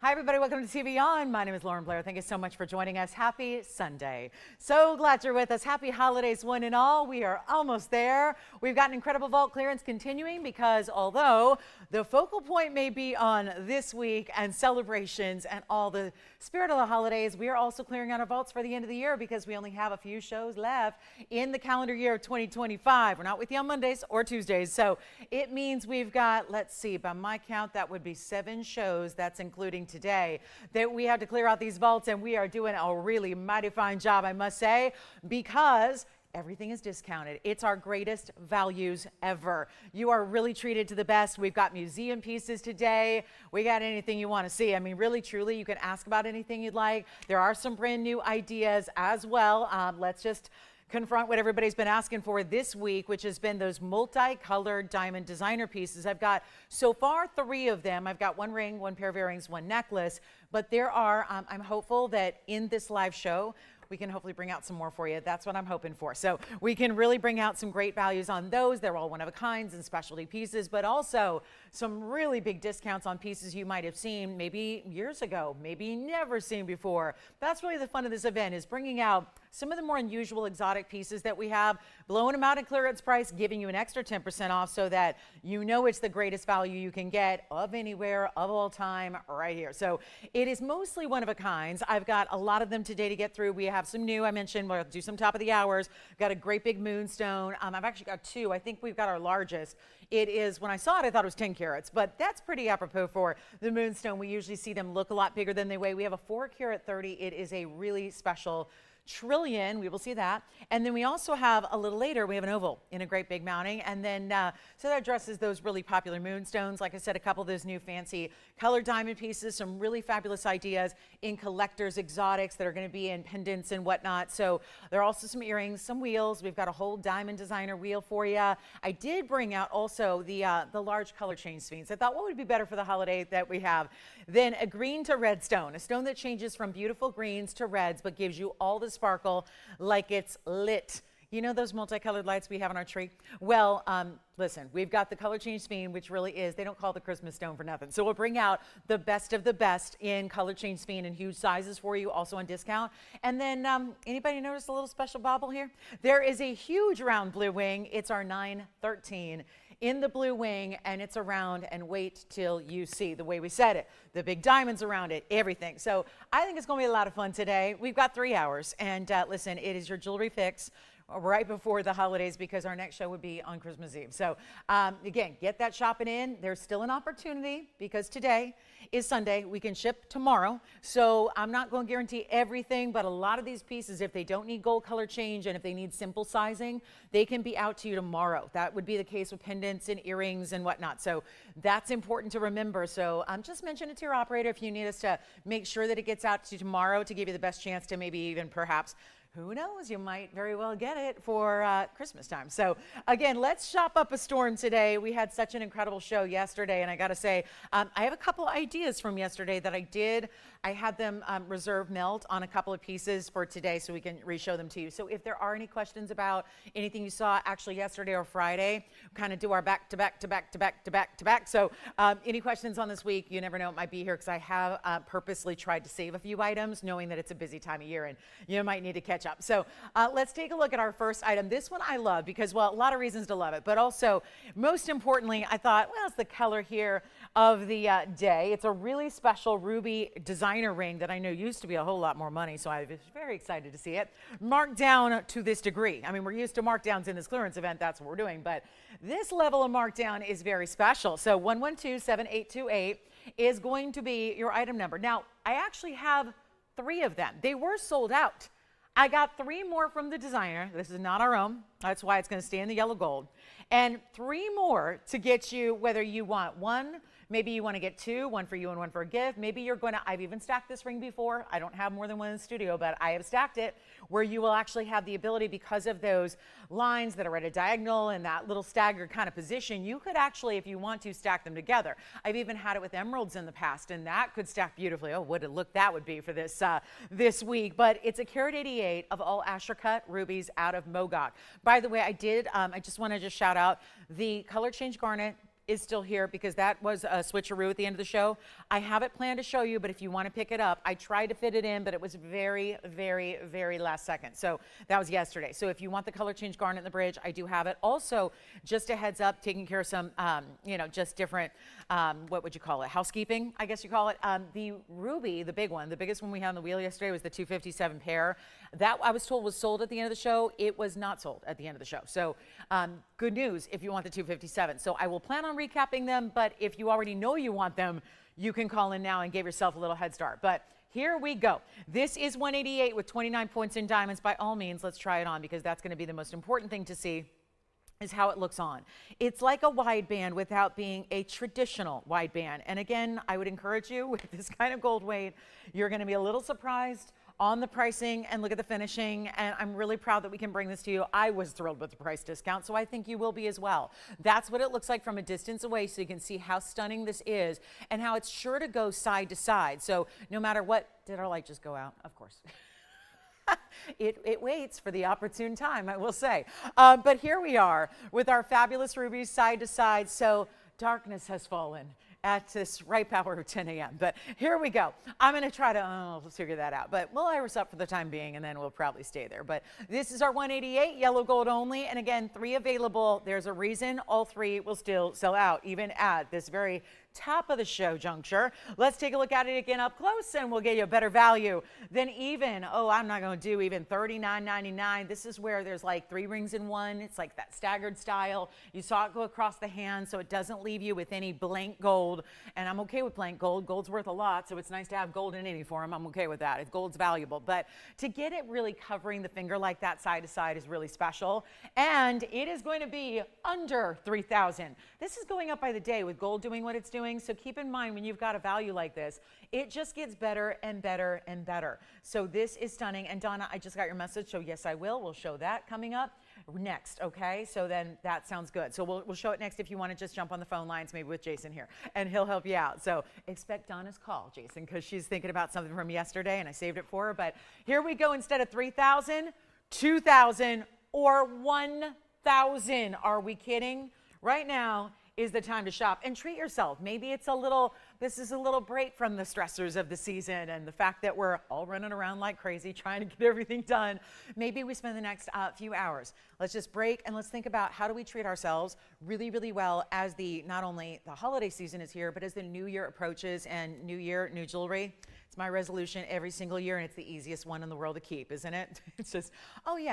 Hi, everybody. Welcome to TVON. My name is Blair. Thank you so much for joining us. Happy Sunday. So glad you're with us. Happy holidays, one and all. We are almost there. We've got an incredible vault clearance continuing because although the focal point may be on this week and celebrations and all the spirit of the holidays, we are also clearing out our vaults for the end of the year because we only have a few shows left in the calendar year of 2025. We're not with you on Mondays or Tuesdays. So it means we've got, let's see, by my count, that would be 7 shows. That's including today that we have to clear out these vaults, and we are doing a really mighty fine job, I must say, because everything is discounted. It's our greatest values ever. You are really treated to the best. We've got museum pieces today. We got anything you want to see. I mean, really, truly, you can ask about anything you'd like. There are some brand new ideas as well. Let's just confront what everybody's been asking for this week, which has been those multicolored diamond designer pieces. I've got so far 3 of them. I've got 1 ring, 1 pair of earrings, 1 necklace, but there are, I'm hopeful that in this live show, we can hopefully bring out some more for you. That's what I'm hoping for. So we can really bring out some great values on those. They're all one-of-a-kinds and specialty pieces, but also some really big discounts on pieces you might have seen maybe years ago, maybe never seen before. That's really the fun of this event, is bringing out some of the more unusual exotic pieces that we have, blowing them out at clearance price, giving you an extra 10% off so that you know it's the greatest value you can get of anywhere, of all time, right here. So it is mostly one-of-a-kinds. I've got a lot of them today to get through. We have some new, I mentioned, we'll do some top of the hours. Got a great big moonstone. I've actually got 2. I think we've got our largest. It is, when I saw it, I thought it was 10 carats, but that's pretty apropos for the moonstone. We usually see them look a lot bigger than they weigh. We have a 4 carat 30. It is a really special trillion. We will see that. And then we also have a little later, we have an oval in a great big mounting. And then, so that addresses those really popular moonstones. Like I said, a couple of those new fancy colored diamond pieces, some really fabulous ideas in collectors, exotics that are going to be in pendants and whatnot. So there are also some earrings, some wheels. We've got a whole diamond designer wheel for you. I did bring out also the large color change Sphenes. I thought, what would be better for the holiday that we have than a green to red stone, a stone that changes from beautiful greens to reds, but gives you all the sparkle like it's lit. You know those multicolored lights we have on our tree? Well, listen, we've got the color change Sphene, which really is, they don't call it the Christmas stone for nothing. So we'll bring out the best of the best in color change Sphene in huge sizes for you, also on discount. And then, anybody notice a little special bauble here? There is a huge round blue wing. It's our 913 in the blue wing, and it's around, and wait till you see the way we said it, the big diamonds around it, everything. So I think it's going to be a lot of fun today. We've got 3 hours, and listen, it is your jewelry fix right before the holidays because our next show would be on Christmas Eve. So again, get that shopping in. There's still an opportunity because today is Sunday. We can ship tomorrow. So I'm not going to guarantee everything, but a lot of these pieces, if they don't need gold color change and if they need simple sizing, they can be out to you tomorrow. That would be the case with pendants and earrings and whatnot. So that's important to remember. So just mention it to your operator if you need us to make sure that it gets out to you tomorrow to give you the best chance to maybe even perhaps, who knows, you might very well get it for Christmas time. So again, let's shop up a storm today. We had such an incredible show yesterday, and I got to say, I have a couple ideas from yesterday that I did. I had them reserve melt on a couple of pieces for today so we can re-show them to you. So if there are any questions about anything you saw actually yesterday or Friday, kind of do our back to back to back to back to back to back. So any questions on this week, you never know, it might be here because I have purposely tried to save a few items knowing that it's a busy time of year and you might need to catch up. So let's take a look at our first item. This one I love because, well, a lot of reasons to love it, but also most importantly, I thought, well, it's the color here of the day. It's a really special ruby designer ring that I know used to be a whole lot more money, so I was very excited to see it. Marked down to this degree. I mean, we're used to markdowns in this clearance event. That's what we're doing, but this level of markdown is very special. So 1127828 is going to be your item number. Now, I actually have 3 of them. They were sold out. I got 3 more from the designer. This is not our own. That's why it's going to stay in the yellow gold. And 3 more to get you, whether you want 1, maybe you want to get 2, 1 for you and 1 for a gift. Maybe you're going to, I've even stacked this ring before. I don't have more than 1 in the studio, but I have stacked it where you will actually have the ability, because of those lines that are at a diagonal and that little staggered kind of position, you could actually, if you want to, stack them together. I've even had it with emeralds in the past, and that could stack beautifully. Oh, what a look that would be for this this week. But it's a carat 88 of all Asher cut rubies out of Mogok. By the way, I just want to shout out the color change garnet is still here because that was a switcheroo at the end of the show. I have it planned to show you, but if you want to pick it up, I tried to fit it in, but it was very, very, very last second. So that was yesterday. So if you want the color change garnet in the bridge, I do have it. Also, just a heads up, taking care of some, just different, what would you call it? Housekeeping, I guess you call it. The ruby, the big one, the biggest one we had on the wheel yesterday was the 257 pair. That I was told was sold at the end of the show. It was not sold at the end of the show. So good news if you want the 257. So I will plan on recapping them, but if you already know you want them, you can call in now and give yourself a little head start. But here we go. This is 188 with 29 points in diamonds. By all means, let's try it on because that's going to be the most important thing to see is how it looks on. It's like a wide band without being a traditional wide band. And again, I would encourage you with this kind of gold weight, you're going to be a little surprised on the pricing and look at the finishing, and I'm really proud that we can bring this to you. I was thrilled with the price discount, so I think you will be as well. That's what it looks like from a distance away, so you can see how stunning this is and how it's sure to go side to side. So no matter what, did our light just go out? Of course. It waits for the opportune time, I will say. But here we are with our fabulous rubies side to side. So darkness has fallen at this ripe hour of 10 a.m. But here we go. I'm going to try to figure that out. But we'll iris up for the time being, and then we'll probably stay there. But this is our 188, yellow gold only. And again, 3 available. There's a reason all 3 will still sell out, even at this very top of the show juncture. Let's take a look at it again up close, and we'll get you a better value than even, I'm not going to do even $39.99. This is where there's like 3 rings in one. It's like that staggered style. You saw it go across the hand, so it doesn't leave you with any blank gold. And I'm okay with blank gold. Gold's worth a lot, so it's nice to have gold in any form. I'm okay with that. If gold's valuable. But to get it really covering the finger like that side to side is really special. And it is going to be under $3,000. This is going up by the day with gold doing what it's doing. So keep in mind when you've got a value like this, it just gets better and better and better. So this is stunning. And Donna, I just got your message. So yes, I will. We'll show that coming up next. Okay. So then that sounds good. So we'll show it next if you want to just jump on the phone lines, maybe with Jason here, and he'll help you out. So expect Donna's call, Jason, because she's thinking about something from yesterday and I saved it for her. But here we go. Instead of 3,000, 2,000 or 1,000. Are we kidding? Right now is the time to shop and treat yourself. Maybe it's this is a little break from the stressors of the season and the fact that we're all running around like crazy trying to get everything done. Maybe we spend the next few hours. Let's just break and let's think about how do we treat ourselves really, really well as not only the holiday season is here, but as the new year approaches and new year, new jewelry. It's my resolution every single year, and it's the easiest one in the world to keep, isn't it? It's just,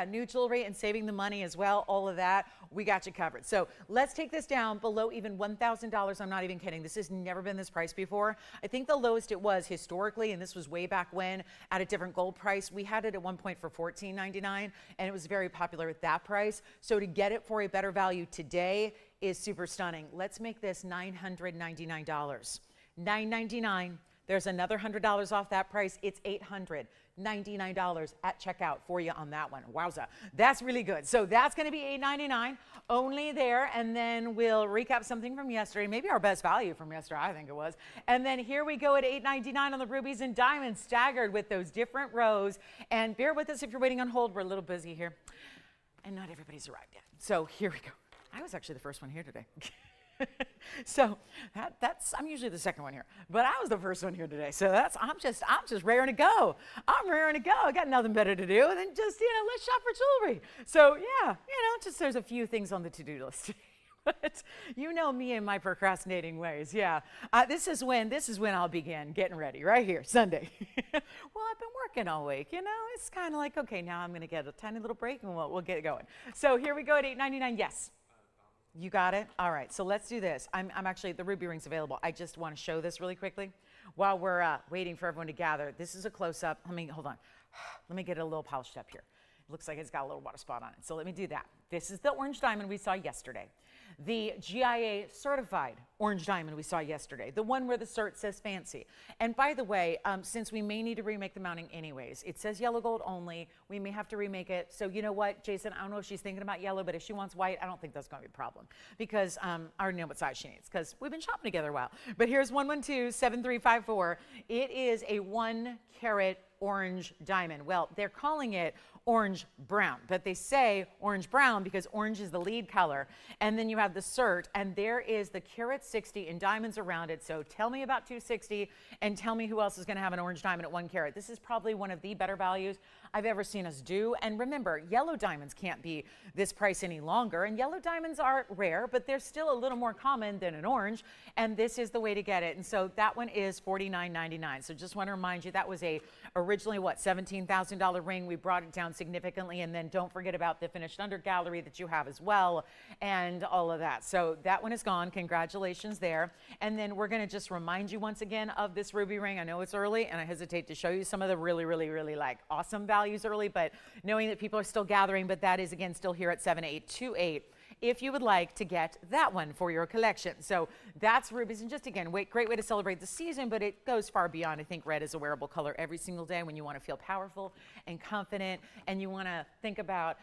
new jewelry and saving the money as well, all of that, we got you covered. So let's take this down below even $1,000. I'm not even kidding. This has never been this price before. I think the lowest it was historically, and this was way back when at a different gold price, we had it at one point for $14.99, and it was very popular at that price. So to get it for a better value today is super stunning. Let's make this $999. $999. There's another $100 off that price. It's $899 at checkout for you on that one. Wowza. That's really good. So that's going to be $899 only there. And then we'll recap something from yesterday, maybe our best value from yesterday, I think it was. And then here we go at $899 on the rubies and diamonds, staggered with those different rows. And bear with us if you're waiting on hold. We're a little busy here. And not everybody's arrived yet. So here we go. I was actually the first one here today. So I'm usually the second one here, but I was the first one here today. So I'm just raring to go. I'm raring to go. I got nothing better to do than just, let's shop for jewelry. So yeah, just there's a few things on the to-do list. But you know me and my procrastinating ways. Yeah, this is when I'll begin getting ready right here, Sunday. Well, I've been working all week. It's kind of like, okay, now I'm going to get a tiny little break and we'll get it going. So here we go at $899. Yes. You got it? All right, so let's do this. I'm actually, the ruby ring's available. I just want to show this really quickly while we're waiting for everyone to gather. This is a close-up. Hold on. Let me get it a little polished up here. It looks like it's got a little water spot on it. So let me do that. This is the orange diamond we saw yesterday. The GIA certified orange diamond we saw yesterday, the one where the cert says fancy. And by the way, since we may need to remake the mounting anyways, it says yellow gold only. We may have to remake it. So you know what, Jason, I don't know if she's thinking about yellow, but if she wants white, I don't think that's going to be a problem because I already know what size she needs because we've been shopping together a while. But here's 112-7354. It is a 1 carat orange diamond. Well, they're calling it orange brown, but they say orange brown because orange is the lead color. And then you have the cert, and there is the carat 60 in diamonds around it. So tell me about 260 and tell me who else is going to have an orange diamond at 1 carat. This is probably one of the better values I've ever seen us do. And remember, yellow diamonds can't be this price any longer. And yellow diamonds are rare, but they're still a little more common than an orange. And this is the way to get it. And so that one is $49.99. So just want to remind you, that was originally what, $17,000 ring. We brought it down significantly. And then don't forget about the finished under gallery that you have as well and all of that. So that one is gone. Congratulations there. And then we're going to just remind you once again of this ruby ring. I know it's early and I hesitate to show you some of the really, really, really like awesome values early, but knowing that people are still gathering, but that is again still here at 7828. If you would like to get that one for your collection. So that's rubies, and just again, great way to celebrate the season, but it goes far beyond. I think red is a wearable color every single day when you want to feel powerful and confident, and you want to think about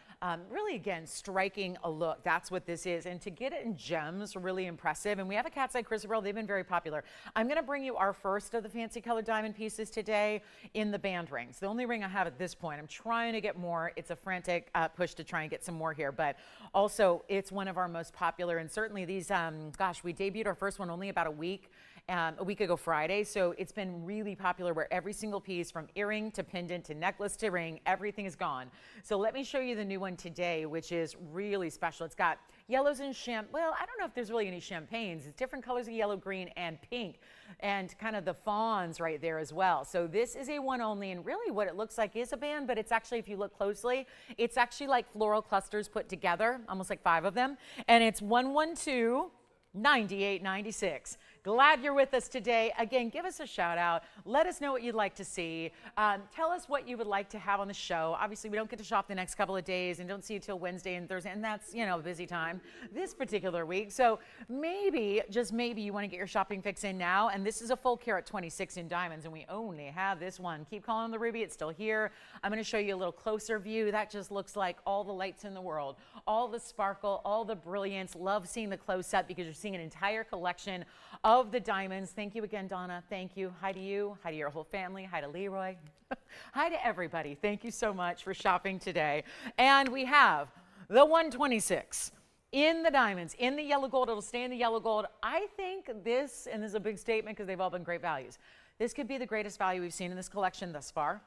really, again, striking a look. That's what this is, and to get it in gems, really impressive. And we have a cat's eye chrysoberyl. They've been very popular. I'm going to bring you our first of the fancy colored diamond pieces today in the band rings. The only ring I have at this point. I'm trying to get more. It's a frantic push to try and get some more here, but also it's one of our most popular, and certainly these, gosh, we debuted our first one only about a week ago Friday, so it's been really popular where every single piece from earring to pendant to necklace to ring, everything is gone. So let me show you the new one today, which is really special. It's got yellows and well, I don't know if there's really any champagnes. It's different colors of yellow, green, and pink, and kind of the fawns right there as well. So this is a one only, and really what it looks like is a band, but it's actually, if you look closely, it's actually like floral clusters put together, almost like 5 of them, and it's 112-9896. Glad you're with us today. Again, give us a shout out. Let us know what you'd like to see. Tell us what you would like to have on the show. Obviously, we don't get to shop the next couple of days and don't see you till Wednesday and Thursday, and that's, you know, a busy time this particular week. So maybe, just maybe, you want to get your shopping fix in now. And this is a full carat 26 in diamonds, and we only have this one. Keep calling on the ruby. It's still here. I'm going to show you a little closer view. That just looks like all the lights in the world, all the sparkle, all the brilliance. Love seeing the close up because you're seeing an entire collection of the diamonds. Thank you again, Donna. Thank you. Hi to you. Hi to your whole family. Hi to Leroy. Hi to everybody. Thank you so much for shopping today. And we have the 126 in the diamonds, in the yellow gold. It'll stay in the yellow gold. I think this, and this is a big statement because they've all been great values, this could be the greatest value we've seen in this collection thus far.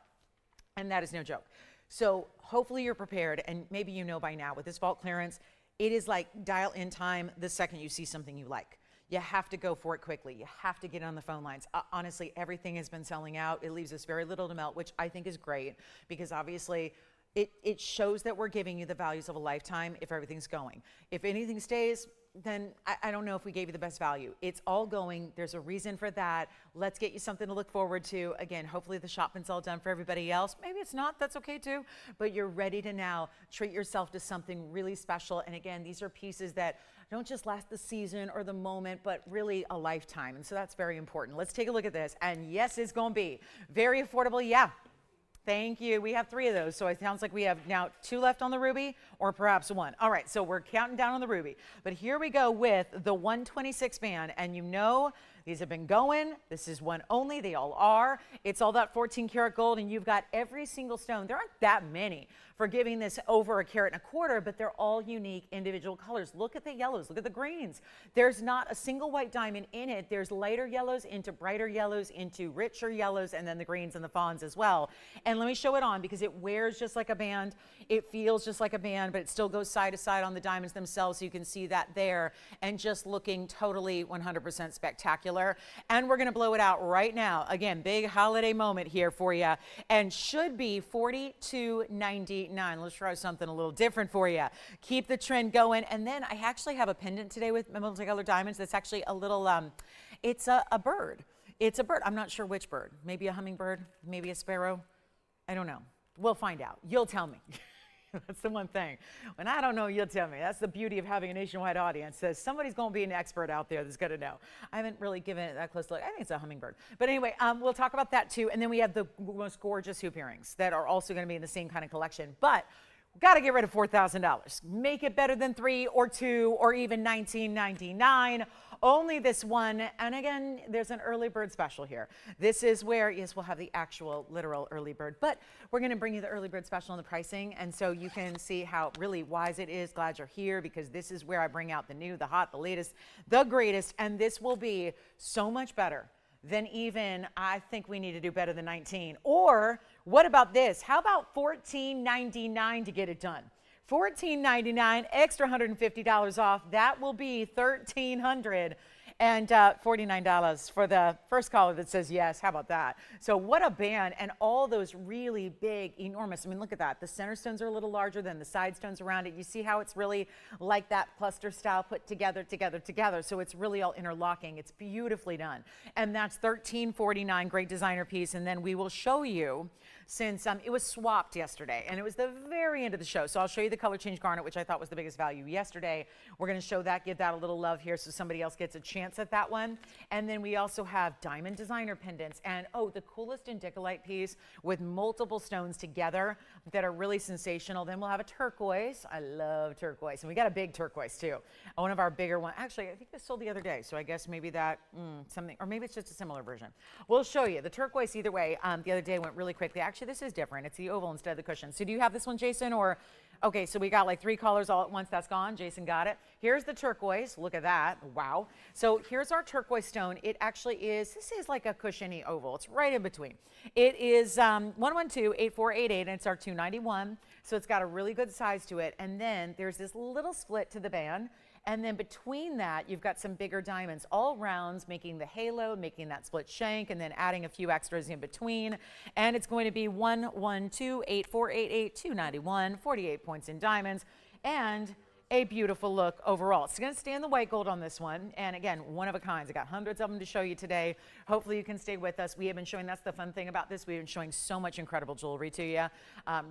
And that is no joke. So hopefully you're prepared, and maybe you know by now with this vault clearance, it is like dial in time the second you see something you like. You have to go for it quickly. You have to get on the phone lines. Honestly, everything has been selling out. It leaves us very little to melt, which I think is great because obviously it shows that we're giving you the values of a lifetime if everything's going. If anything stays, then I don't know if we gave you the best value. It's all going. There's a reason for that. Let's get you something to look forward to. Again, hopefully the shopping's all done for everybody else. Maybe it's not. That's okay too. But you're ready to now treat yourself to something really special. And again, these are pieces that don't just last the season or the moment, but really a lifetime. And so that's very important. Let's take a look at this. And yes, it's going to be very affordable. Yeah. Thank you. We have 3 of those. So it sounds like we have now 2 left on the ruby or perhaps 1. All right. So we're counting down on the ruby. But here we go with the 126 band. And you know, these have been going. This is one only. They all are. It's all that 14 karat gold, and you've got every single stone. There aren't that many for giving this over 1.25 carats, but they're all unique individual colors. Look at the yellows. Look at the greens. There's not a single white diamond in it. There's lighter yellows into brighter yellows into richer yellows, and then the greens and the fawns as well. And let me show it on because it wears just like a band. It feels just like a band, but it still goes side to side on the diamonds themselves. So you can see that there, and just looking totally 100% spectacular. And we're going to blow it out right now. Again, big holiday moment here for you, and should be $42.99. Let's try something a little different for you. Keep the trend going. And then I actually have a pendant today with multicolored diamonds that's actually a little, it's a bird. It's a bird. I'm not sure which bird. Maybe a hummingbird, maybe a sparrow. I don't know. We'll find out. You'll tell me. That's the one thing. When I don't know, you'll tell me. That's the beauty of having a nationwide audience. Says somebody's going to be an expert out there that's going to know. I haven't really given it that close look. I think it's a hummingbird. But anyway, we'll talk about that too. And then we have the most gorgeous hoop earrings that are also going to be in the same kind of collection. But got to get rid of $4,000. Make it better than 3 or 2 or even $19.99. Only this one. And again, there's an early bird special here. This is where, yes, we'll have the actual literal early bird, but we're going to bring you the early bird special on the pricing. And so you can see how really wise it is. Glad you're here, because this is where I bring out the new, the hot, the latest, the greatest. And this will be so much better than even, I think we need to do better than 19. Or what about this? How about $14.99 to get it done? $14.99, extra $150 off. That will be $1,349 for the first caller that says yes. How about that? So what a band, and all those really big, enormous. I mean, look at that. The center stones are a little larger than the side stones around it. You see how it's really like that cluster style put together. So it's really all interlocking. It's beautifully done. And that's $13.49, great designer piece. And then we will show you, since it was swapped yesterday, and it was the very end of the show. So I'll show you the color change garnet, which I thought was the biggest value yesterday. We're going to show that, give that a little love here so somebody else gets a chance at that one. And then we also have diamond designer pendants, and oh, the coolest indicolite piece with multiple stones together that are really sensational. Then we'll have a turquoise. I love turquoise, and we got a big turquoise too. One of our bigger ones. Actually, I think this sold the other day, so I guess maybe that something, or maybe it's just a similar version. We'll show you the turquoise either way. The other day went really quickly. Actually, this is different. It's the oval instead of the cushion. So do you have this one, Jason? Or, okay, so we got like 3 colors all at once. That's gone. Jason got it. Here's the turquoise. Look at that. Wow. So here's our turquoise stone. It actually is, this is like a cushiony oval. It's right in between. It is 112-8488, and it's our 291. So it's got a really good size to it. And then there's this little split to the band. And then between that, you've got some bigger diamonds, all rounds, making the halo, making that split shank, and then adding a few extras in between. And it's going to be 112-8488, 291, 48 points in diamonds, and a beautiful look overall. It's going to stay in the white gold on this one. And again, one of a kind. I got hundreds of them to show you today. Hopefully you can stay with us. We have been showing, that's the fun thing about this, we've been showing so much incredible jewelry to you.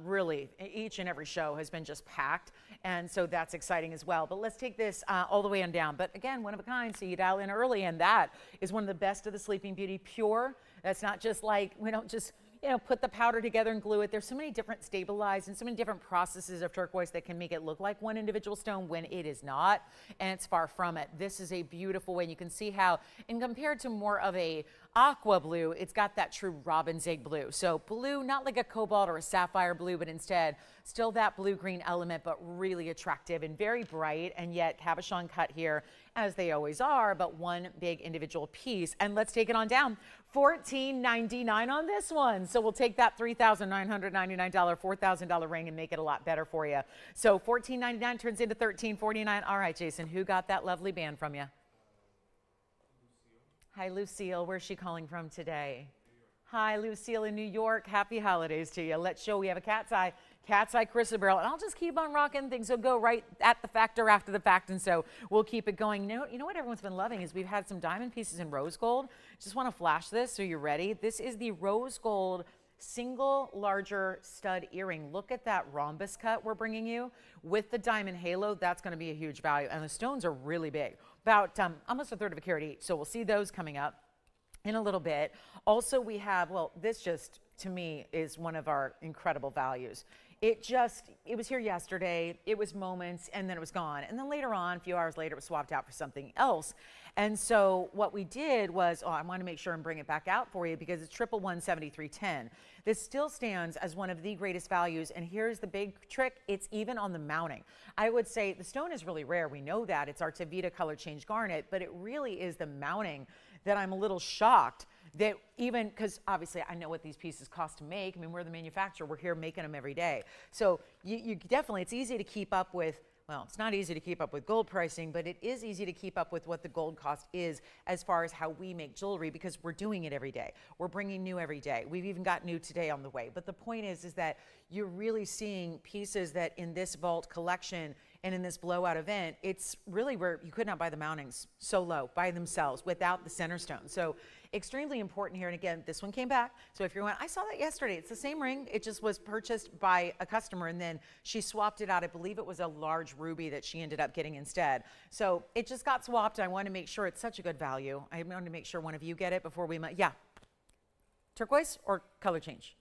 Really, each and every show has been just packed. And so that's exciting as well. But let's take this all the way on down. But again, one of a kind, so you dial in early. And that is one of the best of the Sleeping Beauty pure. That's not just like, we don't just, you know, put the powder together and glue it. There's so many different stabilized and so many different processes of turquoise that can make it look like one individual stone when it is not, and it's far from it. This is a beautiful way. You can see how, and compared to more of a aqua blue, it's got that true robin's egg blue. So blue, not like a cobalt or a sapphire blue, but instead still that blue-green element, but really attractive and very bright, and yet cabochon cut here, as they always are, but one big individual piece. And let's take it on down. $14.99 on this one. So we'll take that $3,999, $4,000 ring and make it a lot better for you. So $14.99 turns into $13.49. All right, Jason, who got that lovely band from you? Hi, Lucille. Where's she calling from today? Hi, Lucille in New York. Happy holidays to you. Let's show we have a cat's eye chrysoberyl, and I'll just keep on rocking. Things will go right at the fact or after the fact, and so we'll keep it going. You know what everyone's been loving is we've had some diamond pieces in rose gold. Just want to flash this so you're ready. This is the rose gold single larger stud earring. Look at that rhombus cut we're bringing you with the diamond halo. That's going to be a huge value, and the stones are really big, about almost 1/3 of a carat each. So we'll see those coming up in a little bit. Also, we have, well, this just to me is one of our incredible values. It was here yesterday, it was moments, and then it was gone. And then later on, a few hours later, it was swapped out for something else. And so what we did was, I want to make sure and bring it back out for you because it's 1117310. This still stands as one of the greatest values. And here's the big trick. It's even on the mounting. I would say the stone is really rare. We know that. It's our Tavita color change garnet, but it really is the mounting that I'm a little shocked that even, because obviously I know what these pieces cost to make. I mean, we're the manufacturer. We're here making them every day. So you definitely, it's easy to keep up with, well, it's not easy to keep up with gold pricing, but it is easy to keep up with what the gold cost is as far as how we make jewelry because we're doing it every day. We're bringing new every day. We've even got new today on the way. But the point is that you're really seeing pieces that in this vault collection and in this blowout event, it's really where you could not buy the mountings so low by themselves without the center stone. So Extremely important here. And again, this one came back. So if you're going, I saw that yesterday. It's the same ring. It just was purchased by a customer and then she swapped it out. I believe it was a large ruby that she ended up getting instead. So it just got swapped. I want to make sure it's such a good value. I wanted to make sure one of you get it before we, yeah. Turquoise or color change?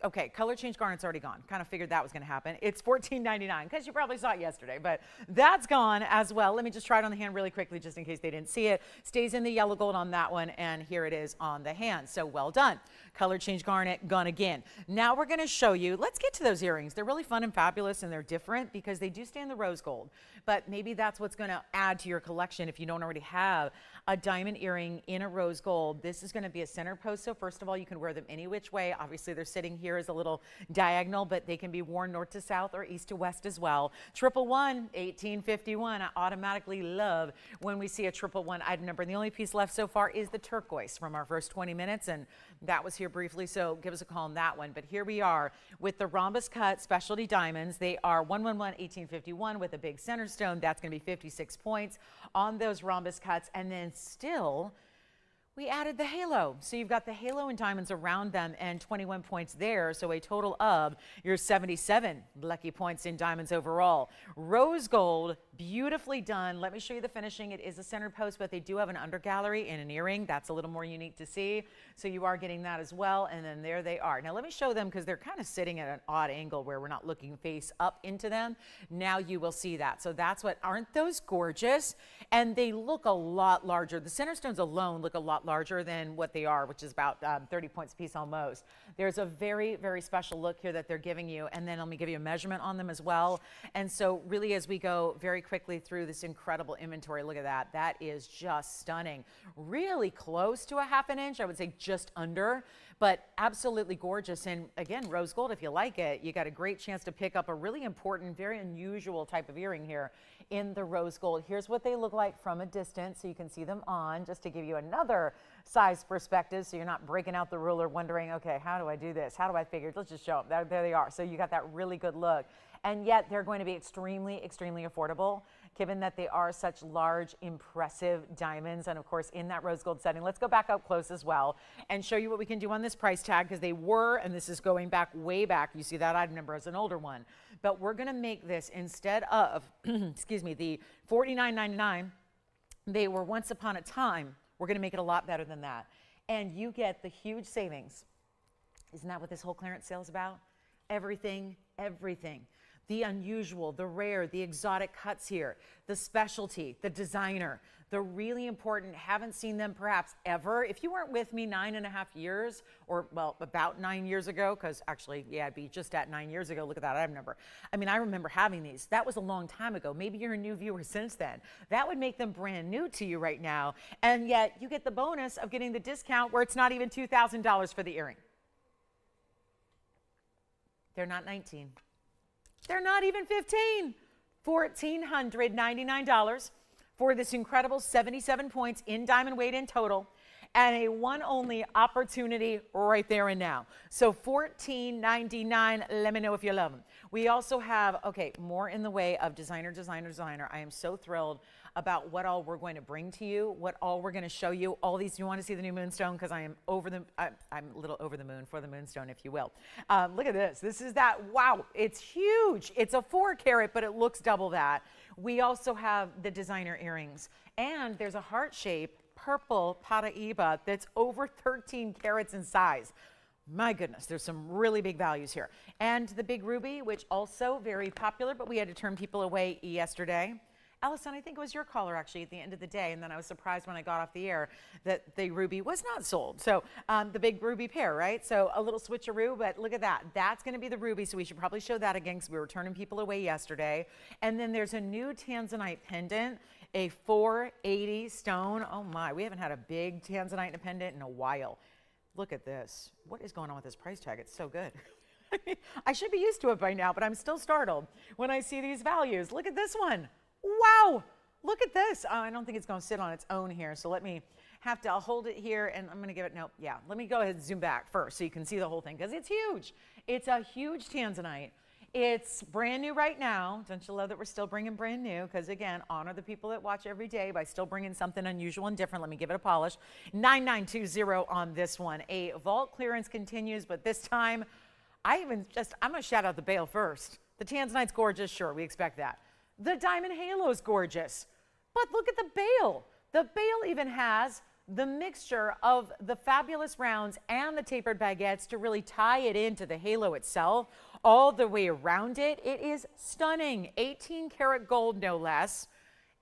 Okay, color change garnet's already gone. Kind of figured that was going to happen. It's $14.99 because you probably saw it yesterday, but that's gone as well. Let me just try it on the hand really quickly just in case they didn't see it. Stays in the yellow gold on that one, and here it is on the hand. So well done. Color change garnet, gone again. Now we're going to show you, let's get to those earrings. They're really fun and fabulous, and they're different because they do stay in the rose gold, but maybe that's what's going to add to your collection if you don't already have a diamond earring in a rose gold. This is going to be a center post, so first of all, you can wear them any which way. Obviously, they're sitting here as a little diagonal, but they can be worn north to south or east to west as well. 111, 1851. I automatically love when we see a 111 item number. And the only piece left so far is the turquoise from our first 20 minutes, and that was here briefly, so give us a call on that one. But here we are with the Rhombus cut specialty diamonds. They are 111, 1851 with a big center stone. That's going to be 56 points on those Rhombus cuts, and then still we added the halo. So you've got the halo and diamonds around them and 21 points there. So a total of your 77 lucky points in diamonds overall. Rose gold, beautifully done. Let me show you the finishing. It is a center post, but they do have an under gallery and an earring. That's a little more unique to see. So you are getting that as well. And then there they are. Now let me show them because they're kind of sitting at an odd angle where we're not looking face up into them. Now you will see that. So that's what, aren't those gorgeous? And they look a lot larger. The center stones alone look a lot larger than what they are, which is about 30 points a piece almost. There's a very, very special look here that they're giving you. And then let me give you a measurement on them as well. And so really as we go very quickly through this incredible inventory, look at that. That is just stunning. Really close to a ½ inch. I would say just under, but absolutely gorgeous. And again, rose gold, if you like it, you got a great chance to pick up a really important, very unusual type of earring here in the rose gold. Here's what they look like from a distance, so you can see them on, just to give you another size perspective, so you're not breaking out the ruler wondering, okay, how do I do this? How do I figure? Let's just show them. There they are. So you got that really good look. And yet they're going to be extremely, extremely affordable, given that they are such large, impressive diamonds. And of course, in that rose gold setting, let's go back up close as well and show you what we can do on this price tag, because they were, and this is going back way back. You see that item number as an older one. But we're going to make this, instead of, excuse me, the $49.99, they were once upon a time. We're going to make it a lot better than that. And you get the huge savings. Isn't that what this whole clearance sale is about? Everything, everything. The unusual, the rare, the exotic cuts here, the specialty, the designer, the really important, haven't seen them perhaps ever. If you weren't with me 9.5 years, or well, about 9 years ago, because actually, yeah, it'd be just at 9 years ago. Look at that item number. I mean, I remember having these. That was a long time ago. Maybe you're a new viewer since then. That would make them brand new to you right now. And yet you get the bonus of getting the discount where it's not even $2,000 for the earring. They're not 19. They're not even 15. $1,499 for this incredible 77 points in diamond weight in total, and a one only opportunity right there and now. So $14.99. Let me know if you love them. We also have, okay, more in the way of designer. I am so thrilled about what all we're going to bring to you, what all we're going to show you. All these, you want to see the new Moonstone? Because I am I'm a little over the moon for the Moonstone, if you will. Look at this. This is that, wow, it's huge. It's a 4 carat, but it looks double that. We also have the designer earrings, and there's a heart shape purple Paraiba that's over 13 carats in size. My goodness, there's some really big values here. And the big ruby, which also very popular, but we had to turn people away yesterday. Allison, I think it was your caller actually at the end of the day, and then I was surprised when I got off the air that the ruby was not sold. So the big ruby pair, right? So a little switcheroo, but look at that. That's going to be the ruby, so we should probably show that again because we were turning people away yesterday. And then there's a new Tanzanite pendant, a 480 stone. Oh my, we haven't had a big Tanzanite pendant in a while. Look at this. What is going on with this price tag? It's so good. I should be used to it by now, but I'm still startled when I see these values. Look at this one. Wow, look at this. I don't think it's going to sit on its own here, so let me have to hold it here, and I'm going to give it, nope, yeah. Let me go ahead and zoom back first so you can see the whole thing, because it's huge. It's a huge Tanzanite It's brand new right now. Don't you love that we're still bringing brand new? Because again, honor the people that watch every day by still bringing something unusual and different. Let me give it a polish. 9920 on this one. A vault clearance continues, but this time, I'm going to shout out the bale first. The Tanzanite's gorgeous, sure, we expect that. The diamond halo's gorgeous, but look at the bale. The bale even has the mixture of the fabulous rounds and the tapered baguettes to really tie it into the halo itself, all the way around it. It is stunning. 18 karat gold, no less.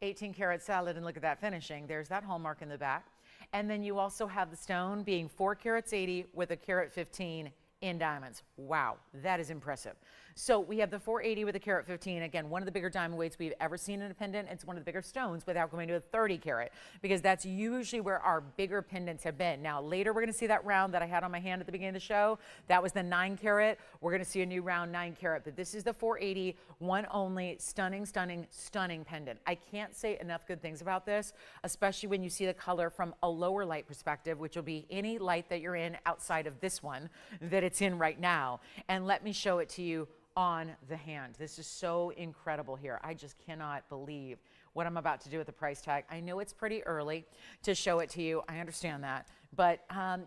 18 karat salad, and look at that finishing. There's that hallmark in the back. And then you also have the stone being 4 carats 80 with a carat 15 in diamonds. Wow, that is impressive. So we have the 480 with a carat 15. Again, one of the bigger diamond weights we've ever seen in a pendant. It's one of the bigger stones without going to a 30 carat, because that's usually where our bigger pendants have been. Now later we're going to see that round that I had on my hand at the beginning of the show. That was the 9 carat. We're going to see a new round 9 carat, but this is the 480, one only. Stunning, stunning, stunning pendant. I can't say enough good things about this, especially when you see the color from a lower light perspective, which will be any light that you're in outside of this one that it's in right now. And let me show it to you on the hand. This is so incredible here. I just cannot believe what I'm about to do with the price tag. I know it's pretty early to show it to you. I understand that. But,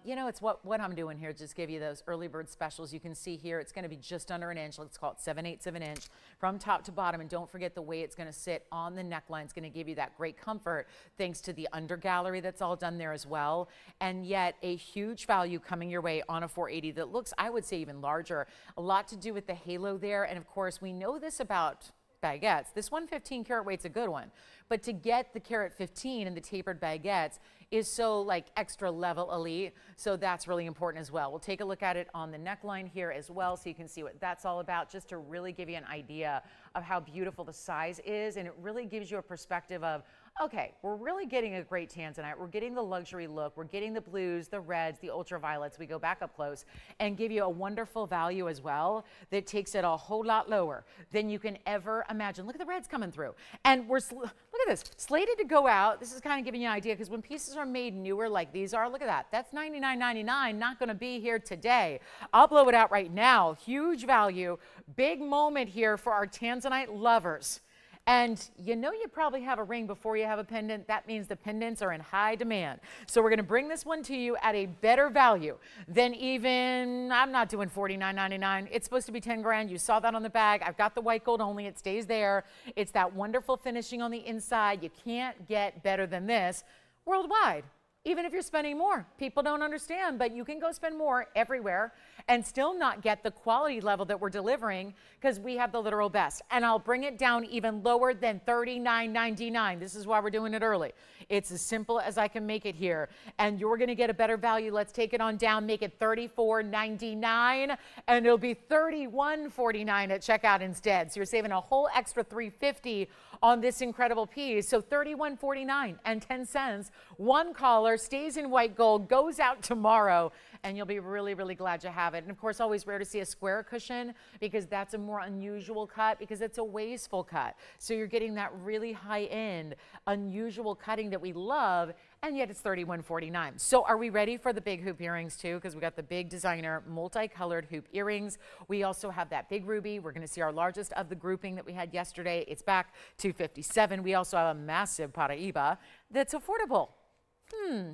you know, it's what I'm doing here, just give you those early bird specials. You can see here it's going to be just under an inch. Let's call it 7/8 of an inch from top to bottom. And don't forget the way it's going to sit on the neckline is going to give you that great comfort thanks to the under gallery that's all done there as well. And yet a huge value coming your way on a 480 that looks, I would say, even larger. A lot to do with the halo there. And of course, we know this about baguettes. This 115 karat weight's a good one, but to get the carat 15 and the tapered baguettes is so like extra level elite. So that's really important as well. We'll take a look at it on the neckline here as well, so you can see what that's all about, just to really give you an idea of how beautiful the size is. And it really gives you a perspective of, okay, we're really getting a great Tanzanite. We're getting the luxury look. We're getting the blues, the reds, the ultraviolets. We go back up close and give you a wonderful value as well that takes it a whole lot lower than you can ever imagine. Look at the reds coming through. And look at this, slated to go out. This is kind of giving you an idea, because when pieces are made newer like these are, look at that. That's $99.99, not going to be here today. I'll blow it out right now. Huge value, big moment here for our Tanzanite lovers. And you know you probably have a ring before you have a pendant. That means the pendants are in high demand. So we're going to bring this one to you at a better value than even, I'm not doing $49.99. It's supposed to be 10 grand. You saw that on the bag. I've got the white gold only. It stays there. It's that wonderful finishing on the inside. You can't get better than this worldwide. Even if you're spending more, people don't understand, but you can go spend more everywhere and still not get the quality level that we're delivering, because we have the literal best. And I'll bring it down even lower than $39.99. This is why we're doing it early. It's as simple as I can make it here. And you're going to get a better value. Let's take it on down, make it $34.99, and it'll be $31.49 at checkout instead. So you're saving a whole extra $3.50 on this incredible piece. So $31.49 and 10 cents. One caller stays in white gold, goes out tomorrow, and you'll be really, really glad to have it. And of course, always rare to see a square cushion, because that's a more unusual cut, because it's a wasteful cut. So you're getting that really high-end, unusual cutting that we love, and yet it's $31.49. So are we ready for the big hoop earrings too? Because we got the big designer multicolored hoop earrings. We also have that big ruby. We're going to see our largest of the grouping that we had yesterday. It's back to $57. We also have a massive Paraiba that's affordable.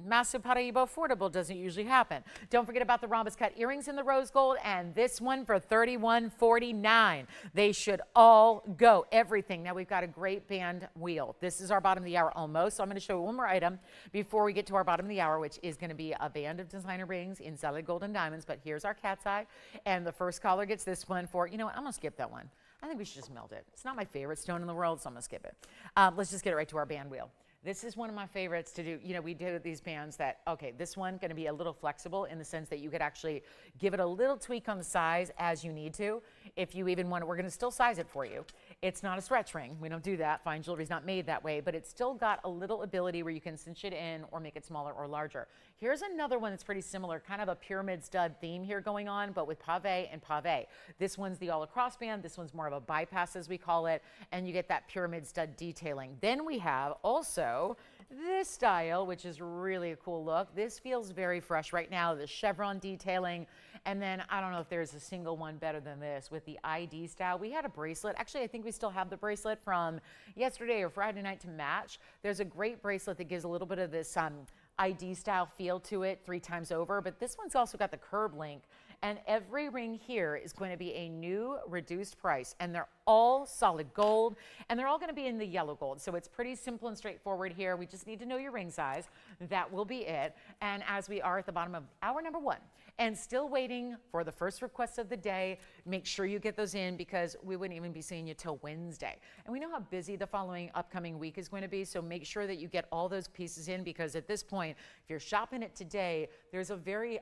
Massive Paraiba affordable doesn't usually happen. Don't forget about the Rhombus cut earrings in the rose gold, and this one for $31.49. They should all go, everything. Now we've got a great band wheel. This is our bottom of the hour almost, so I'm going to show you one more item before we get to our bottom of the hour, which is going to be a band of designer rings in solid gold and diamonds. But here's our cat's eye, and the first caller gets this one for, you know what, I'm going to skip that one. I think we should just melt it. It's not my favorite stone in the world, so I'm going to skip it. Let's just get it right to our band wheel. This is one of my favorites to do. You know, we do these bands that, okay, this one going to be a little flexible in the sense that you could actually give it a little tweak on the size as you need to. If you even want to, we're going to still size it for you. It's not a stretch ring. We don't do that. Fine jewelry is not made that way, but it's still got a little ability where you can cinch it in or make it smaller or larger. Here's another one that's pretty similar, kind of a pyramid stud theme here going on, but with pave and pave. This one's the all across band. This one's more of a bypass, as we call it, and you get that pyramid stud detailing. Then we have also this style, which is really a cool look. This feels very fresh right now, the chevron detailing, And then I don't know if there's a single one better than this with the ID style. We had a bracelet. Actually, I think we still have the bracelet from yesterday or Friday night to match. There's a great bracelet that gives a little bit of this ID style feel to it 3 times over, but this one's also got the curb link. And every ring here is going to be a new reduced price, and they're all solid gold, and they're all going to be in the yellow gold. So it's pretty simple and straightforward here. We just need to know your ring size. That will be it. And as we are at the bottom of hour number 1 and still waiting for the first request of the day, make sure you get those in because we wouldn't even be seeing you till Wednesday. And we know how busy the following upcoming week is going to be, so make sure that you get all those pieces in because at this point, if you're shopping it today, there's a very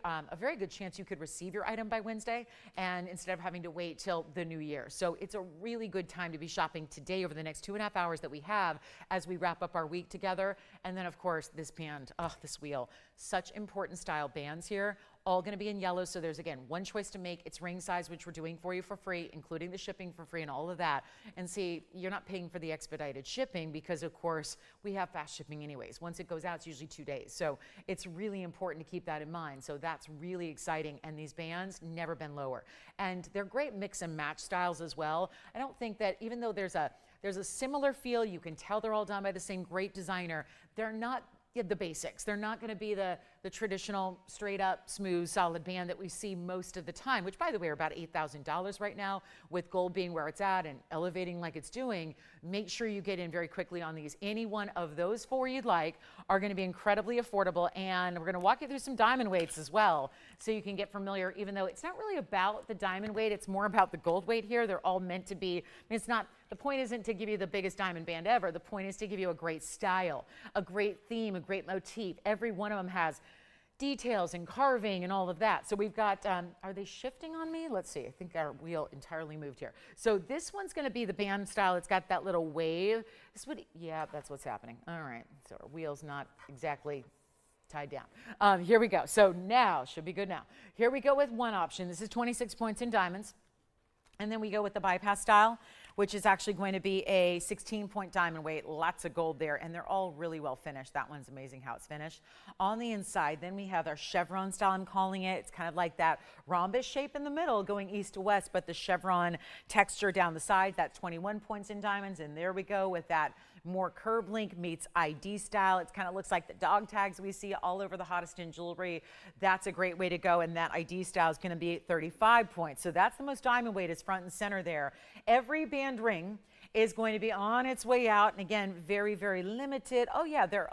good chance you could receive your item by Wednesday and instead of having to wait till the new year. So it's a really good time to be shopping today over the next 2.5 hours that we have as we wrap up our week together. And then of course this band, this wheel, such important style bands here, all going to be in yellow. So there's again one choice to make. It's ring size, which we're doing for you for free, including the shipping for free and all of that. And see, you're not paying for the expedited shipping because of course we have fast shipping anyways. Once it goes out, it's usually 2 days. So it's really important to keep that in mind. So that's really exciting. And these bands never been lower. And they're great mix and match styles as well. I don't think that even though there's a similar feel, you can tell they're all done by the same great designer. They're not the basics. They're not going to be the traditional straight up smooth solid band that we see most of the time, which by the way are about $8,000 right now with gold being where it's at and elevating like it's doing. Make sure you get in very quickly on these. Any one of those 4 you'd like are going to be incredibly affordable, and we're going to walk you through some diamond weights as well so you can get familiar, even though it's not really about the diamond weight, it's more about the gold weight here. They're all meant to be, it's not, the point isn't to give you the biggest diamond band ever. The point is to give you a great style, a great theme, a great motif. Every one of them has details and carving and all of that. So we've got, are they shifting on me? Let's see, I think our wheel entirely moved here. So this one's gonna be the band style. It's got that little wave. This would, yeah, that's what's happening. All right, so our wheel's not exactly tied down. Here we go. So now, should be good now. Here we go with one option. This is 26 points in diamonds. And then we go with the bypass style, which is actually going to be a 16-point diamond weight, lots of gold there, and they're all really well finished. That one's amazing how it's finished. On the inside, then we have our chevron style, I'm calling it. It's kind of like that rhombus shape in the middle going east to west, but the chevron texture down the side, that 21 points in diamonds, and there we go with that more curb link meets ID style. It kind of looks like the dog tags we see all over the hottest in jewelry. That's a great way to go, and that ID style is going to be 35 points. So that's the most diamond weight is front and center there. Every band ring is going to be on its way out, and again, very, very limited. Oh yeah, they're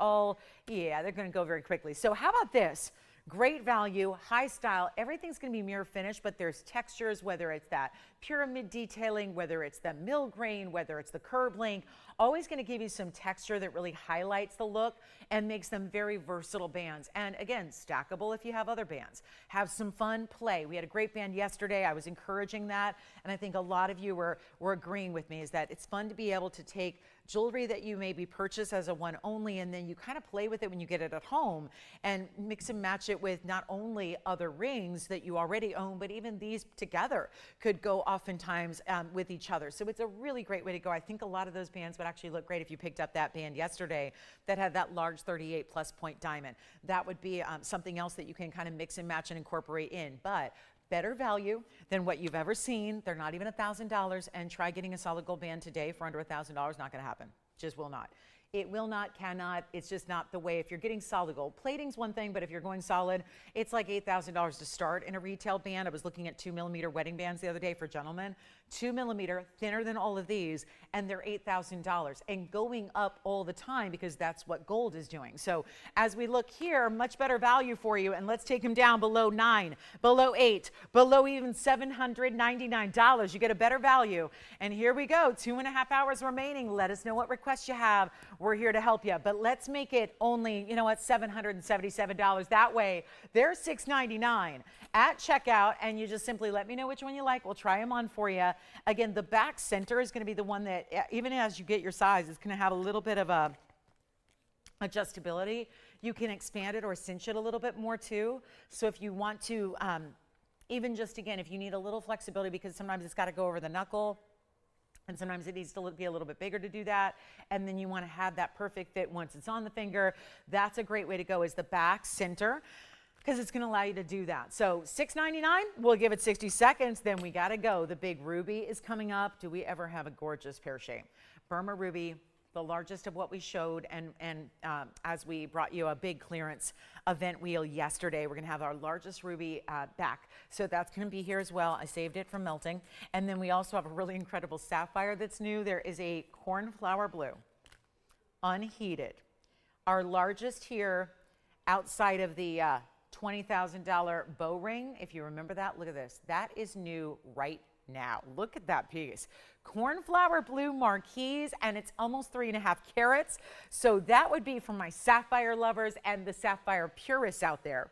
going to go very quickly. So how about this? Great value, high style, everything's going to be mirror finished, but there's textures, whether it's that pyramid detailing, whether it's the mill grain, whether it's the curb link, always going to give you some texture that really highlights the look and makes them very versatile bands. And again, stackable if you have other bands. Have some fun, play. We had a great band yesterday. I was encouraging that, and I think a lot of you were agreeing with me, is that it's fun to be able to take jewelry that you maybe purchase as a one only, and then you kind of play with it when you get it at home and mix and match it with not only other rings that you already own, but even these together could go oftentimes with each other. So it's a really great way to go. I think a lot of those bands would actually look great if you picked up that band yesterday that had that large 38 plus point diamond. That would be something else that you can kind of mix and match and incorporate in. But better value than what you've ever seen. They're not even $1,000, and try getting a solid gold band today for under $1,000. Not going to happen. Just will not. It will not, cannot. It's just not the way. If you're getting solid gold, plating's one thing, but if you're going solid, it's like $8,000 to start in a retail band. I was looking at 2mm wedding bands the other day for gentlemen. 2mm, thinner than all of these, and they're $8,000 and going up all the time because that's what gold is doing. So as we look here, much better value for you, and let's take them down below 9, below 8, below even $799. You get a better value. And here we go, 2.5 hours remaining. Let us know what requests you have. We're here to help you, but let's make it only, you know what, $777. That way, they're $699 at checkout, and you just simply let me know which one you like. We'll try them on for you. Again, the back center is going to be the one that, even as you get your size, it's going to have a little bit of a adjustability. You can expand it or cinch it a little bit more too. So if you want to, even just again, if you need a little flexibility, because sometimes it's got to go over the knuckle, and sometimes it needs to be a little bit bigger to do that. And then you want to have that perfect fit once it's on the finger. That's a great way to go, is the back center. because it's going to allow you to do that. So $6.99, we'll give it 60 seconds, then we got to go. The big ruby is coming up. Do we ever have a gorgeous pear shape? Burma ruby, the largest of what we showed, and as we brought you a big clearance event wheel yesterday, we're going to have our largest ruby back. So that's going to be here as well. I saved it from melting. And then we also have a really incredible sapphire that's new. There is a cornflower blue, unheated. Our largest here outside of the $20,000 bow ring. If you remember that, look at this. That is new right now. Look at that piece. Cornflower blue marquise, and it's almost 3.5 carats. So that would be for my sapphire lovers and the sapphire purists out there.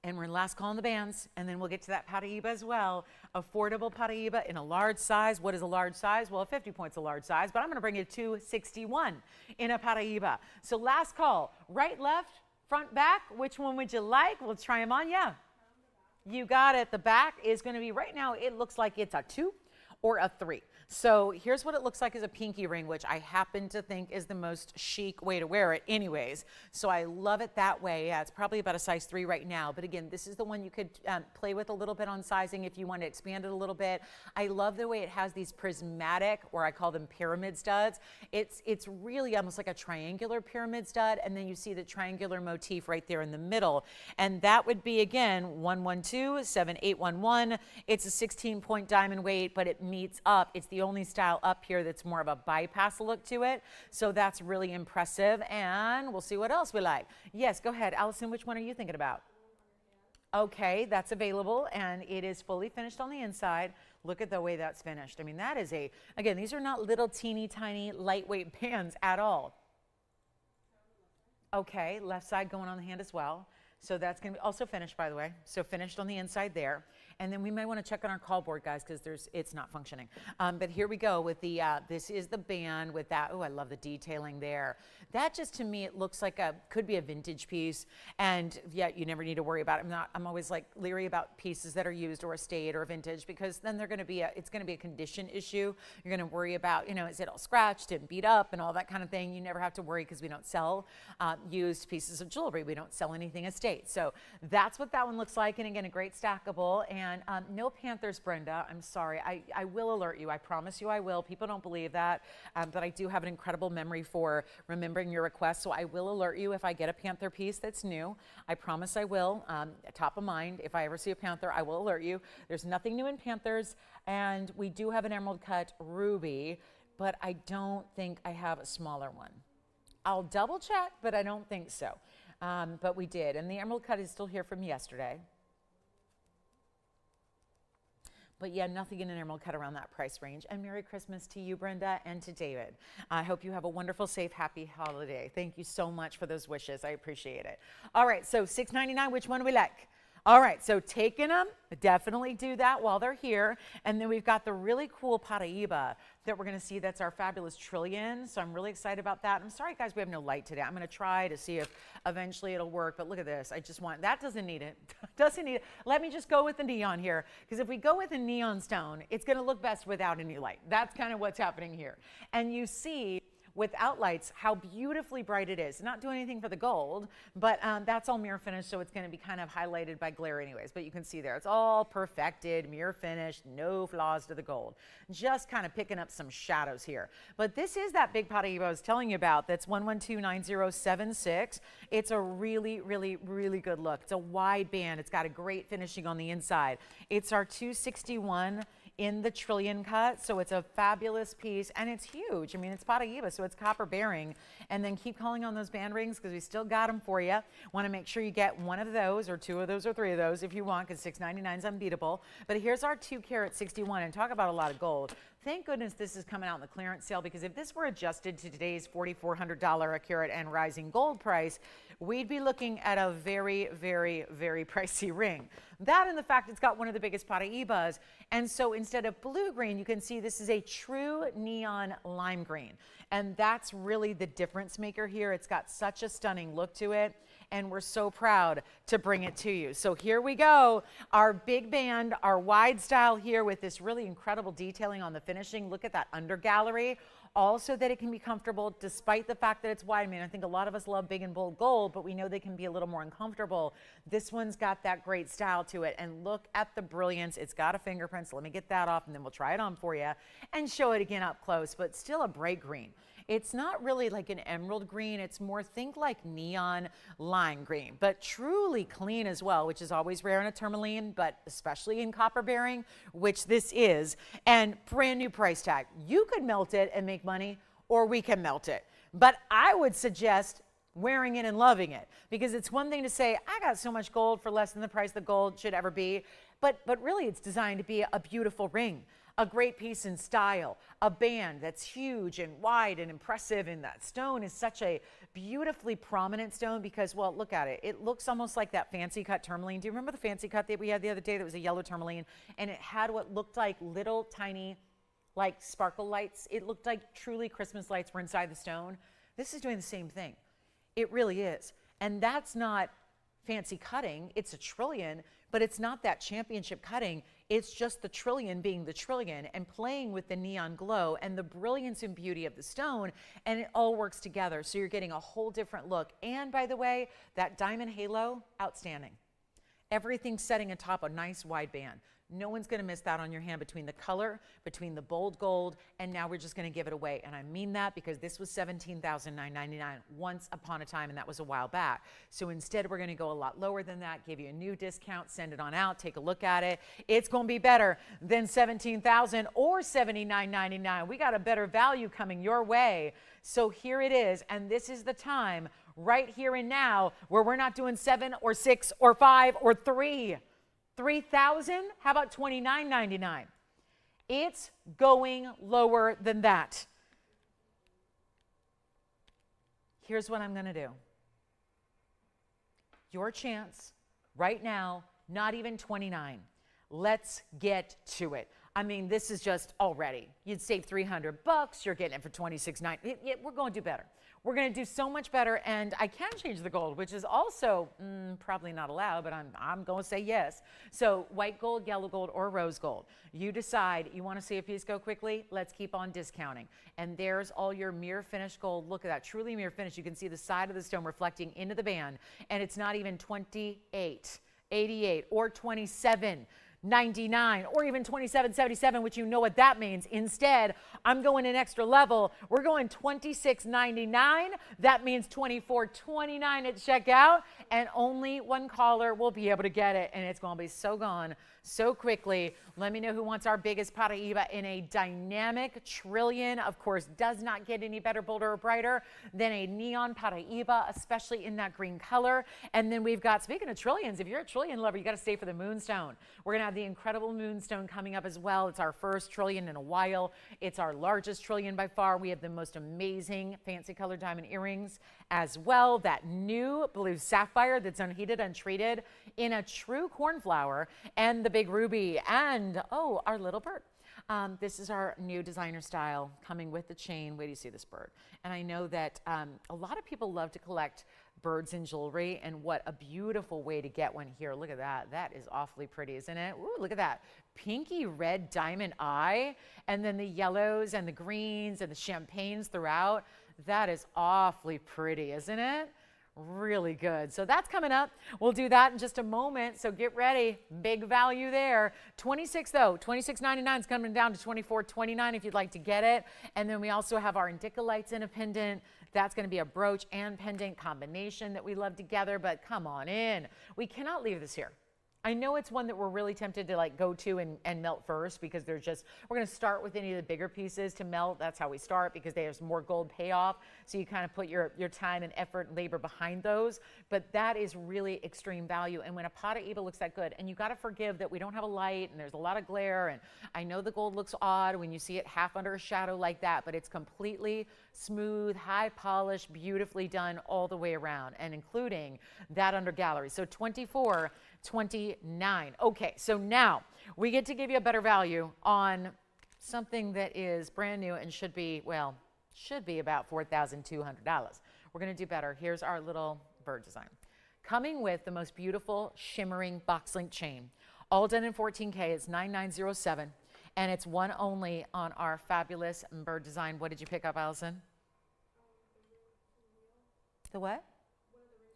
And we're last call on the bands, and then we'll get to that Paraiba as well. Affordable Paraiba in a large size. What is a large size? Well, 50 points a large size, but I'm going to bring you 261 in a Paraiba. So last call, right, left, front, back. Which one would you like? We'll try them on. Yeah. You got it. The back is going to be, right now, it looks like it's a 2 or a 3. So here's what it looks like as a pinky ring, which I happen to think is the most chic way to wear it anyways. So I love it that way. Yeah, it's probably about a size 3 right now. But again, this is the one you could play with a little bit on sizing if you want to expand it a little bit. I love the way it has these prismatic, or I call them pyramid studs. It's really almost like a triangular pyramid stud. And then you see the triangular motif right there in the middle. And that would be, again, 112, 7811. It's a 16-point diamond weight, but it meets up. It's the only style up here that's more of a bypass look to it. So that's really impressive. And we'll see what else we like. Yes, go ahead. Allison, which one are you thinking about? Okay, that's available, and it is fully finished on the inside. Look at the way that's finished. I mean, that is again, these are not little teeny tiny lightweight bands at all. Okay, left side going on the hand as well. So that's going to be also finished, by the way. So finished on the inside there. And then we may want to check on our call board, guys, because it's not functioning. But here we go with the, this is the band with that. Oh, I love the detailing there. That just, to me, it looks like could be a vintage piece. And yet you never need to worry about it. I'm always like leery about pieces that are used or estate or vintage, because then they're going to be it's going to be a condition issue. You're going to worry about, is it all scratched and beat up and all that kind of thing. You never have to worry, because we don't sell used pieces of jewelry. We don't sell anything estate. So that's what that one looks like. And again, a great stackable. And no panthers, Brenda. I'm sorry. I will alert you. I promise you I will. People don't believe that. But I do have an incredible memory for remembering your request. So I will alert you if I get a panther piece that's new. I promise I will. Top of mind. If I ever see a panther, I will alert you. There's nothing new in panthers. And we do have an emerald cut ruby, but I don't think I have a smaller one. I'll double check, but I don't think so. But we did. And the emerald cut is still here from yesterday. But yeah, nothing in an emerald cut around that price range. And Merry Christmas to you, Brenda, and to David. I hope you have a wonderful, safe, happy holiday. Thank you so much for those wishes. I appreciate it. All right, so $6.99, which one do we like? All right, so taking them, definitely do that while they're here. And then we've got the really cool Paraiba that we're going to see. That's our fabulous trillion. So I'm really excited about that. I'm sorry, guys, we have no light today. I'm going to try to see if eventually it'll work. But look at this. I just want, that doesn't need it. Doesn't need it. Let me just go with the neon here. Because if we go with a neon stone, it's going to look best without any light. That's kind of what's happening here. And you see, without lights, how beautifully bright it is. Not doing anything for the gold, but that's all mirror finished, so it's going to be kind of highlighted by glare anyways. But you can see there, it's all perfected, mirror finished, no flaws to the gold. Just kind of picking up some shadows here. But this is that big Paraiba I was telling you about. That's 1129076. It's a really, really, really good look. It's a wide band. It's got a great finishing on the inside. It's our 261 in the trillion cut, so it's a fabulous piece, and it's huge. I mean, it's Paraiba, so it's copper bearing. And then keep calling on those band rings, because we still got them for you. Want to make sure you get one of those, or two of those, or three of those if you want, because $6.99 is unbeatable. But here's our 2 carat 61, and talk about a lot of gold. Thank goodness this is coming out in the clearance sale, because if this were adjusted to today's $4,400 a carat and rising gold price, we'd be looking at a very, very, very pricey ring. That and the fact it's got one of the biggest Paraibas. And so instead of blue green, you can see this is a true neon lime green. And that's really the difference maker here. It's got such a stunning look to it. And we're so proud to bring it to you. So here we go, our big band, our wide style here with this really incredible detailing on the finishing. Look at that under gallery. Also that it can be comfortable despite the fact that it's wide. I mean, I think a lot of us love big and bold gold, but we know they can be a little more uncomfortable. This one's got that great style to it. And look at the brilliance. It's got a fingerprint, so let me get that off and then we'll try it on for you and show it again up close, but still a bright green. It's not really like an emerald green. It's more, think like neon lime green, but truly clean as well, which is always rare in a tourmaline, but especially in copper bearing, which this is, and brand new price tag. You could melt it and make money, or we can melt it. But I would suggest wearing it and loving it, because it's one thing to say, I got so much gold for less than the price the gold should ever be, but really it's designed to be a beautiful ring. A great piece in style, a band that's huge and wide and impressive, and that stone is such a beautifully prominent stone because, well, look at it. It looks almost like that fancy cut tourmaline. Do you remember the fancy cut that we had the other day that was a yellow tourmaline, and it had what looked like little tiny like sparkle lights? It looked like truly Christmas lights were inside the stone. This is doing the same thing. It really is. And that's not fancy cutting. It's a trillion, but it's not that championship cutting. It's just the trillion being the trillion and playing with the neon glow and the brilliance and beauty of the stone, and it all works together. So you're getting a whole different look. And by the way, that diamond halo, outstanding. Everything's setting atop a nice wide band. No one's going to miss that on your hand between the color, between the bold gold, and now we're just going to give it away. And I mean that because this was $17,999 once upon a time, and that was a while back. So instead, we're going to go a lot lower than that, give you a new discount, send it on out, take a look at it. It's going to be better than $17,000 or $79.99. We got a better value coming your way. So here it is, and this is the time right here and now where we're not doing 7 or 6 or 5 or 3. 3,000? How about $29.99? It's going lower than that. Here's what I'm going to do. Your chance right now, not even 29. Let's get to it. I mean, this is just already. You'd save $300. You're getting it for $26.90. We're going to do better. We're going to do so much better, and I can change the gold, which is also probably not allowed, but I'm going to say yes. So white gold, yellow gold, or rose gold. You decide. You want to see a piece go quickly? Let's keep on discounting. And there's all your mirror finished gold. Look at that, truly mirror finish. You can see the side of the stone reflecting into the band, and it's not even $28.88 or $27.99 or even $27.77, which you know what that means. Instead, I'm going an extra level. We're going $26.99. That means $24.29 at checkout, and only one caller will be able to get it, and it's going to be so gone so quickly. Let me know who wants our biggest Paraiba in a dynamic trillion. Of course, does not get any better, bolder, or brighter than a neon Paraiba, especially in that green color. And then we've got, speaking of trillions, if you're a trillion lover, you got to stay for the Moonstone. We're going to have the incredible Moonstone coming up as well. It's our first trillion in a while. It's our largest trillion by far. We have the most amazing fancy colored diamond earrings as well. That new blue sapphire that's unheated, untreated in a true cornflower, and the big ruby, and oh, our little bird. This is our new designer style coming with the chain. Wait till you see this bird. And I know that a lot of people love to collect birds in jewelry, and what a beautiful way to get one here. Look at that. That is awfully pretty, isn't it? Ooh, look at that. Pinky red diamond eye, and then the yellows and the greens and the champagnes throughout. That is awfully pretty, isn't it? Really good. So that's coming up. We'll do that in just a moment. So get ready. Big value there. 26 though. $26.99 is coming down to $24.29 if you'd like to get it. And then we also have our indica lights in a pendant. That's going to be a brooch and pendant combination that we love together. But come on in. We cannot leave this here. I know it's one that we're really tempted to like go to and melt first, because they're just, we're going to start with any of the bigger pieces to melt. That's how we start, because there's more gold payoff. So you kind of put your time and effort and labor behind those. But that is really extreme value. And when a Paraiba looks that good, and you got to forgive that we don't have a light and there's a lot of glare. And I know the gold looks odd when you see it half under a shadow like that, but it's completely smooth, high polish, beautifully done all the way around, and including that under gallery. So $24.29. Okay, so now we get to give you a better value on something that is brand new and should be, well, should be about $4,200. We're going to do better. Here's our little bird design. Coming with the most beautiful shimmering box link chain, all done in 14K. It's $9,907. and it's one only on our fabulous bird design. What did you pick up, Allison? The what?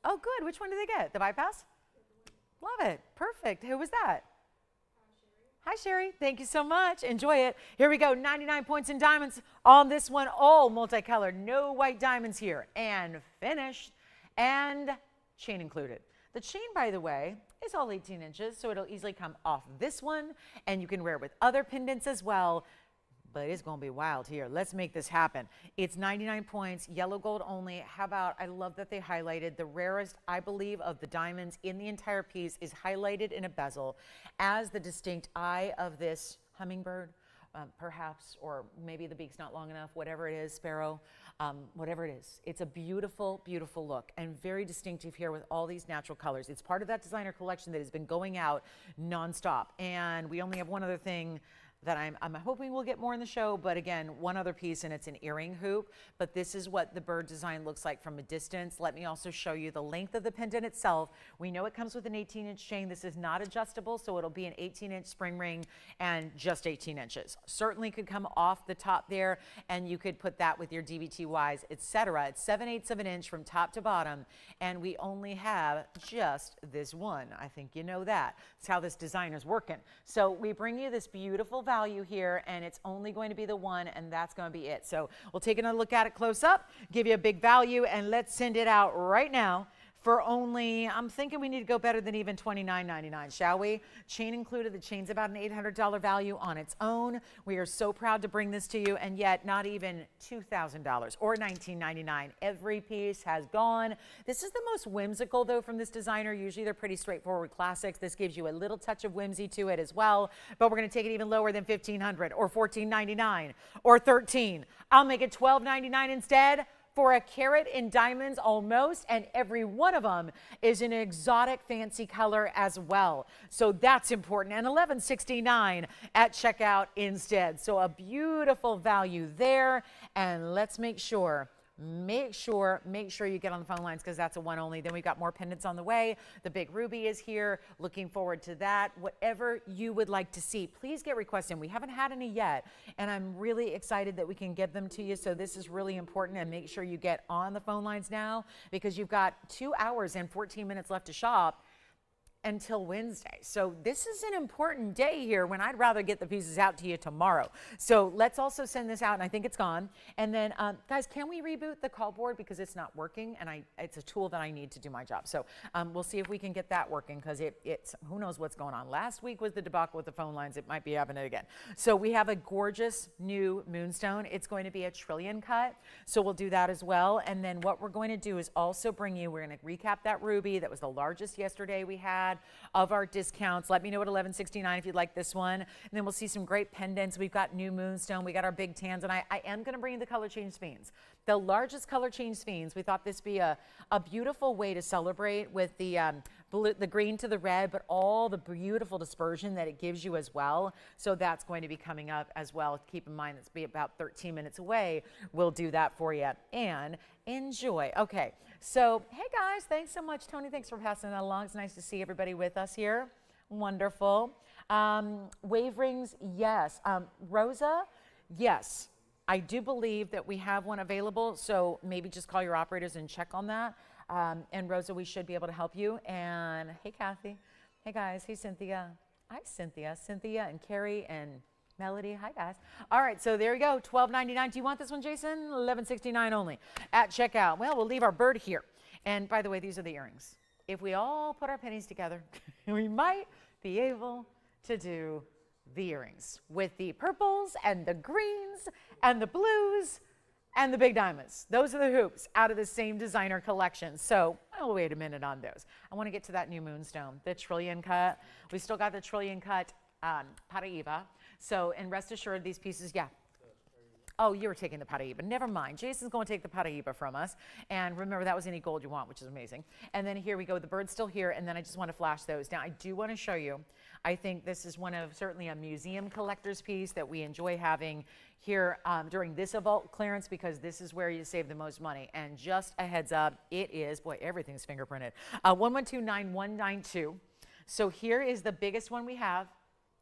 Oh, good. Which one did they get? The bypass? Love it. Perfect. Who was that? Hi, Sherry. Thank you so much. Enjoy it. Here we go. 99 points in diamonds on this one. All multicolored. No white diamonds here. And finished. And chain included. The chain, by the way, is all 18 inches, so it'll easily come off this one. And you can wear it with other pendants as well. But it's going to be wild here. Let's make this happen. It's 99 points, yellow gold only. How about, I love that they highlighted the rarest, I believe, of the diamonds in the entire piece is highlighted in a bezel as the distinct eye of this hummingbird, perhaps, or maybe the beak's not long enough, whatever it is, sparrow, whatever it is. It's a beautiful, beautiful look and very distinctive here with all these natural colors. It's part of that designer collection that has been going out nonstop. And we only have one other thing that I'm hoping we'll get more in the show, but again, one other piece, and it's an earring hoop, but this is what the bird design looks like from a distance. Let me also show you the length of the pendant itself. We know it comes with an 18-inch chain. This is not adjustable, so it'll be an 18-inch spring ring and just 18 inches. Certainly could come off the top there, and you could put that with your DVTYs, etc. It's 7/8 of an inch from top to bottom, and we only have just this one. I think you know that. It's how this designer's working. So we bring you this beautiful value here, and it's only going to be the one, and that's going to be it. So we'll take another look at it close up, give you a big value, and let's send it out right now for only, I'm thinking we need to go better than even $29.99, shall we? Chain included. The chain's about an $800 value on its own. We are so proud to bring this to you, and yet not even $2,000 or $19.99. Every piece has gone. This is the most whimsical, though, from this designer. Usually they're pretty straightforward classics. This gives you a little touch of whimsy to it as well, but we're going to take it even lower than $1,500 or $14.99 or $13. I'll make it $12.99 instead. For a carat in diamonds almost, and every one of them is an exotic fancy color as well. So that's important. And $11.69 at checkout instead. So a beautiful value there. And let's make sure you get on the phone lines because that's a one only. Then we've got more pendants on the way. The big ruby is here. Looking forward to that. Whatever you would like to see, please get requests in. We haven't had any yet, and I'm really excited that we can get them to you. So this is really important, and make sure you get on the phone lines now because you've got 2 hours and 14 minutes left to shop until Wednesday. So this is an important day here when I'd rather get the pieces out to you tomorrow. So let's also send this out, and I think it's gone. And then guys, can we reboot the call board because it's not working, and it's a tool that I need to do my job. So we'll see if we can get that working because it's who knows what's going on. Last week was the debacle with the phone lines. It might be happening again. So we have a gorgeous new Moonstone. It's going to be a trillion cut. So we'll do that as well. And then what we're going to do is also bring you, we're going to recap that ruby. That was the largest yesterday we had of our discounts. Let me know at $11.69 if you'd like this one. And then we'll see some great pendants. We've got new Moonstone. We got our big Tanzanite. I am going to bring you the color change Sphenes. The largest color change Sphenes. We thought this be a beautiful way to celebrate with the blue, the green to the red, but all the beautiful dispersion that it gives you as well. So that's going to be coming up as well. Keep in mind, it's be about 13 minutes away. We'll do that for you and enjoy. Okay, so hey guys, thanks so much. Tony, thanks for passing that along. It's nice to see everybody with us here. Wonderful. Wave rings, yes. Rosa, yes. I do believe that we have one available, so maybe just call your operators and check on that. And Rosa, we should be able to help you. And hey, Kathy. Hey, guys. Hey, Cynthia. Hi, Cynthia. Cynthia and Carrie and Melody. Hi, guys. All right, so there you go. $12.99. Do you want this one, Jason? $11.69 only at checkout. Well, we'll leave our bird here. And by the way, these are the earrings. If we all put our pennies together, we might be able to do the earrings with the purples and the greens and the blues and the big diamonds. Those are the hoops out of the same designer collection. So, oh, wait a minute on those. I want to get to that new Moonstone, the trillion cut. We still got the trillion cut Paraiba. So, and rest assured, these pieces, yeah. Oh, you were taking the Paraiba. Never mind. Jason's going to take the Paraiba from us. And remember, that was any gold you want, which is amazing. And then here we go. The bird's still here. And then I just want to flash those. Now, I do want to show you. I think this is one of certainly a museum collector's piece that we enjoy having here during this vault clearance because this is where you save the most money. And just a heads up, it is, boy, everything's fingerprinted. 1129,192. So here is the biggest one we have.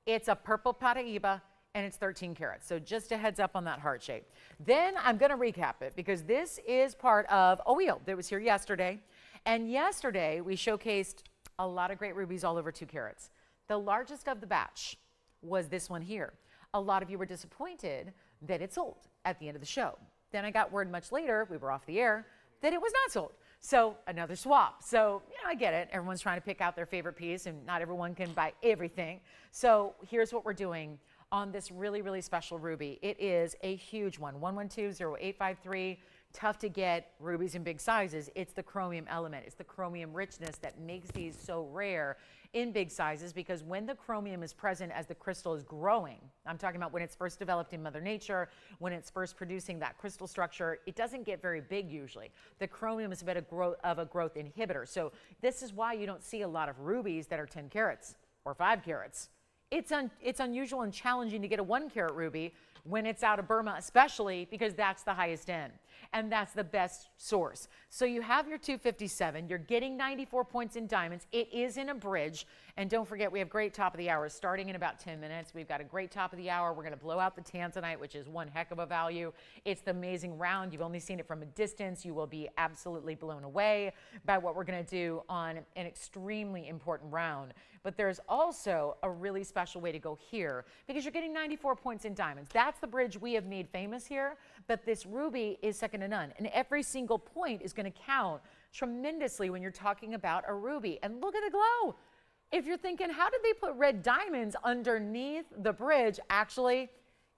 It's a purple Paraiba. and it's 13 carats. So just a heads up on that heart shape. Then I'm going to recap it because this is part of a wheel that was here yesterday. And yesterday we showcased a lot of great rubies all over 2 carats. The largest of the batch was this one here. A lot of you were disappointed that it sold at the end of the show. Then I got word much later, we were off the air, that it was not sold. So another swap. So, I get it. Everyone's trying to pick out their favorite piece and not everyone can buy everything. So here's what we're doing on this really, really special ruby. It is a huge one, 112-0853. Tough to get rubies in big sizes. It's the chromium element. It's the chromium richness that makes these so rare in big sizes, because when the chromium is present as the crystal is growing, I'm talking about when it's first developed in Mother Nature, when it's first producing that crystal structure, it doesn't get very big usually. The chromium is a bit of a growth inhibitor. So this is why you don't see a lot of rubies that are 10 carats or 5 carats. It's unusual and challenging to get a 1 carat ruby when it's out of Burma, especially because that's the highest end and that's the best source. So you have your 257, you're getting 94 points in diamonds. It is in a bridge. And don't forget, we have great top of the hour starting in about 10 minutes. We've got a great top of the hour. We're going to blow out the Tanzanite, which is one heck of a value. It's the amazing round. You've only seen it from a distance. You will be absolutely blown away by what we're going to do on an extremely important round. But there's also a really special way to go here because you're getting 94 points in diamonds. That's the bridge we have made famous here, but this ruby is second to none. And every single point is going to count tremendously when you're talking about a ruby. And look at the glow. If you're thinking, how did they put red diamonds underneath the bridge? Actually,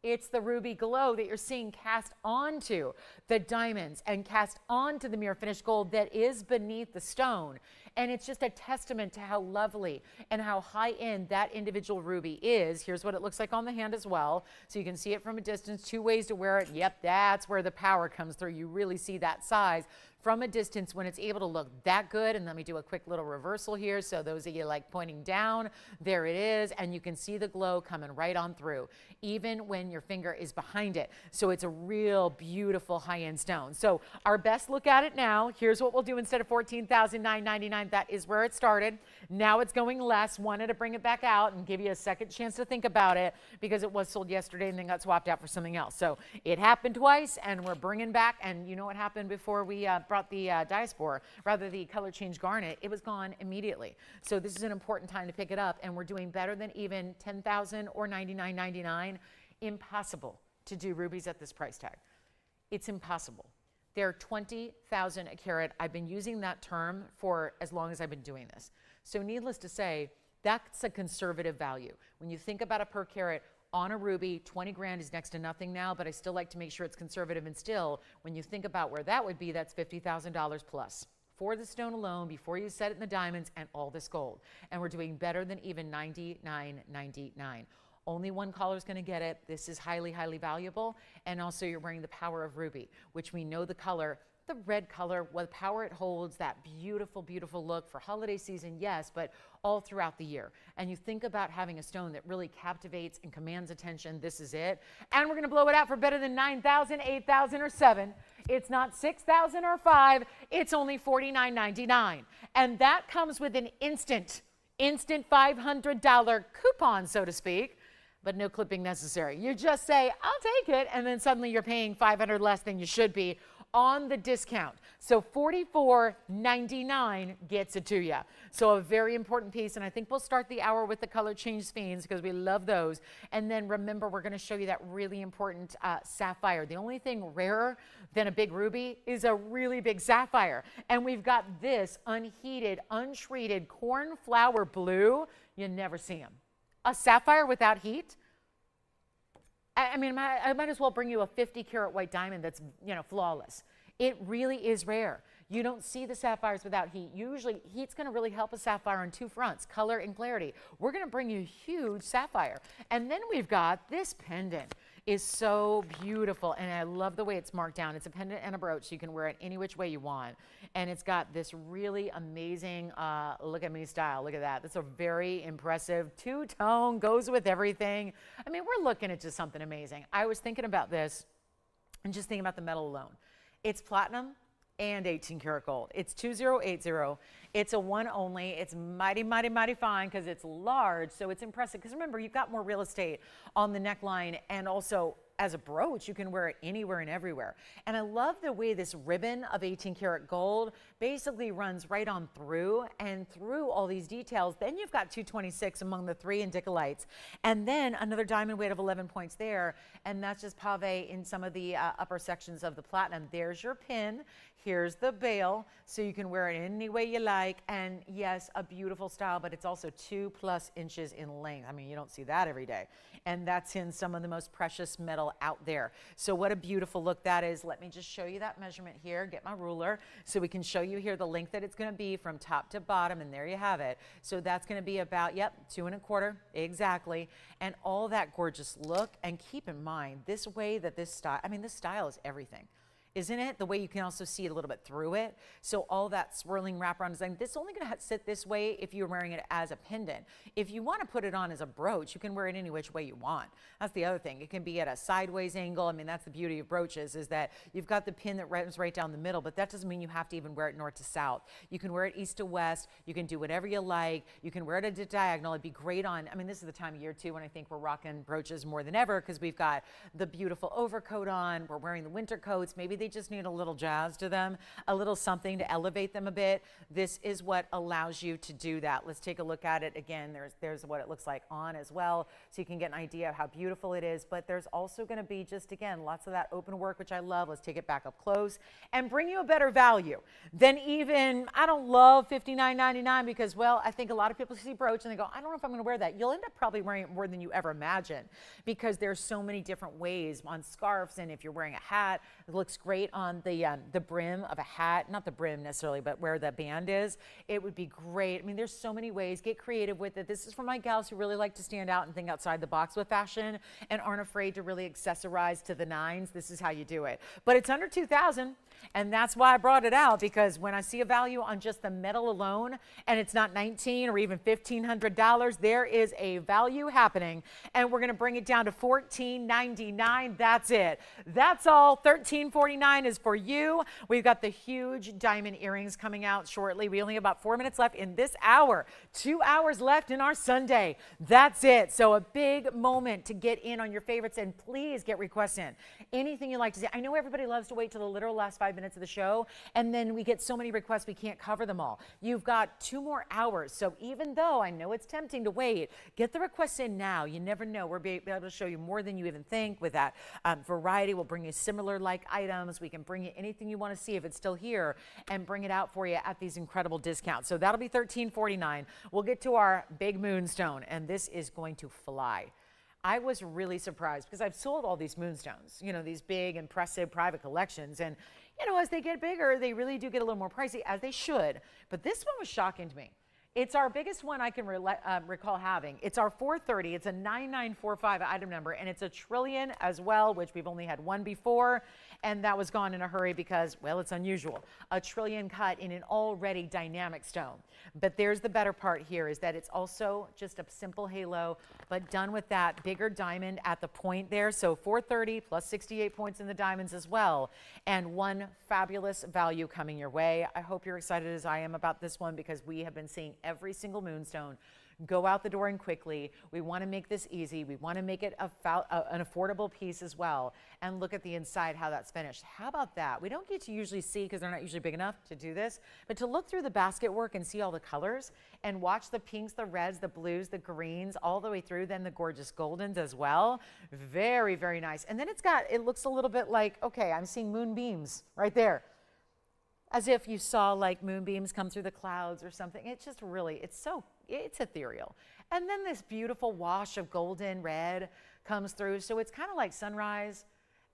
it's the ruby glow that you're seeing cast onto the diamonds and cast onto the mirror finished gold that is beneath the stone. And it's just a testament to how lovely and how high end that individual ruby is. Here's what it looks like on the hand as well. So you can see it from a distance, 2 ways to wear it. Yep, that's where the power comes through. You really see that size from a distance when it's able to look that good. And let me do a quick little reversal here. So those of you like pointing down, there it is. And you can see the glow coming right on through, even when your finger is behind it. So it's a real beautiful high-end stone. So our best look at it now, here's what we'll do instead of $14,999. That is where it started. Now it's going less. Wanted to bring it back out and give you a second chance to think about it because it was sold yesterday and then got swapped out for something else. So it happened twice and we're bringing back. And you know what happened before we brought the diaspora, rather the color change garnet? It was gone immediately. So this is an important time to pick it up, and we're doing better than even $10,000 or $99.99. Impossible to do rubies at this price tag. It's impossible. They're 20,000 a carat. I've been using that term for as long as I've been doing this. So needless to say, that's a conservative value. When you think about a per carat on a ruby, 20 grand is next to nothing now, but I still like to make sure it's conservative. And still, when you think about where that would be, that's $50,000 plus for the stone alone before you set it in the diamonds and all this gold. And we're doing better than even $99.99. Only one caller is going to get it. This is highly, highly valuable. And also you're wearing the power of ruby, which we know the color, the red color, what power it holds, that beautiful, beautiful look for holiday season, yes, but all throughout the year. And you think about having a stone that really captivates and commands attention, this is it. And we're going to blow it out for better than 9,000, 8,000, or 7. It's not 6,000 or 5. It's only $49.99. And that comes with an instant $500 coupon, so to speak. But no clipping necessary. You just say, I'll take it, and then suddenly you're paying $500 less than you should be on the discount. So $44.99 gets it to you. So a very important piece, and I think we'll start the hour with the color change Sphenes because we love those. And then remember, we're going to show you that really important sapphire. The only thing rarer than a big ruby is a really big sapphire. And we've got this unheated, untreated cornflower blue. You never see them. A sapphire without heat? I mean, I might as well bring you a 50 karat white diamond that's, flawless. It really is rare. You don't see the sapphires without heat. Usually, heat's going to really help a sapphire on two fronts, color and clarity. We're going to bring you a huge sapphire. And then we've got this pendant. Is so beautiful, and I love the way it's marked down. It's a pendant and a brooch, so you can wear it any which way you want. And it's got this really amazing look at me style. Look at that. That's a very impressive two-tone, goes with everything. I mean, we're looking at just something amazing. I was thinking about this and just thinking about the metal alone. It's platinum, and 18 karat gold. It's 2080. It's a one only. It's mighty, mighty, mighty fine because it's large. So it's impressive. Because remember, you've got more real estate on the neckline, and also as a brooch, you can wear it anywhere and everywhere. And I love the way this ribbon of 18 karat gold basically runs right on through and through all these details. Then you've got 226 among the 3 indicolites, and then another diamond weight of 11 points there. And that's just pave in some of the upper sections of the platinum. There's your pin. Here's the bail, so you can wear it any way you like. And yes, a beautiful style, but it's also 2+ inches in length. I mean, you don't see that every day. And that's in some of the most precious metal out there. So what a beautiful look that is. Let me just show you that measurement here, get my ruler, so we can show you here the length that it's gonna be from top to bottom, and there you have it. So that's gonna be about, yep, 2 1/4, exactly. And all that gorgeous look. And keep in mind, this way that this style, I mean, this style is everything. Isn't it? The way you can also see it a little bit through it. So all that swirling wraparound design, this is only going to sit this way if you're wearing it as a pendant. If you want to put it on as a brooch, you can wear it any which way you want. That's the other thing. It can be at a sideways angle. I mean, that's the beauty of brooches, is that you've got the pin that runs right down the middle, but that doesn't mean you have to even wear it north to south. You can wear it east to west. You can do whatever you like. You can wear it at a diagonal. It'd be great on, I mean, this is the time of year too when I think we're rocking brooches more than ever, because we've got the beautiful overcoat on. We're wearing the winter coats. Maybe they just need a little jazz to them, a little something to elevate them a bit. This is what allows you to do that. Let's take a look at it again. There's what it looks like on as well, so you can get an idea of how beautiful it is. But there's also going to be, just again, lots of that open work, which I love. Let's take it back up close and bring you a better value than even, I don't love $59.99 because, well, I think a lot of people see brooch and they go, I don't know if I'm going to wear that. You'll end up probably wearing it more than you ever imagine, because there's so many different ways on scarves. And if you're wearing a hat, it looks great on the brim of a hat, not the brim necessarily, but where the band is. It would be great. I mean, there's so many ways. Get creative with it. This is for my gals who really like to stand out and think outside the box with fashion and aren't afraid to really accessorize to the nines. This is how you do it. But it's under 2,000, and that's why I brought it out, because when I see a value on just the metal alone and it's not $1,900 or even $1,500, there is a value happening, and we're going to bring it down to $14.99. That's it. That's all. $13.49 is for you. We've got the huge diamond earrings coming out shortly. We only have about 4 minutes left in this hour. 2 hours left in our Sunday. That's it. So a big moment to get in on your favorites, and please get requests in. Anything you like to see. I know everybody loves to wait till the literal last 5 minutes of the show, and then we get so many requests we can't cover them all. You've got 2 more hours. So even though I know it's tempting to wait, get the requests in now. You never know. We'll be able to show you more than you even think with that variety. We'll bring you similar like items. We can bring you anything you want to see if it's still here, and bring it out for you at these incredible discounts. So that'll be $13.49. We'll get to our big Moonstone, and this is going to fly. I was really surprised because I've sold all these Moonstones, you know, these big, impressive private collections. And, you know, as they get bigger, they really do get a little more pricey, as they should. But this one was shocking to me. It's our biggest one I can recall having. It's our 430. It's a 9945 item number, and it's a trillion as well, which we've only had one before, and that was gone in a hurry because, well, it's unusual. A trillion cut in an already dynamic stone. But there's the better part here, is that it's also just a simple halo, but done with that bigger diamond at the point there. So 430 plus 68 points in the diamonds as well, and one fabulous value coming your way. I hope you're excited as I am about this one, because we have been seeing every single Moonstone go out the door and quickly. We want to make this easy. We want to make it an affordable piece as well. And look at the inside, how that's finished. How about that? We don't get to usually see, because they're not usually big enough to do this, but to look through the basket work and see all the colors and watch the pinks, the reds, the blues, the greens, all the way through, then the gorgeous goldens as well. Very, very nice. And then it looks a little bit like, okay, I'm seeing moonbeams right there, as if you saw like moonbeams come through the clouds or something. It's just really, it's ethereal. And then this beautiful wash of golden red comes through. So it's kind of like sunrise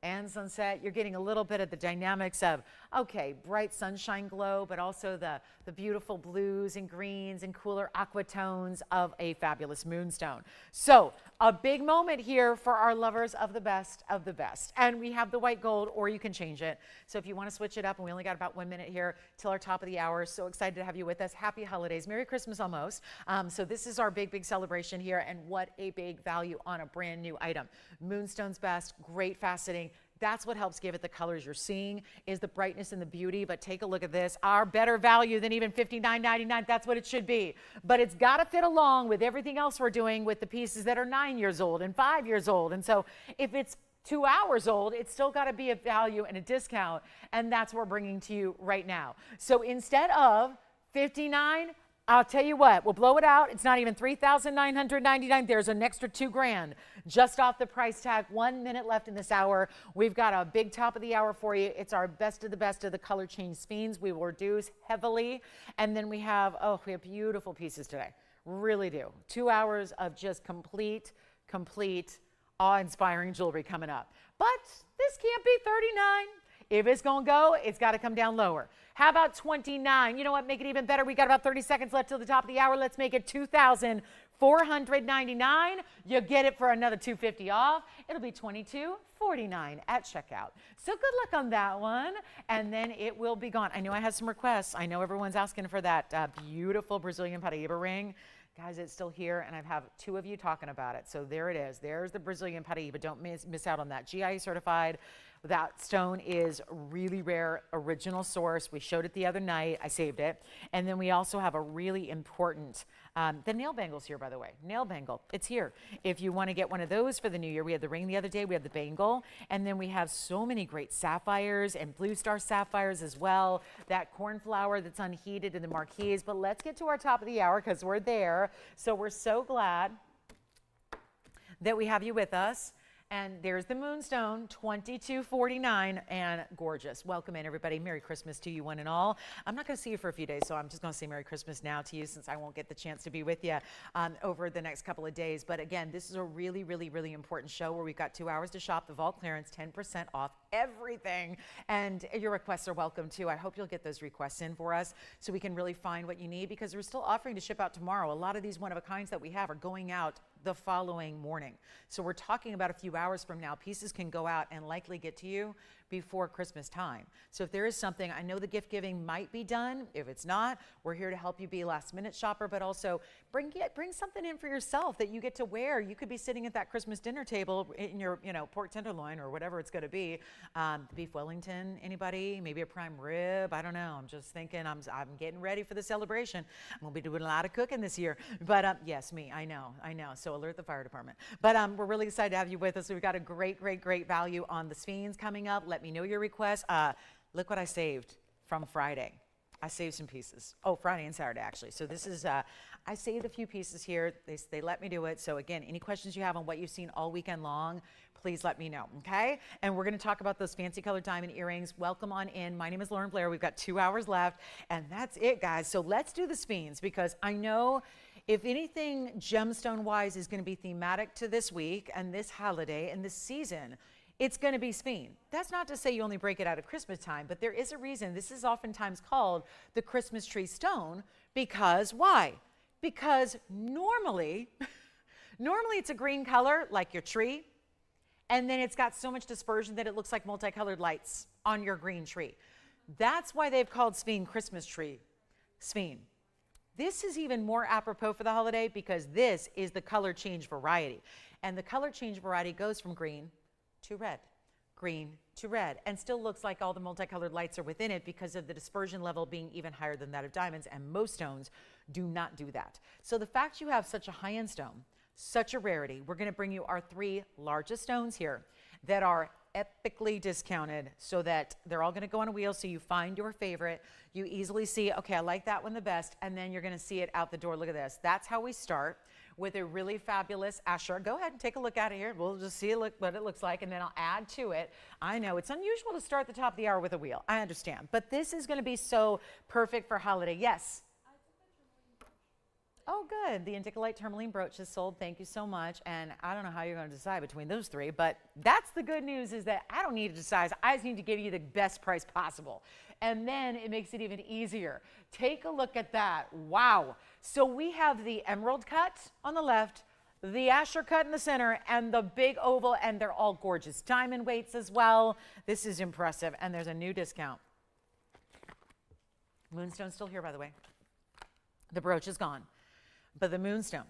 and sunset. You're getting a little bit of the dynamics of, okay, bright sunshine glow, but also the beautiful blues and greens and cooler aqua tones of a fabulous Moonstone. So a big moment here for our lovers of the best of the best. And we have the white gold, or you can change it. So if you want to switch it up, and we only got about 1 minute here till our top of the hour. So excited to have you with us. Happy holidays. Merry Christmas almost. So this is our big, big celebration here, and what a big value on a brand new item. Moonstone's best, great faceting, That's what helps give it the colors you're seeing, is the brightness and the beauty. But take a look at this, our better value than even $59.99. That's what it should be. But it's got to fit along with everything else we're doing with the pieces that are 9 years old and 5 years old. And so if it's 2 hours old, it's still got to be a value and a discount. And that's what we're bringing to you right now. So instead of $59, I'll tell you what, we'll blow it out. It's not even $3,999. There's an extra $2,000 just off the price tag. 1 minute left in this hour. We've got a big top of the hour for you. It's our best of the color change Sphenes. We will reduce heavily. And then we have beautiful pieces today. Really do. 2 hours of just complete, awe-inspiring jewelry coming up. But this can't be $39. If it's going to go, it's got to come down lower. How about $29? You know what? Make it even better. We got about 30 seconds left till the top of the hour. Let's make it $2,499. You get it for another $250 off. It'll be $22.49 at checkout. So good luck on that one. And then it will be gone. I know I have some requests. I know everyone's asking for that beautiful Brazilian Paraiba ring. Guys, it's still here, and I have 2 of you talking about it. So there it is. There's the Brazilian Paraiba. Don't miss out on that. GIE certified. That stone is really rare, original source. We showed it the other night. I saved it. And then we also have a really important, the nail bangle's here, by the way. Nail bangle, it's here. If you want to get one of those for the new year, we had the ring the other day. We have the bangle. And then we have so many great sapphires and blue star sapphires as well. That cornflower that's unheated in the marquise. But let's get to our top of the hour because we're there. So we're so glad that we have you with us. And there's the Moonstone, $22.49, and gorgeous. Welcome in, everybody. Merry Christmas to you, one and all. I'm not going to see you for a few days, so I'm just going to say Merry Christmas now to you since I won't get the chance to be with you over the next couple of days. But again, this is a really, really, really important show where we've got 2 hours to shop. The vault clearance, 10% off everything. And your requests are welcome, too. I hope you'll get those requests in for us so we can really find what you need, because we're still offering to ship out tomorrow. A lot of these one-of-a-kinds that we have are going out the following morning. So we're talking about a few hours from now. Pieces can go out and likely get to you before Christmas time. So if there is something, I know the gift giving might be done. If it's not, we're here to help you be a last minute shopper, but also bring something in for yourself that you get to wear. You could be sitting at that Christmas dinner table in your pork tenderloin or whatever it's going to be. Beef Wellington, anybody? Maybe a prime rib? I don't know. I'm just thinking I'm getting ready for the celebration. I'm going to be doing a lot of cooking this year. But yes, me, I know. So alert the fire department. But we're really excited to have you with us. We've got a great value on the Sphenes coming up. Let me know your requests. Look what I saved from Friday. I saved some pieces. Oh, Friday and Saturday, actually. So this is, I saved a few pieces here. They let me do it. So again, any questions you have on what you've seen all weekend long, please let me know, okay? And we're going to talk about those fancy colored diamond earrings. Welcome on in. My name is Lauren Blair. We've got 2 hours left, and that's it, guys. So let's do the Sphenes, because I know if anything gemstone-wise is going to be thematic to this week and this holiday and this season, it's going to be Sphene. That's not to say you only break it out at Christmas time, but there is a reason. This is oftentimes called the Christmas tree stone, because why? Because normally it's a green color like your tree, and then it's got so much dispersion that it looks like multicolored lights on your green tree. That's why they've called Sphene Christmas tree Sphene. This is even more apropos for the holiday because this is the color change variety. And the color change variety goes from green to red, green to red, and still looks like all the multicolored lights are within it because of the dispersion level being even higher than that of diamonds, and most stones do not do that. So the fact you have such a high-end stone, such a rarity, we're going to bring you our 3 largest stones here that are epically discounted, so that they're all going to go on a wheel, so you find your favorite. You easily see, okay, I like that one the best, and then you're going to see it out the door. Look at this. That's how we start, with a really fabulous Asher. Go ahead and take a look at it here. We'll just see what it looks like, and then I'll add to it. I know it's unusual to start the top of the hour with a wheel. I understand, but this is going to be so perfect for holiday. Yes? Oh, good. The Indicolite tourmaline brooch is sold. Thank you so much. And I don't know how you're going to decide between those 3, but that's the good news, is that I don't need to decide. I just need to give you the best price possible. And then it makes it even easier. Take a look at that. Wow. So we have the emerald cut on the left, the Asher cut in the center, and the big oval, and they're all gorgeous. Diamond weights as well. This is impressive. And there's a new discount. Moonstone's still here, by the way. The brooch is gone. But the Moonstone,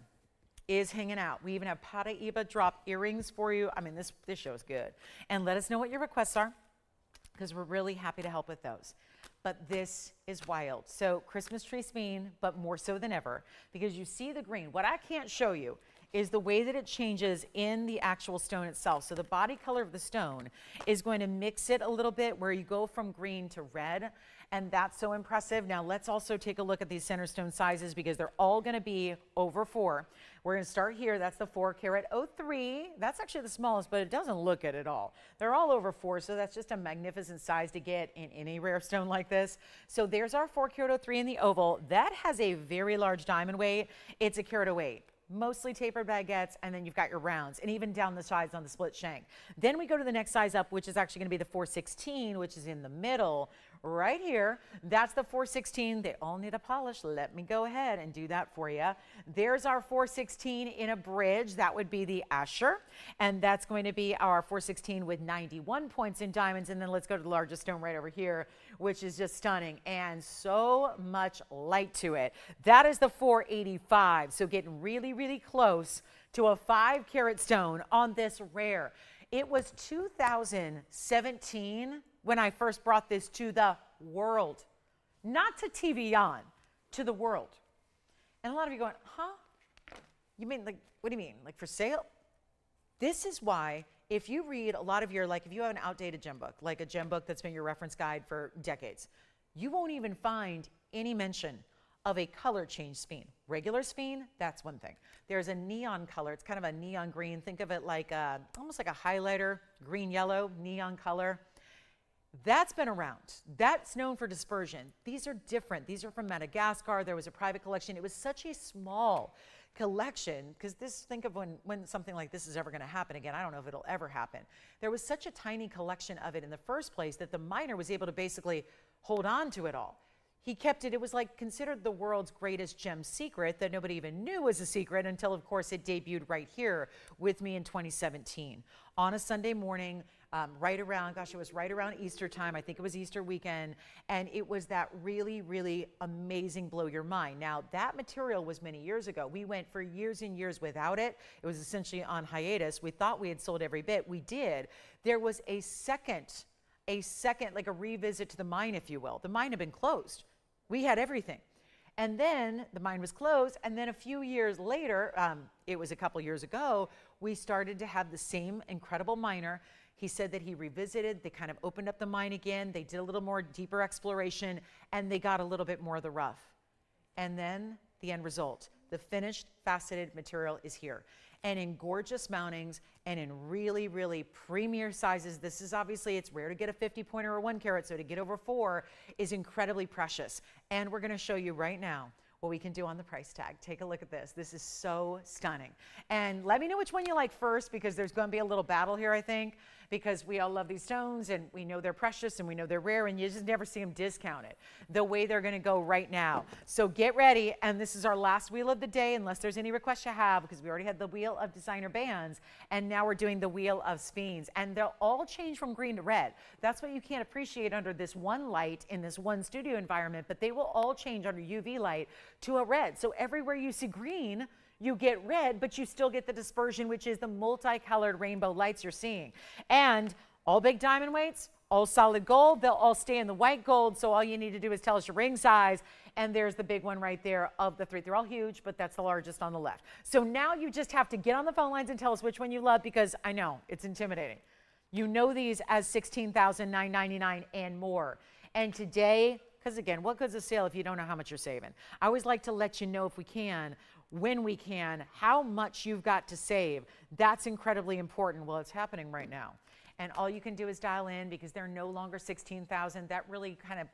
is hanging out. We even have Paraiba drop earrings for you. I mean, this show is good. And let us know what your requests are, because we're really happy to help with those. But this is wild. So Christmas tree Sphene, but more so than ever, because you see the green. What I can't show you is the way that it changes in the actual stone itself. So the body color of the stone is going to mix it a little bit, where you go from green to red, and that's so impressive. Now let's also take a look at these center stone sizes, because they're all going to be over 4. We're going to start here. That's the 4 carat 03. That's actually the smallest, but it doesn't look it at all. They're all over 4, so that's just a magnificent size to get in any rare stone like this. So there's our 4 carat 03 in the oval. That has a very large diamond weight. It's a carat 08. Mostly tapered baguettes, and then you've got your rounds, and even down the sides on the split shank. Then we go to the next size up, which is actually going to be the 416, which is in the middle right here. That's the 416. They all need a polish. Let me go ahead and do that for you. There's our 416 in a bridge. That would be the Asher, and that's going to be our 416 with 91 points in diamonds. And then let's go to the largest stone right over here, which is just stunning and so much light to it. That is the 485. So getting really, really close to a 5 carat stone on this rare. It was 2017 when I first brought this to the world, not to TVON, to the world. And a lot of you going, huh? You mean, like, what do you mean? Like for sale? This is why, if you read a lot of your, like if you have an outdated gem book, like a gem book that's been your reference guide for decades, you won't even find any mention of a color change Sphene. Regular Sphene, that's one thing. There's a neon color. It's kind of a neon green. Think of it like almost like a highlighter, green, yellow, neon color. That's been around. That's known for dispersion. These are different. These are from Madagascar. There was a private collection. It was such a small collection, because this, think of when something like this is ever going to happen again. I don't know if it'll ever happen. There was such a tiny collection of it in the first place that the miner was able to basically hold on to it all. He kept it. It was like considered the world's greatest gem secret that nobody even knew was a secret until, of course, it debuted right here with me in 2017 on a Sunday morning, right around, gosh, it was right around Easter time. I think it was Easter weekend. And it was that really, really amazing blow your mind. Now, that material was many years ago. We went for years and years without it. It was essentially on hiatus. We thought we had sold every bit. We did. There was a second, like a revisit to the mine, if you will. The mine had been closed. We had everything. And then the mine was closed. And then a few years later, it was a couple years ago, we started to have the same incredible miner. He said that he revisited, they kind of opened up the mine again. They did a little more deeper exploration, and they got a little bit more of the rough. And then the end result, the finished faceted material is here. And in gorgeous mountings and in really, really premier sizes. This is obviously, it's rare to get a 50 pointer or 1 carat, so to get over 4 is incredibly precious. And we're gonna show you right now what we can do on the price tag. Take a look at this. This is so stunning. And let me know which one you like first, because there's going to be a little battle here, I think, because we all love these stones and we know they're precious and we know they're rare, and you just never see them discounted the way they're going to go right now. So get ready. And this is our last wheel of the day, unless there's any requests you have, because we already had the wheel of designer bands, and now we're doing the wheel of Sphenes, and they'll all change from green to red. That's what you can't appreciate under this one light in this one studio environment, but they will all change under UV light to a red. So everywhere you see green, you get red, but you still get the dispersion, which is the multicolored rainbow lights you're seeing. And all big diamond weights, all solid gold. They'll all stay in the white gold. So all you need to do is tell us your ring size. And there's the big one right there of the 3. They're all huge, but that's the largest on the left. So now you just have to get on the phone lines and tell us which one you love, because I know it's intimidating. You know these as $16,999 and more. And today, because again, what good's a sale if you don't know how much you're saving? I always like to let you know, if we can, when we can, how much you've got to save. That's incredibly important. Well, it's happening right now. And all you can do is dial in, because they're no longer $16,000. That really kind of,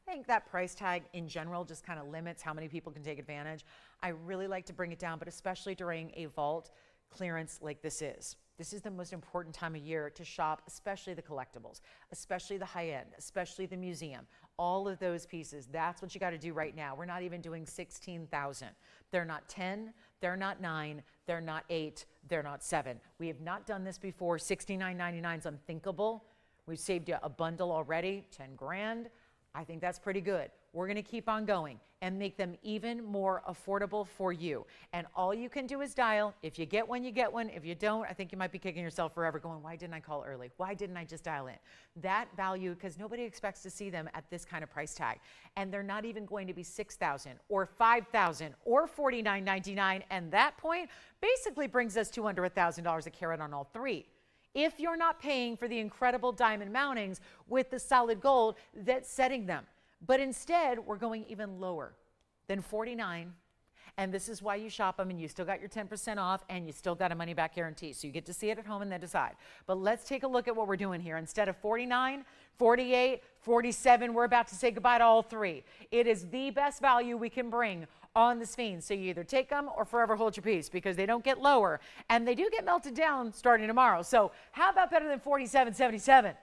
I think that price tag in general just kind of limits how many people can take advantage. I really like to bring it down, but especially during a vault clearance like this is. This is the most important time of year to shop, especially the collectibles, especially the high end, especially the museum, all of those pieces. That's what you got to do right now. We're not even doing 16,000. They're not 10, they're not 9, they're not 8, they're not 7. We have not done this before. $69.99 is unthinkable. We've saved you a bundle already, 10 grand. I think that's pretty good. we're going to keep on going and make them even more affordable for you. And all you can do is dial. If you get one, you get one. If you don't, I think you might be kicking yourself forever going, why didn't I call early? Why didn't I just dial in? That value, because nobody expects to see them at this kind of price tag. And they're not even going to be $6,000 or $5,000 or $49.99. And that point basically brings us to under $1,000 a carat on all three, if you're not paying for the incredible diamond mountings with the solid gold that's setting them. But instead, we're going even lower than $49. And this is why you shop them, and you still got your 10% off, and you still got a money-back guarantee. So you get to see it at home and then decide. But let's take a look at what we're doing here. Instead of $49, $48, $47, we're about to say goodbye to all three. It is the best value we can bring on the Sphene. So you either take them or forever hold your peace, because they don't get lower, and they do get melted down starting tomorrow. So how about better than $47.77?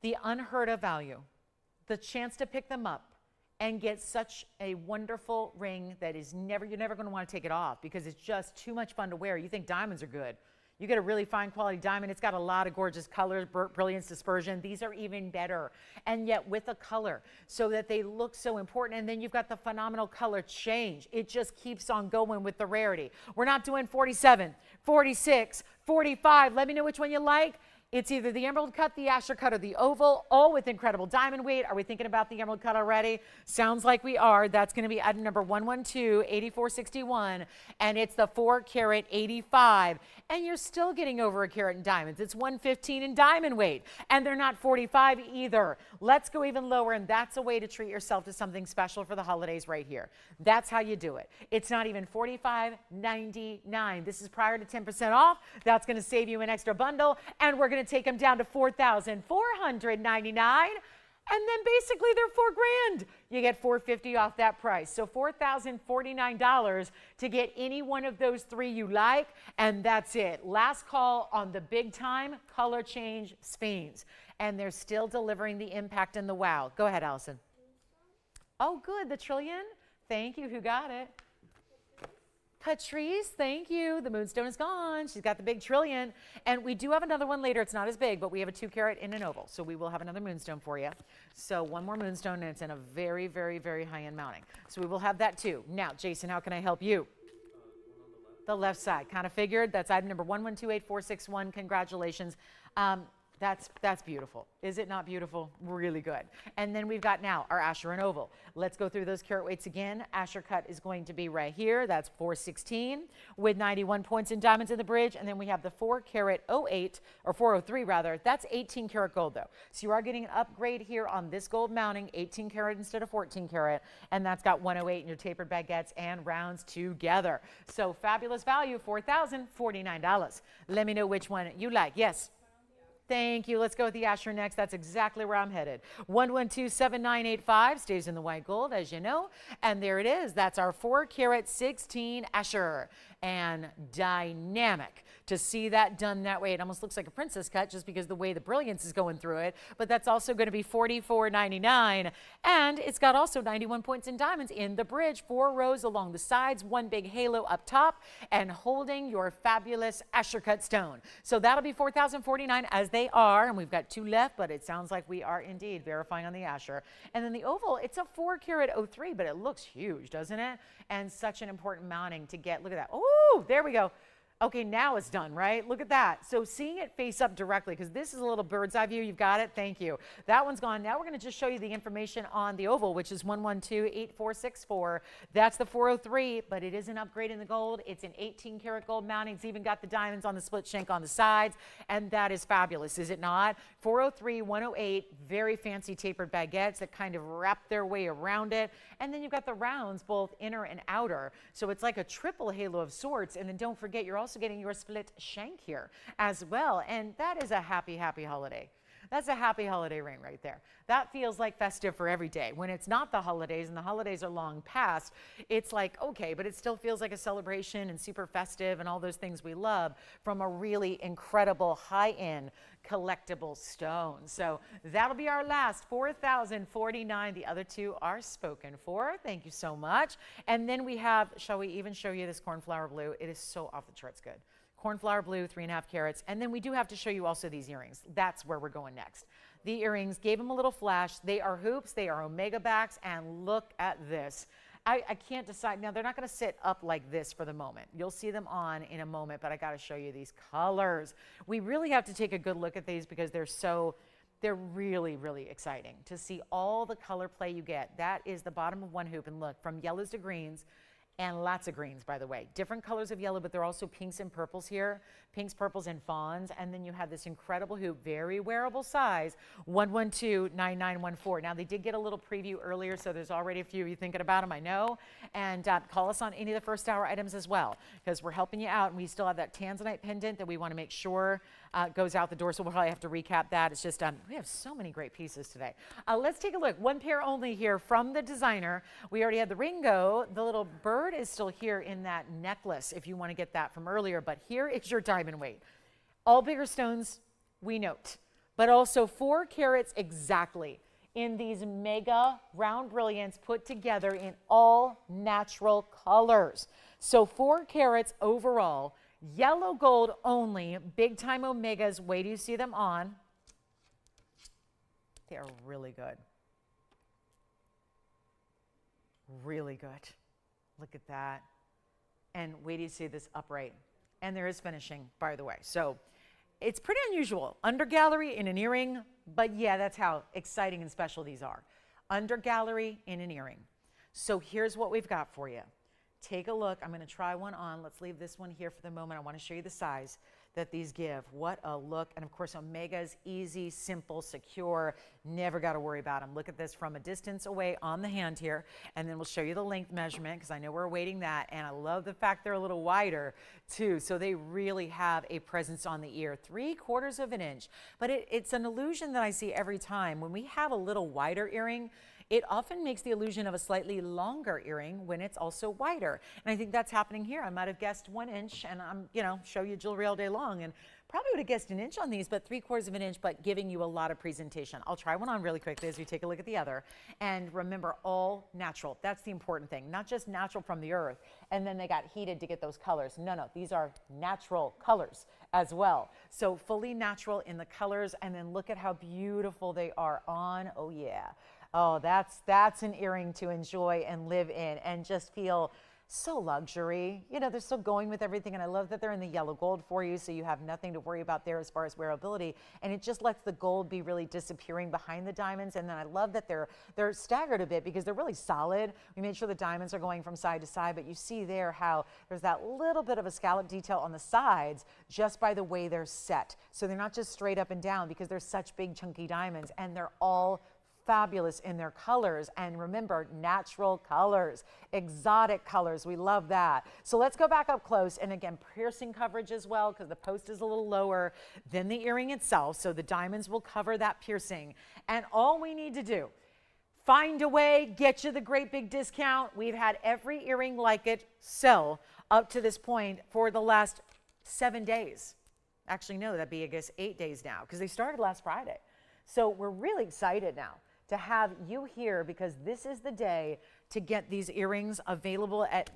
The unheard of value, the chance to pick them up and get such a wonderful ring that is you're never going to want to take it off, because it's just too much fun to wear. You think diamonds are good. You get a really fine quality diamond. It's got a lot of gorgeous colors, brilliance, dispersion. These are even better. And yet with a color, so that they look so important. And then you've got the phenomenal color change. It just keeps on going with the rarity. We're not doing 47, 46, 45. Let me know which one you like. It's either the emerald cut, the Asher cut, or the oval, all with incredible diamond weight. Are we thinking about the emerald cut already? Sounds like we are. That's going to be item number 112-8461, and it's the 4 carat 85. And you're still getting over a carat in diamonds. It's 115 in diamond weight, and they're not 45 either. Let's go even lower, and that's a way to treat yourself to something special for the holidays right here. That's how you do it. It's not even $45.99. This is prior to 10% off. That's going to save you an extra bundle, and we're going to take them down to $4,499, and then basically they're $4,000. You get $450 off that price. So $4,049 to get any one of those three you like, and that's it. Last call on the big time color change Sphenes, and they're still delivering the impact and the wow. Go ahead, Allison. Oh, good. The trillion. Thank you. Who got it? Patrice, thank you. The Moonstone is gone. She's got the big trillion. And we do have another one later. It's not as big, but we have a 2 carat in an oval. So we will have another Moonstone for you. So one more Moonstone, and it's in a very, very, very high-end mounting. So we will have that too. Now, Jason, how can I help you? The left side. Kind of figured. That's item number 1128461. Congratulations. That's beautiful. Is it not beautiful? Really good. And then we've got now our Asher and oval. Let's go through those carat weights again. Asher cut is going to be right here. That's 416 with 91 points in diamonds in the bridge. And then we have the 4 carat 08, or 403 rather. That's 18 karat gold though. So you are getting an upgrade here on this gold mounting, 18 karat instead of 14 karat. And that's got 108 in your tapered baguettes and rounds together. So fabulous value, $4,049. Let me know which one you like. Yes. Thank you. Let's go with the Asher next. That's exactly where I'm headed. 1127985 stays in the white gold, as you know. And there it is. That's our 4 carat 16 Asher. And dynamic. To see that done that way, it almost looks like a princess cut just because the way the brilliance is going through it. But that's also going to be $44.99. And it's got also 91 points in diamonds in the bridge, 4 rows along the sides, 1 big halo up top, and holding your fabulous Asher cut stone. So that'll be $4,049 as they are. And we've got 2 left, but it sounds like we are indeed verifying on the Asher. And then the oval, it's a 4 carat 03, but it looks huge, doesn't it? And such an important mounting to get. Look at that. Oh, there we go. Okay, now it's done, right? Look at that. So seeing it face up directly, because this is a little bird's eye view. You've got it. Thank you. That one's gone. Now we're going to just show you the information on the oval, which is 1128464. That's the 403, but it is an upgrade in the gold. It's an 18 karat gold mounting. It's even got the diamonds on the split shank on the sides, and that is fabulous, is it not? 403, 108, very fancy tapered baguettes that kind of wrap their way around it. And then you've got the rounds, both inner and outer. So it's like a triple halo of sorts. And then don't forget, you're also getting your split shank here as well. And that is a happy, happy holiday. That's a happy holiday ring right there. That feels like festive for every day. When it's not the holidays and the holidays are long past, it's like, okay, but it still feels like a celebration and super festive and all those things we love from a really incredible high-end collectible stone. So that'll be our last, $4,049. The other two are spoken for. Thank you so much. And then we have, shall we even show you this cornflower blue? It is so off the charts good. Cornflower blue, 3.5 carats. And then we do have to show you also these earrings. That's where we're going next. The earrings gave them a little flash. They are hoops, they are omega backs, and look at this. I can't decide. Now, they're not going to sit up like this for the moment. You'll see them on in a moment, but I got to show you these colors. We really have to take a good look at these because they're really, really exciting to see all the color play you get. That is the bottom of one hoop, and look, from yellows to greens, and lots of greens, by the way. Different colors of yellow, but they're also pinks and purples here. Pinks, purples, and fawns. And then you have this incredible hoop, very wearable size, 112-9914. Now, they did get a little preview earlier, so there's already a few of you thinking about them, I know. And call us on any of the first hour items as well, because we're helping you out. And we still have that Tanzanite pendant that we want to make sure goes out the door, so we'll probably have to recap that. It's just, we have so many great pieces today. Let's take a look. One pair only here from the designer. We already had the Ringo. The little bird is still here in that necklace if you want to get that from earlier, but here is your diamond weight. All bigger stones, we note, but also 4 carats exactly in these mega round brilliants put together in all natural colors. So 4 carats overall, yellow gold only, big time omegas. Wait till you see them on. They are really good. Really good. Look at that. And wait till you see this upright. And there is finishing, by the way. So it's pretty unusual. Under gallery in an earring, but yeah, that's how exciting and special these are. Under gallery in an earring. So here's what we've got for you. Take a look. I'm going to try one on. Let's leave this one here for the moment. I want to show you the size that these give. What a look. And of course, omegas, easy, simple, secure. Never got to worry about them. Look at this from a distance away on the hand here. And then we'll show you the length measurement because I know we're awaiting that. And I love the fact they're a little wider too. So they really have a presence on the ear. 3/4 of an inch. But it's an illusion that I see every time. When we have a little wider earring, it often makes the illusion of a slightly longer earring when it's also wider. And I think that's happening here. I might have guessed 1 inch, and I'm, show you jewelry all day long, and probably would have guessed an inch on these, but 3/4 of an inch, but giving you a lot of presentation. I'll try one on really quickly as we take a look at the other. And remember, all natural. That's the important thing. Not just natural from the earth, and then they got heated to get those colors. No, these are natural colors as well. So fully natural in the colors, and then look at how beautiful they are on. Oh, yeah. Oh, that's an earring to enjoy and live in and just feel so luxury. They're still going with everything, and I love that they're in the yellow gold for you, so you have nothing to worry about there as far as wearability, and it just lets the gold be really disappearing behind the diamonds. And then I love that they're staggered a bit because they're really solid. We made sure the diamonds are going from side to side, but you see there how there's that little bit of a scallop detail on the sides just by the way they're set. So they're not just straight up and down because they're such big chunky diamonds, and they're all fabulous in their colors. And remember, natural colors, exotic colors. We love that. So let's go back up close. And again, piercing coverage as well, because the post is a little lower than the earring itself. So the diamonds will cover that piercing. And all we need to do, find a way, get you the great big discount. We've had every earring like it sell up to this point for the last 7 days. Actually, no, that'd be, I guess, 8 days now, because they started last Friday. So we're really excited now to have you here, because this is the day to get these earrings available at,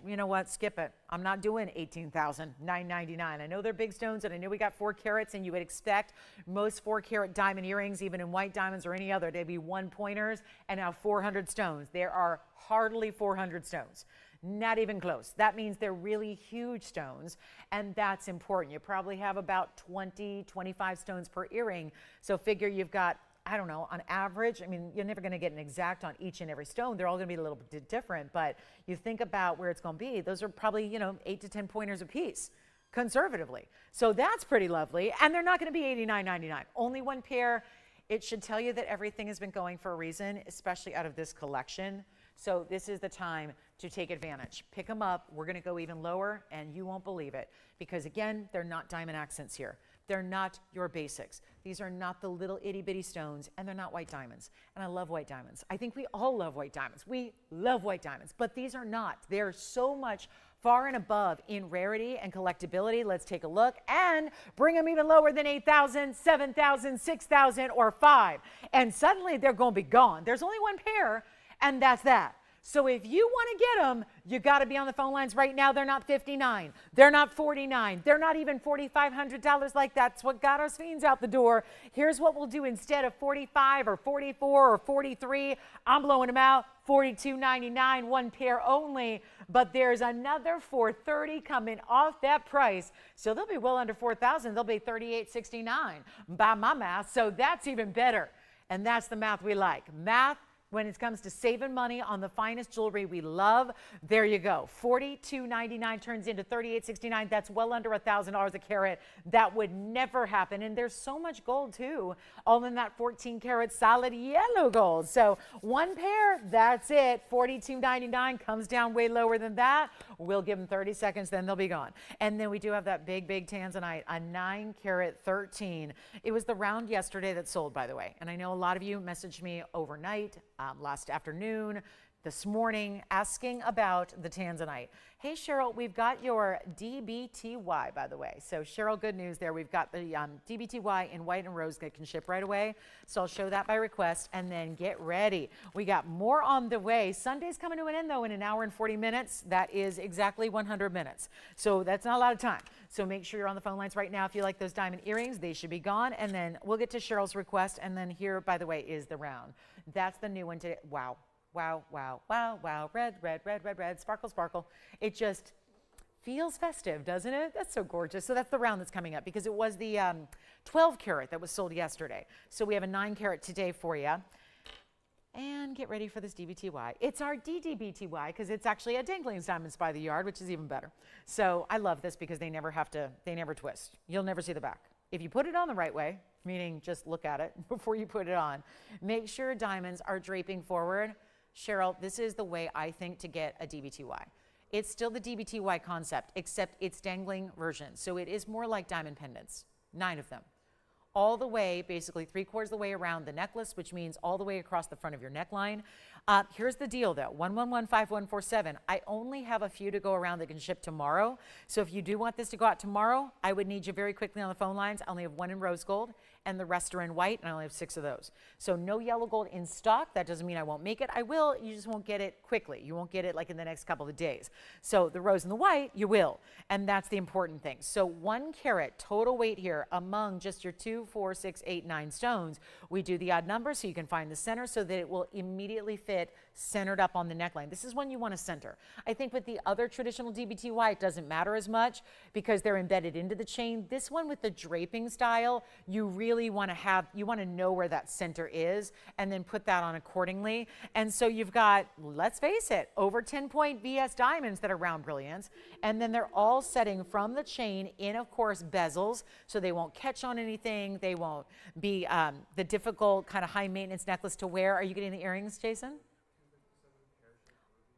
skip it. I'm not doing $18,999. I know they're big stones, and I know we got 4 carats, and you would expect most 4-carat diamond earrings, even in white diamonds or any other, they'd be 1-pointers, and now 400 stones. There are hardly 400 stones. Not even close. That means they're really huge stones, and that's important. You probably have about 20, 25 stones per earring. So figure you've got, I don't know, on average, you're never going to get an exact on each and every stone. They're all going to be a little bit different, but you think about where it's going to be. Those are probably, 8 to 10 pointers a piece, conservatively. So that's pretty lovely, and they're not going to be $89.99. Only 1 pair. It should tell you that everything has been going for a reason, especially out of this collection. So this is the time to take advantage. Pick them up. We're going to go even lower, and you won't believe it, because again, they're not diamond accents here. They're not your basics. These are not the little itty bitty stones, and they're not white diamonds. And I love white diamonds. I think we all love white diamonds. We love white diamonds, but these are not. They're so much far and above in rarity and collectability. Let's take a look and bring them even lower than 8,000, 7,000, 6,000, or 5. And suddenly they're going to be gone. There's only 1 pair, and that's that. So if you want to get them, you got to be on the phone lines right now. They're not $59. They're not $49. They're not even $4,500 like that's what got our Sphenes out the door. Here's what we'll do instead of $45 or $44 or $43. I'm blowing them out. $42.99, one pair only, but there's another $430 coming off that price. So they'll be well under $4,000. They'll be $38.69 by my math. So that's even better. And that's the math we like. Math when it comes to saving money on the finest jewelry we love. There you go. $42.99 turns into $38.69. That's well under $1,000 a carat. That would never happen. And there's so much gold too, all in that 14 karat solid yellow gold. So one pair, that's it. $42.99 comes down way lower than that. We'll give them 30 seconds, then they'll be gone. And then we do have that big Tanzanite, a 9 karat 13. It was the round yesterday that sold, by the way. And I know a lot of you messaged me overnight, last afternoon, this morning, asking about the Tanzanite. Hey, Cheryl, we've got your DBTY, by the way. So, Cheryl, good news there. We've got the DBTY in white and rose that can ship right away. So, I'll show that by request, and then get ready. We got more on the way. Sunday's coming to an end, though, in an hour and 40 minutes. That is exactly 100 minutes. So, that's not a lot of time. So, make sure you're on the phone lines right now. If you like those diamond earrings, they should be gone. And then we'll get to Cheryl's request. And then here, by the way, is the round. That's the new one today. Wow. Wow, wow, wow, wow. Red, red, red, red, red. Sparkle, sparkle. It just feels festive, doesn't it? That's so gorgeous. So that's the round that's coming up because it was the 12 karat that was sold yesterday. So we have a 9 karat today for you. And get ready for this DBTY. It's our DDBTY because it's actually a dangling diamonds by the yard, which is even better. So I love this because they never twist. You'll never see the back. If you put it on the right way, meaning just look at it before you put it on, make sure diamonds are draping forward. Cheryl, this is the way I think to get a DBTY. It's still the DBTY concept, except it's dangling version. So it is more like diamond pendants, 9 of them. All the way, basically 3/4 of the way around the necklace, which means all the way across the front of your neckline. Here's the deal though, 1115147. I only have a few to go around that can ship tomorrow. So if you do want this to go out tomorrow, I would need you very quickly on the phone lines. I only have 1 in rose gold and the rest are in white, and I only have 6 of those. So no yellow gold in stock. That doesn't mean I won't make it. I will, you just won't get it quickly. You won't get it like in the next couple of days. So the rose and the white, you will. And that's the important thing. So 1 carat total weight here among just your 2, 4, 6, 8, 9 stones. We do the odd number so you can find the center so that it will immediately fit centered up on the neckline. This is when you want to center. I think with the other traditional DBTY, it doesn't matter as much because they're embedded into the chain. This one with the draping style, you really want to know where that center is and then put that on accordingly. And so you've got, let's face it, over 10-point VS diamonds that are round brilliance. And then they're all setting from the chain in, of course, bezels, so they won't catch on anything. They won't be the difficult kind of high maintenance necklace to wear. Are you getting the earrings, Jason?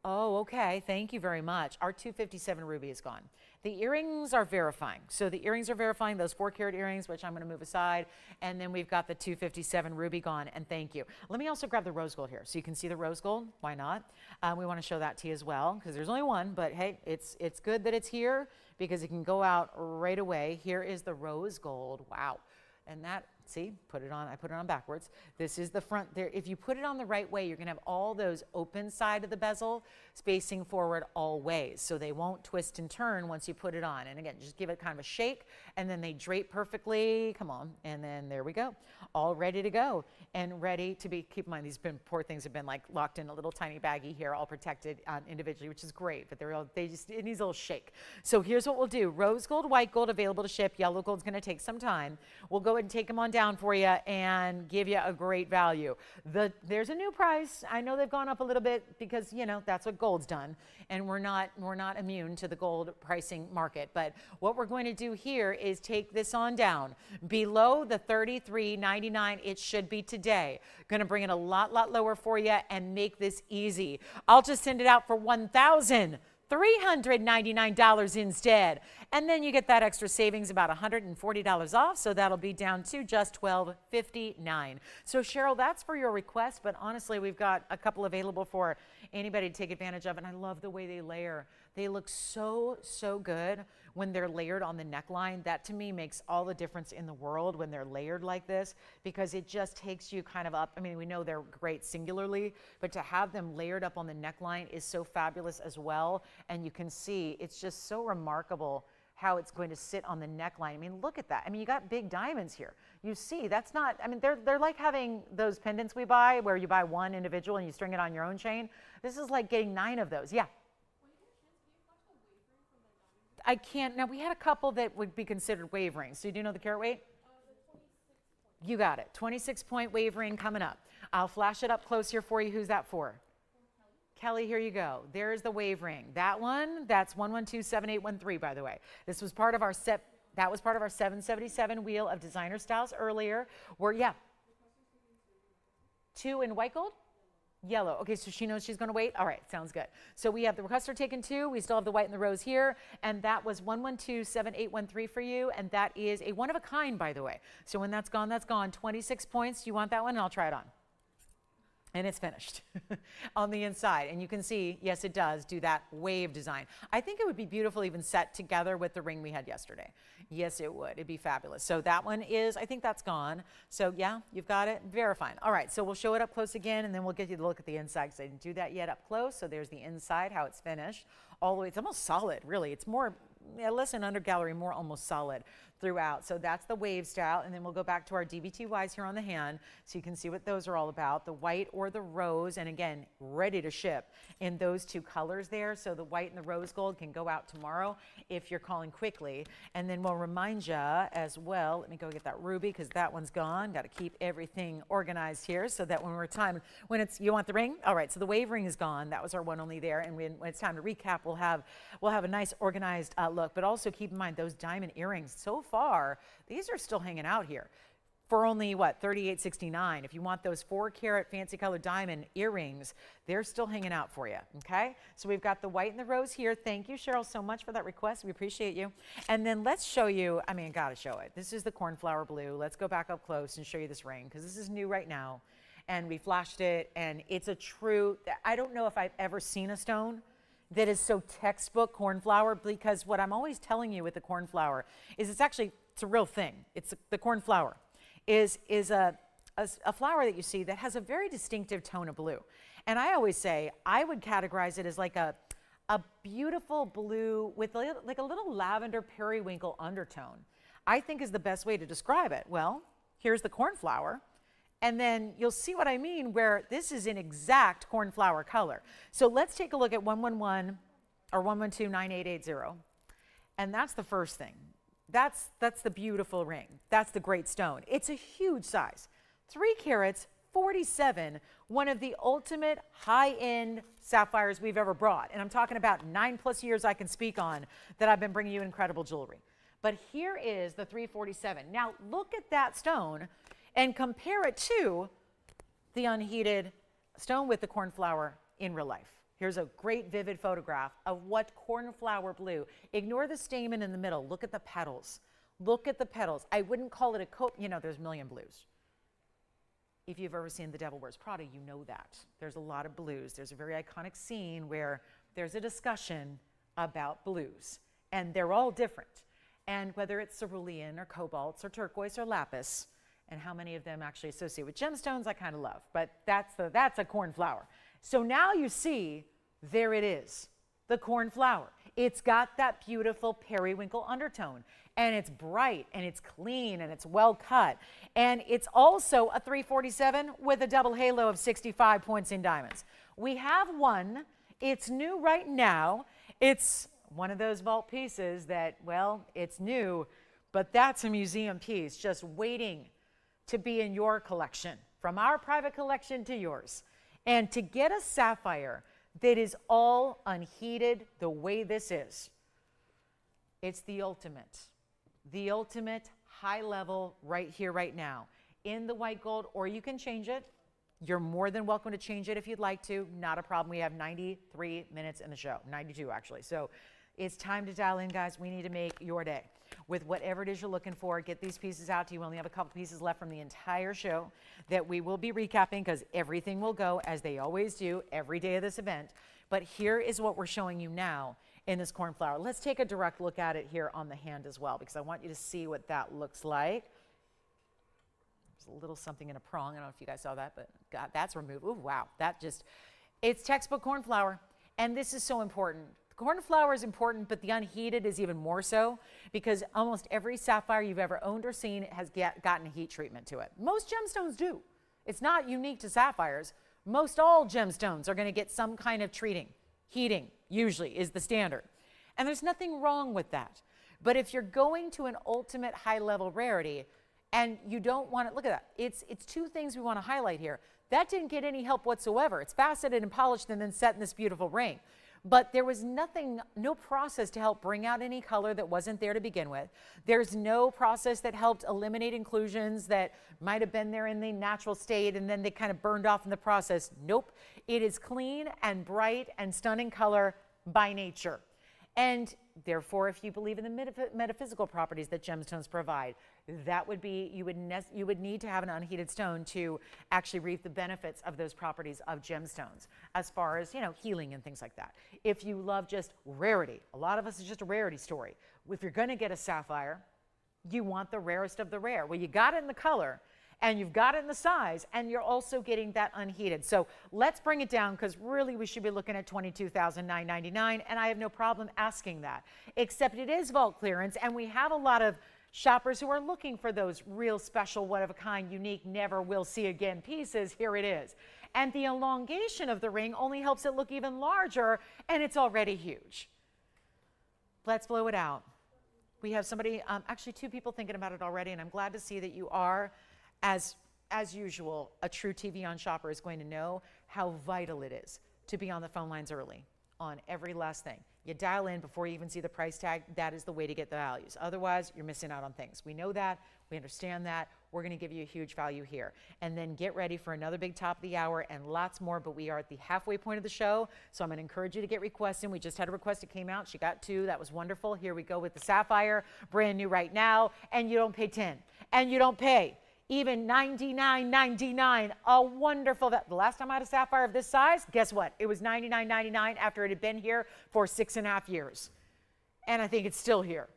Oh, okay. Thank you very much. Our 257 ruby is gone. The earrings are verifying. So the earrings are verifying, those 4 karat earrings, which I'm going to move aside. And then we've got the 257 ruby gone. And thank you. Let me also grab the rose gold here so you can see the rose gold. Why not? We want to show that to you as well because there's only one. But hey, it's good that it's here because it can go out right away. Here is the rose gold. Wow. And that, see, I put it on backwards. This is the front there. If you put it on the right way, you're gonna have all those open side of the bezel spacing forward all ways. So they won't twist and turn once you put it on. And again, just give it kind of a shake and then they drape perfectly. Come on. And then there we go. All ready to go and ready to be, keep in mind, these poor things have been like locked in a little tiny baggie here, all protected individually, which is great, but it needs a little shake. So here's what we'll do. Rose gold, white gold available to ship. Yellow gold's gonna take some time. We'll go ahead and take them on down for you and give you a great value. There's a new price. I know they've gone up a little bit because, you know, that's what gold's done. And we're not immune to the gold pricing market. But what we're going to do here is take this on down. Below the $33.99 it should be today. Going to bring it a lot lower for you and make this easy. I'll just send it out for $1,399 instead. And then you get that extra savings, about $140 off, so that'll be down to just $12.59. So Cheryl, that's for your request, but honestly, we've got a couple available for anybody to take advantage of, and I love the way they layer. They look so good when they're layered on the neckline. That to me makes all the difference in the world when they're layered like this, because it just takes you kind of up. I mean, we know they're great singularly, but to have them layered up on the neckline is so fabulous as well. And you can see it's just so remarkable how it's going to sit on the neckline. I mean, look at that. I mean, you got big diamonds here. You see, that's not, I mean, they're like having those pendants we buy where you buy one individual and you string it on your own chain. This is like getting 9 of those. Yeah. I can't, now we had a couple that would be considered wavering. So you do know the carat weight? You got it. 26-point wavering coming up. I'll flash it up close here for you. Who's that for? Kelly, here you go. There's the wave ring. That one, that's 1127813, by the way. This was part of our that was part of our 777 wheel of designer styles earlier. Yeah. 2 in white gold? Yellow. Okay, so she knows she's going to wait. All right, sounds good. So we have the requester taken 2. We still have the white and the rose here. And that was 1127813 for you. And that is a one of a kind, by the way. So when that's gone, that's gone. 26 points. Do you want that one? And I'll try it on. And it's finished on the inside. And you can see, yes, it does do that wave design. I think it would be beautiful even set together with the ring we had yesterday. Yes, it would. It'd be fabulous. So that one is, I think that's gone. So yeah, you've got it. Verifying. All right, so we'll show it up close again, and then we'll get you to look at the inside because I didn't do that yet up close. So there's the inside, how it's finished. All the way, it's almost solid, really. It's more, less than under gallery, more almost solid throughout. So that's the wave style. And then we'll go back to our DBTYs here on the hand so you can see what those are all about. The white or the rose, and again, ready to ship in those 2 colors there. So the white and the rose gold can go out tomorrow if you're calling quickly. And then we'll remind you as well, let me go get that ruby because that one's gone. Got to keep everything organized here so that when you want the ring? All right, so the wave ring is gone. That was our one only there. And when it's time to recap, we'll have a nice organized look. But also keep in mind those diamond earrings. So far, these are still hanging out here for only what, $38.69. If you want those 4-carat fancy colored diamond earrings, they're still hanging out for you. Okay, so we've got the white and the rose here. Thank you, Cheryl, so much for that request. We appreciate you. And then let's show you, I mean, gotta show it. This is the cornflower blue. Let's go back up close and show you this ring because this is new right now. And we flashed it, and it's a true, I don't know if I've ever seen a stone that is so textbook cornflower, because what I'm always telling you with the cornflower is it's a real thing. It's the cornflower is a flower that you see that has a very distinctive tone of blue. And I always say I would categorize it as like a beautiful blue with like a little lavender periwinkle undertone, I think is the best way to describe it. Well, here's the cornflower. And then you'll see what I mean, where this is an exact cornflower color. So let's take a look at 111 or 1129880. And that's the first thing. That's the beautiful ring. That's the great stone. It's a huge size. 3 carats, 47, one of the ultimate high-end sapphires we've ever brought. And I'm talking about 9+ years I can speak on that I've been bringing you incredible jewelry. But here is the 347. Now look at that stone and compare it to the unheated stone with the cornflower in real life. Here's a great vivid photograph of what cornflower blue. Ignore the stamen in the middle. Look at the petals. Look at the petals. I wouldn't call it there's a million blues. If you've ever seen The Devil Wears Prada, you know that. There's a lot of blues. There's a very iconic scene where there's a discussion about blues, and they're all different. And whether it's cerulean or cobalts or turquoise or lapis, and how many of them actually associate with gemstones, I kind of love. But that's a cornflower. So now you see, there it is, the cornflower. It's got that beautiful periwinkle undertone, and it's bright, and it's clean, and it's well cut. And it's also a 347 with a double halo of 65 points in diamonds. We have one. It's new right now. It's one of those vault pieces that, well, it's new, but that's a museum piece just waiting to be in your collection, from our private collection to yours. And to get a sapphire that is all unheated the way this is, it's the ultimate high level right here, right now, in the white gold, or you can change it. You're more than welcome to change it if you'd like to. Not a problem. We have 93 minutes in the show, 92 actually. So it's time to dial in, guys. We need to make your day with whatever it is you're looking for. Get these pieces out to you. We only have a couple pieces left from the entire show that we will be recapping, because everything will go as they always do every day of this event. But here is what we're showing you now. in this cornflower. Let's take a direct look at it here on the hand as well, because I want you to see what that looks like. There's a little something in a prong. I don't know if you guys saw that, but God, that's removed. Ooh, wow. It's textbook cornflower. And this is so important. Cornflower is important, but the unheated is even more so, because almost every sapphire you've ever owned or seen has gotten heat treatment to it. Most gemstones do. It's not unique to sapphires. Most all gemstones are going to get some kind of treating. Heating usually is the standard. And there's nothing wrong with that. But if you're going to an ultimate high-level rarity and you don't want to, look at that. It's two things we want to highlight here. That didn't get any help whatsoever. It's faceted and polished and then set in this beautiful ring. But there was no process to help bring out any color that wasn't there to begin with. There's no process that helped eliminate inclusions that might have been there in the natural state and then they kind of burned off in the process. Nope. It is clean and bright and stunning color by nature. And therefore, if you believe in the metaphysical properties that gemstones provide, that would be, you would need to have an unheated stone to actually reap the benefits of those properties of gemstones, as far as, healing and things like that. If you love just rarity, a lot of us is just a rarity story. If you're going to get a sapphire, you want the rarest of the rare. Well, you got it in the color, and you've got it in the size, and you're also getting that unheated. So let's bring it down, because really we should be looking at $22,999, and I have no problem asking that, except it is vault clearance, and we have a lot of shoppers who are looking for those real special, one-of-a-kind, unique, never will see again pieces. Here it is. And the elongation of the ring only helps it look even larger, and it's already huge. Let's blow it out. We have somebody, actually two people thinking about it already, and I'm glad to see that you are. As usual, a true TVON shopper is going to know how vital it is to be on the phone lines early on every last thing. You dial in before you even see the price tag. That is the way to get the values. Otherwise, you're missing out on things. We know that. We understand that. We're going to give you a huge value here. And then get ready for another big top of the hour and lots more, but we are at the halfway point of the show, so I'm going to encourage you to get requests in. We just had a request that came out. She got 2. That was wonderful. Here we go with the sapphire, brand new right now, and you don't pay 10, and you don't pay even $99.99, a wonderful, the last time I had a sapphire of this size, guess what? It was $99.99 after it had been here for 6.5 years. And I think it's still here.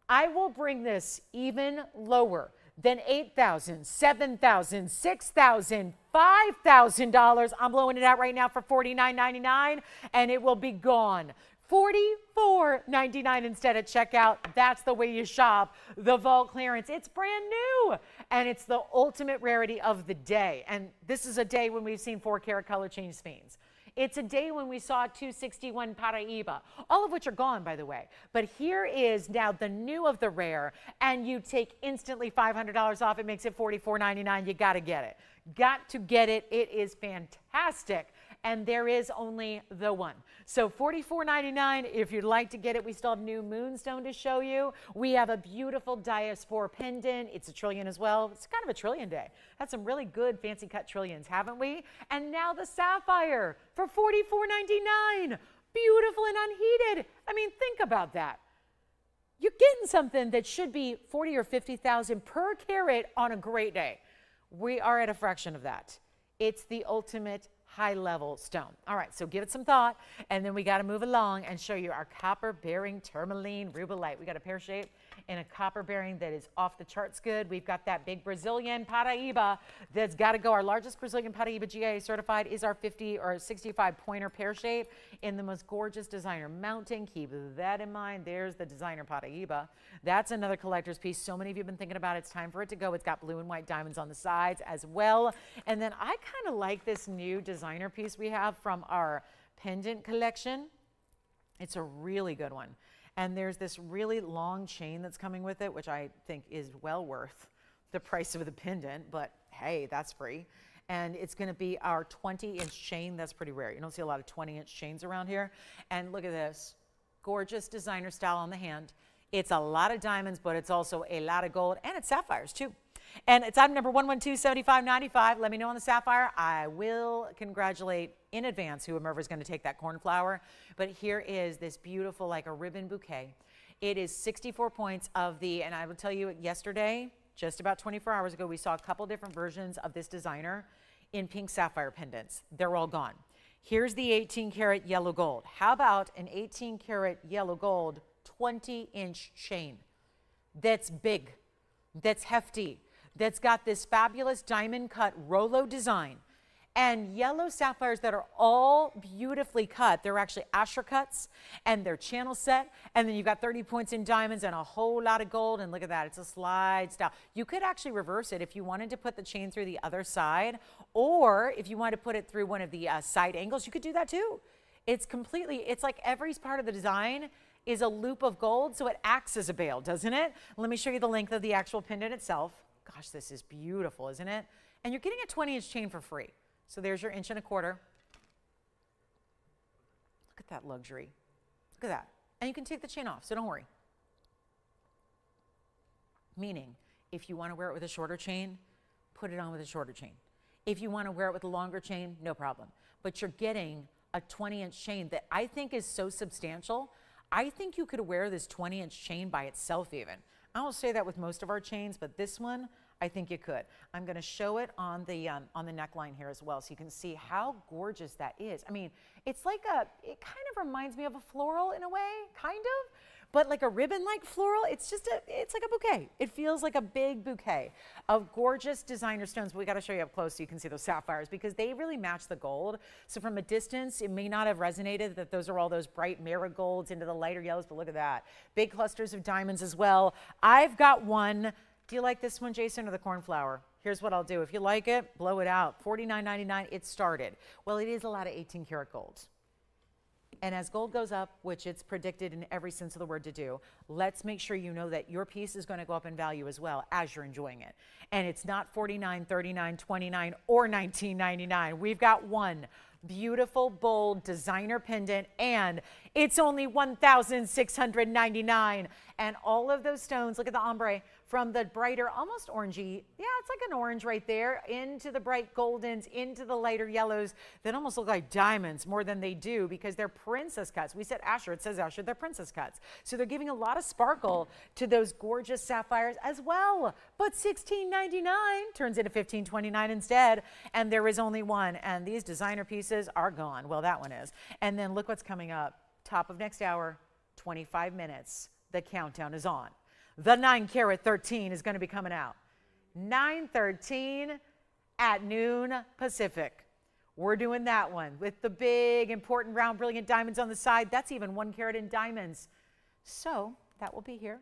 I will bring this even lower than $8,000, $7,000, $6,000, $5,000. I'm blowing it out right now for $49.99, and it will be gone. $44.99 instead at checkout. That's the way you shop the vault clearance. It's brand new, and it's the ultimate rarity of the day. And this is a day when we've seen 4-carat color change Sphenes. It's a day when we saw 261 Paraiba, all of which are gone, by the way. But here is now the new of the rare, and you take instantly $500 off. It makes it $44.99. You got to get it. Got to get it. It is fantastic. And there is only the one. So $44.99 if you'd like to get it. We still have new Moonstone to show you. We have a beautiful diaspora pendant. It's a trillion as well. It's kind of a trillion day. Had some really good fancy cut trillions, haven't we? And now the sapphire for $44.99. Beautiful and unheated. I mean, think about that. You're getting something that should be $40,000 or $50,000 per carat on a great day. We are at a fraction of that. It's the ultimate high-level stone. All right, so give it some thought, and then we got to move along and show you our copper-bearing tourmaline rubellite. We got a pear shape in a copper-bearing that is off the charts good. We've got that big Brazilian Paraiba that's got to go. Our largest Brazilian Paraiba GIA certified is our 50 or 65 pointer pear shape in the most gorgeous designer mounting. Keep that in mind. There's the designer Paraiba. That's another collector's piece. So many of you have been thinking about it. It's time for it to go. It's got blue and white diamonds on the sides as well. And then I kind of like this new designer piece we have from our pendant collection. It's a really good one. And there's this really long chain that's coming with it, which I think is well worth the price of the pendant, but hey, that's free. And it's going to be our 20-inch chain. That's pretty rare. You don't see a lot of 20-inch chains around here. And look at this. Gorgeous designer style on the hand. It's a lot of diamonds, but it's also a lot of gold, and it's sapphires too. And it's item number 1127595. Let me know on the sapphire. I will congratulate in advance whoever is going to take that cornflower. But here is this beautiful, like a ribbon bouquet. It is 64 points of the, and I will tell you yesterday, just about 24 hours ago, we saw a couple different versions of this designer in pink sapphire pendants. They're all gone. Here's the 18 karat yellow gold. How about an 18 karat yellow gold 20-inch chain that's big, that's hefty, that's got this fabulous diamond cut Rolo design, and yellow sapphires that are all beautifully cut. They're actually Asher cuts, and they're channel set, and then you've got 30 points in diamonds and a whole lot of gold, and look at that, it's a slide style. You could actually reverse it if you wanted to put the chain through the other side, or if you wanted to put it through one of the side angles, you could do that too. It's like every part of the design is a loop of gold, so it acts as a bail, doesn't it? Let me show you the length of the actual pendant itself. Gosh, this is beautiful, isn't it? And you're getting a 20-inch chain for free. So there's your 1.25 inches. Look at that luxury. Look at that. And you can take the chain off, so don't worry. Meaning, if you want to wear it with a shorter chain, put it on with a shorter chain. If you want to wear it with a longer chain, no problem. But you're getting a 20-inch chain that I think is so substantial. I think you could wear this 20-inch chain by itself even. I don't say that with most of our chains, but this one, I think you could. I'm going to show it on the neckline here as well, so you can see how gorgeous that is. I mean, it's like it kind of reminds me of a floral in a way, kind of, but like a ribbon-like floral. It's like a bouquet. It feels like a big bouquet of gorgeous designer stones. But we got to show you up close so you can see those sapphires because they really match the gold. So from a distance, it may not have resonated that those are all those bright marigolds into the lighter yellows, but look at that. Big clusters of diamonds as well. I've got one. Do you like this one, Jason, or the Cornflower? Here's what I'll do. If you like it, blow it out. $49.99, it started. Well, it is a lot of 18 karat golds. And as gold goes up, which it's predicted in every sense of the word to do, let's make sure you know that your piece is going to go up in value as well as you're enjoying it. And it's not $49, $39, $29, or $19.99. We've got one beautiful, bold designer pendant, and it's only $1,699. And all of those stones, look at the ombre, from the brighter, almost orangey, yeah, it's like an orange right there, into the bright goldens, into the lighter yellows that almost look like diamonds more than they do because they're princess cuts. We said Asher, it says Asher, they're princess cuts. So they're giving a lot of sparkle to those gorgeous sapphires as well. But $16.99 turns into $15.29 instead, and there is only one, and these designer pieces are gone. Well, that one is. And then look what's coming up. Top of next hour, 25 minutes. The countdown is on. The 9 karat 13 is going to be coming out. 9/13 at noon Pacific. We're doing that one with the big, important, round, brilliant diamonds on the side. That's even 1 karat in diamonds. So that will be here.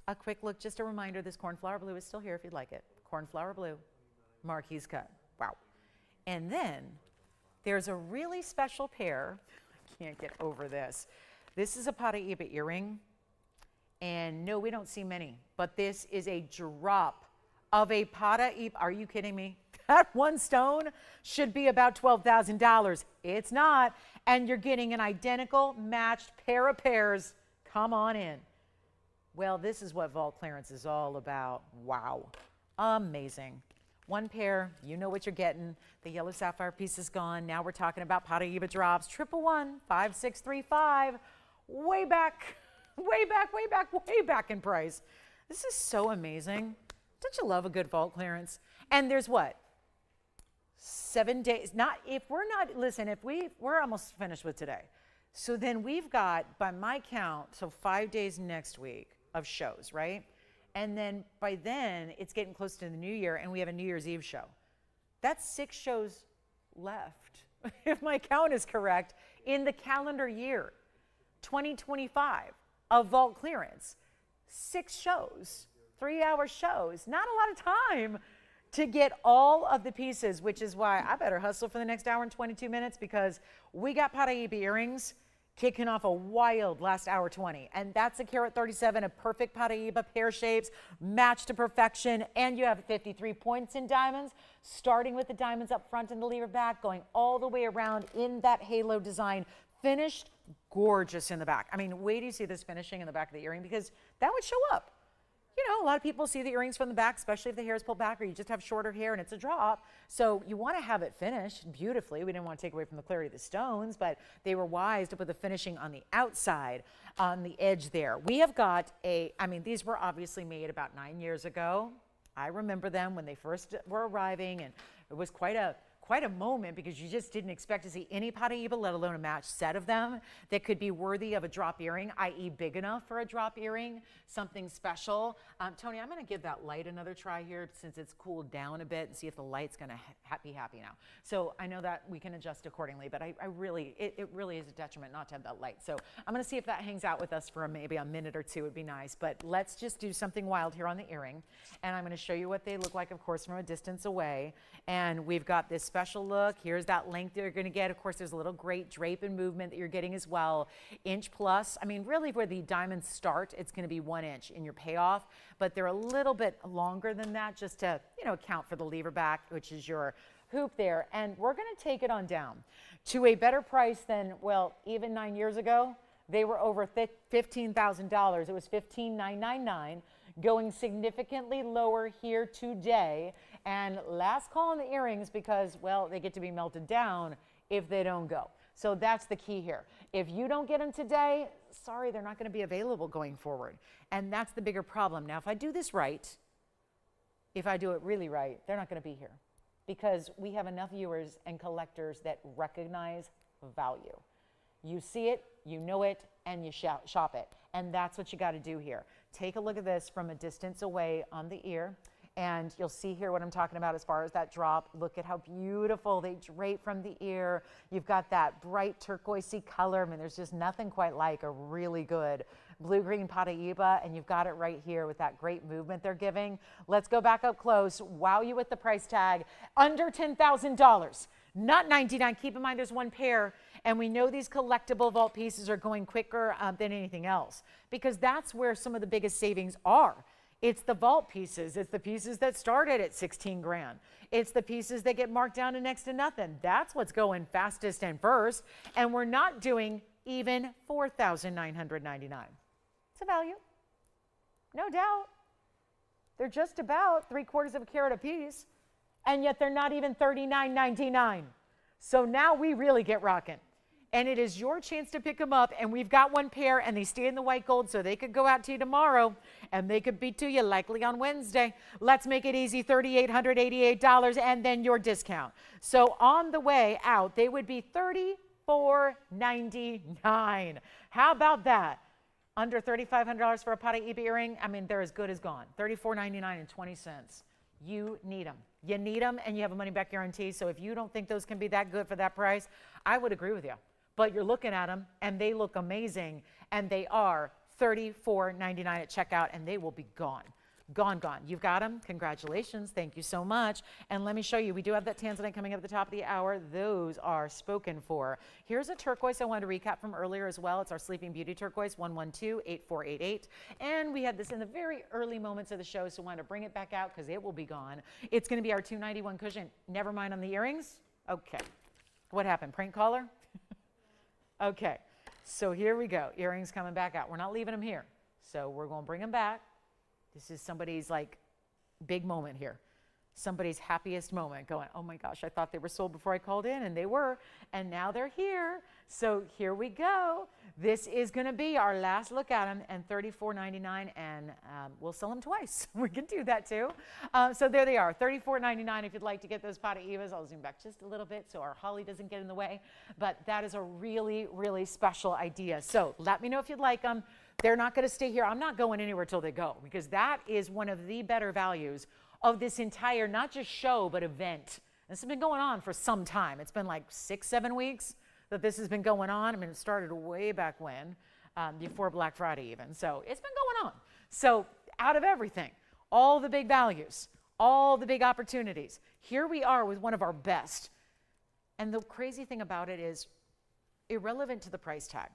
A quick look, just a reminder, this Cornflower Blue is still here if you'd like it. Cornflower Blue, Marquise cut. Wow. And then there's a really special pair. I can't get over this. This is a Paraiba earring. And no, we don't see many, but this is a drop of a Paraiba. Are you kidding me? That one stone should be about $12,000. It's not. And you're getting an identical matched pair of pairs. Come on in. Well, this is what vault clearance is all about. Wow. Amazing. One pair, you know what you're getting. The yellow sapphire piece is gone. Now we're talking about Paraiba drops. 111-5635. Way back. Way back in price. This is so amazing. Don't you love a good vault clearance? And there's what? 7 days. Listen, if we're almost finished with today. So then we've got, by my count, so 5 days next week of shows, right? And then by then, it's getting close to the new year, and we have a New Year's Eve show. That's 6 shows left, if my count is correct, in the calendar year, 2025. Of vault clearance. 6 shows, 3-hour shows, not a lot of time to get all of the pieces, which is why I better hustle for the next hour and 22 minutes because we got Paraiba earrings kicking off a wild last hour 20. And that's a carat 37 of perfect Paraiba pear shapes, matched to perfection. And you have 53 points in diamonds, starting with the diamonds up front and the lever back, going all the way around in that halo design. Finished gorgeous in the back. I mean, wait till you see this finishing in the back of the earring because that would show up. You know, a lot of people see the earrings from the back, especially if the hair is pulled back or you just have shorter hair and it's a drop. So you want to have it finished beautifully. We didn't want to take away from the clarity of the stones, but they were wise to put the finishing on the outside, on the edge there. We have got these were obviously made about 9 years ago. I remember them when they first were arriving, and it was quite a quite a moment because you just didn't expect to see any Paraiba, let alone a matched set of them that could be worthy of a drop earring, i.e. big enough for a drop earring, something special. Tony, I'm going to give that light another try here since it's cooled down a bit and see if the light's going to be happy now. So I know that we can adjust accordingly, but it really is a detriment not to have that light. So I'm going to see if that hangs out with us for maybe a minute or two. Would be nice, but let's just do something wild here on the earring. And I'm going to show you what they look like, of course, from a distance away. And we've got this special look. Here's that length that you're going to get. Of course, there's a little great drape and movement that you're getting as well. Inch plus. I mean, really where the diamonds start, it's going to be 1 inch in your payoff, but they're a little bit longer than that just to, account for the lever back, which is your hoop there. And we're going to take it on down to a better price than, well, even 9 years ago. They were over $15,000. It was $15,999, going significantly lower here today. And last call on the earrings because, well, they get to be melted down if they don't go. So that's the key here. If you don't get them today, sorry, they're not going to be available going forward. And that's the bigger problem. Now, if I do this right, if I do it really right, they're not going to be here because we have enough viewers and collectors that recognize value. You see it, you know it, and you shop it. And that's what you got to do here. Take a look at this from a distance away on the ear. And you'll see here what I'm talking about as far as that drop. Look at how beautiful they drape from the ear. You've got that bright turquoisey color. I mean, there's just nothing quite like a really good blue-green Paraiba, and you've got it right here with that great movement they're giving. Let's go back up close. Wow you with the price tag. Under $10,000, not $99. Keep in mind there's one pair, and we know these collectible vault pieces are going quicker than anything else because that's where some of the biggest savings are. It's the vault pieces. It's the pieces that started at 16 grand. It's the pieces that get marked down to next to nothing. That's what's going fastest and first. And we're not doing even $4,999. It's a value. No doubt. They're just about 3/4 of a carat a piece. And yet they're not even $39.99. So now we really get rocking. And it is your chance to pick them up. And we've got one pair, and they stay in the white gold, so they could go out to you tomorrow, and they could be to you likely on Wednesday. Let's make it easy, $3,888, and then your discount. So on the way out, they would be $34.99. How about that? Under $3,500 for a Paraiba earring? I mean, they're as good as gone. $34.99 and 20 cents. You need them. You need them, and you have a money-back guarantee. So if you don't think those can be that good for that price, I would agree with you. But you're looking at them, and they look amazing, and they are $34.99 at checkout, and they will be gone. Gone, gone. You've got them. Congratulations. Thank you so much. And let me show you. We do have that Tanzanite coming up at the top of the hour. Those are spoken for. Here's a turquoise I wanted to recap from earlier as well. It's our Sleeping Beauty turquoise, 112-8488. And we had this in the very early moments of the show, so I wanted to bring it back out because it will be gone. It's going to be our 291 cushion. Never mind on the earrings. Okay. What happened? Prank caller? Okay. So here we go. Earrings coming back out. We're not leaving them here. So we're going to bring them back. This is somebody's like big moment here. Somebody's happiest moment going, oh my gosh, I thought they were sold before I called in, and they were, and now they're here. So here we go. This is going to be our last look at them, and $34.99, and we'll sell them twice. We can do that too. So there they are, $34.99 if you'd like to get those Paraibas. I'll zoom back just a little bit so our holly doesn't get in the way, but that is a really, really special idea. So let me know if you'd like them. They're not going to stay here. I'm not going anywhere till they go, because that is one of the better values of this entire, not just show, but event. This has been going on for some time. It's been like 6-7 weeks that this has been going on. I mean, it started way back when, before Black Friday even. So it's been going on. So out of everything, all the big values, all the big opportunities, here we are with one of our best. And the crazy thing about it is irrelevant to the price tag,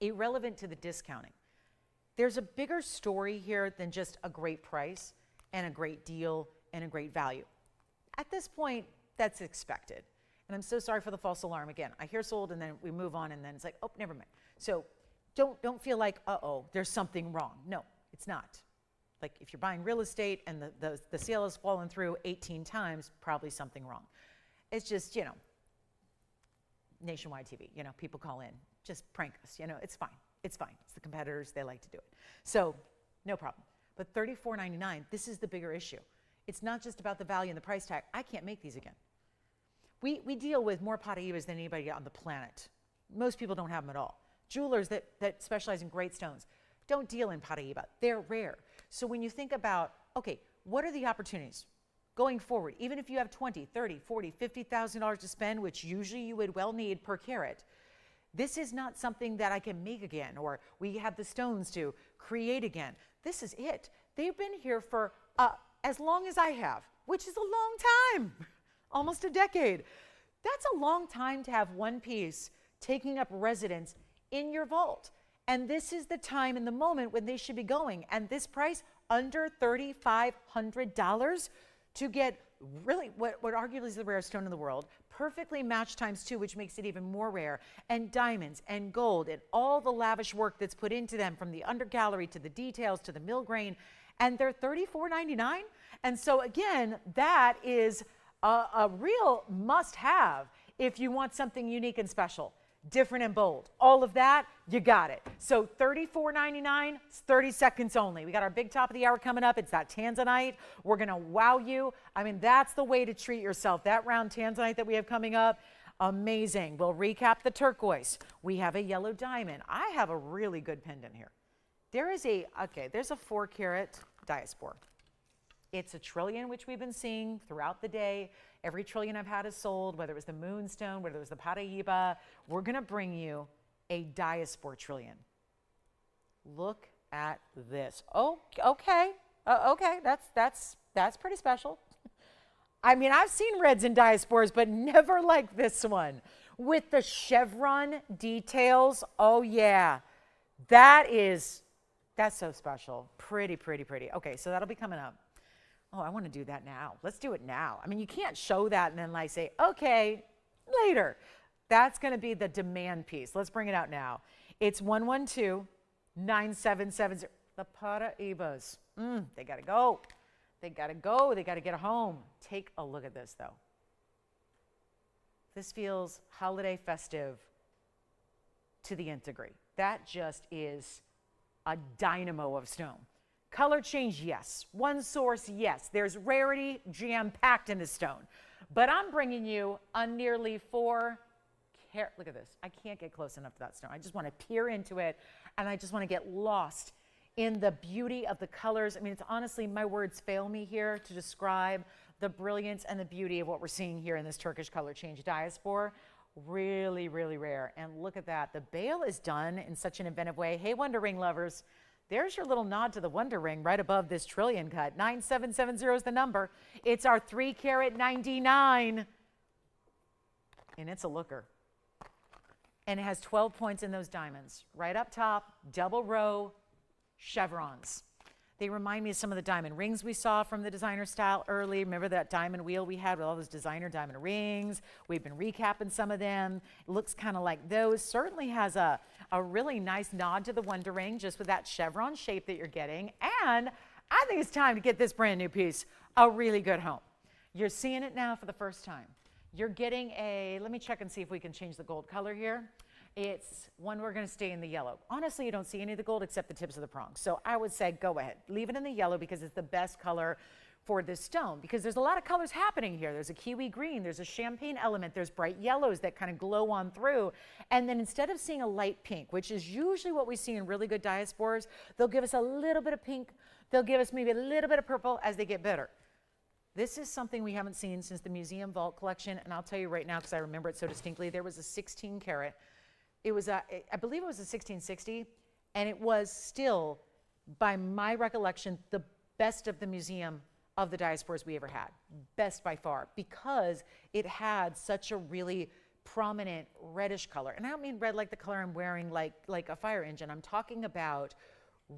irrelevant to the discounting. There's a bigger story here than just a great price and a great deal and a great value. At this point, that's expected. And I'm so sorry for the false alarm. Again, I hear sold and then we move on and then it's like, oh, never mind. So don't feel like, uh-oh, there's something wrong. No, it's not. Like if you're buying real estate and the sale has fallen through 18 times, probably something wrong. It's just, nationwide TV, people call in, just prank us, it's fine. It's fine. It's the competitors, they like to do it. So no problem. But $34.99, this is the bigger issue. It's not just about the value and the price tag. I can't make these again. we deal with more Paraibas than anybody on the planet. Most people don't have them at all. Jewelers that specialize in great stones don't deal in Paraiba. They're rare. So when you think about, okay, what are the opportunities going forward? Even if you have $20, $30, $40, $50,000 to spend, which usually you would well need per carat, this is not something that I can make again, or we have the stones to create again. This is it. They've been here for as long as I have, which is a long time, almost a decade. That's a long time to have one piece taking up residence in your vault. And this is the time and the moment when they should be going. And this price, under $3,500, to get really what arguably is the rarest stone in the world, perfectly matched ×2, which makes it even more rare, and diamonds and gold and all the lavish work that's put into them, from the undergallery to the details to the mill grain, and they're $34.99. And so again, that is a real must-have if you want something unique and special, different and bold. All of that, you got it. So $34.99, 30 seconds only. We got our big top of the hour coming up. It's that Tanzanite. We're going to wow you. I mean, that's the way to treat yourself. That round Tanzanite that we have coming up, amazing. We'll recap the turquoise. We have a yellow diamond. I have a really good pendant here. There's a 4-carat diaspora. It's a trillion, which we've been seeing throughout the day. Every trillion I've had is sold, whether it was the Moonstone, whether it was the Paraiba. We're going to bring you a diaspora trillion. Look at this. Oh, okay. Okay, that's pretty special. I mean, I've seen reds in diasporas, but never like this one. With the chevron details, oh yeah. That's so special. Pretty, pretty, pretty. Okay, so that'll be coming up. Oh, I want to do that now. Let's do it now. I mean, you can't show that and then like say, okay, later. That's going to be the demand piece. Let's bring it out now. It's 112-9770. The Paraibas. They got to go. They got to go. They got to get home. Take a look at this, though. This feels holiday festive to the nth degree. That just is a dynamo of stone. Color change, yes. One source, yes. There's rarity jam-packed in this stone. But I'm bringing you a nearly 4-carat. Look at this. I can't get close enough to that stone. I just want to peer into it, and I just want to get lost in the beauty of the colors. I mean, it's honestly, my words fail me here to describe the brilliance and the beauty of what we're seeing here in this Turkish color change diaspora. Really, really rare. And look at that. The bail is done in such an inventive way. Hey, Wonder Ring lovers. There's your little nod to the Wonder Ring right above this trillion cut. 9770 is the number. It's our 3-carat 99. And it's a looker. And it has 12 points in those diamonds. Right up top, double row chevrons. They remind me of some of the diamond rings we saw from the designer style early. Remember that diamond wheel we had with all those designer diamond rings? We've been recapping some of them. It looks kind of like those. Certainly has a really nice nod to the Wonder Ring, just with that chevron shape that you're getting. And I think it's time to get this brand new piece a really good home. You're seeing it now for the first time. You're getting let me check and see if we can change the gold color here. It's one, we're going to stay in the yellow. Honestly, you don't see any of the gold except the tips of the prongs. So I would say go ahead. Leave it in the yellow because it's the best color for this stone, because there's a lot of colors happening here. There's a kiwi green, there's a champagne element, there's bright yellows that kind of glow on through. And then instead of seeing a light pink, which is usually what we see in really good diasporas, they'll give us a little bit of pink. They'll give us maybe a little bit of purple as they get better. This is something we haven't seen since the Museum Vault collection. And I'll tell you right now, because I remember it so distinctly, there was a 16-carat. It was, I believe it was a 1660, and it was still, by my recollection, the best of the museum of the diasporas we ever had. Best by far, because it had such a really prominent reddish color. And I don't mean red like the color I'm wearing, like a fire engine. I'm talking about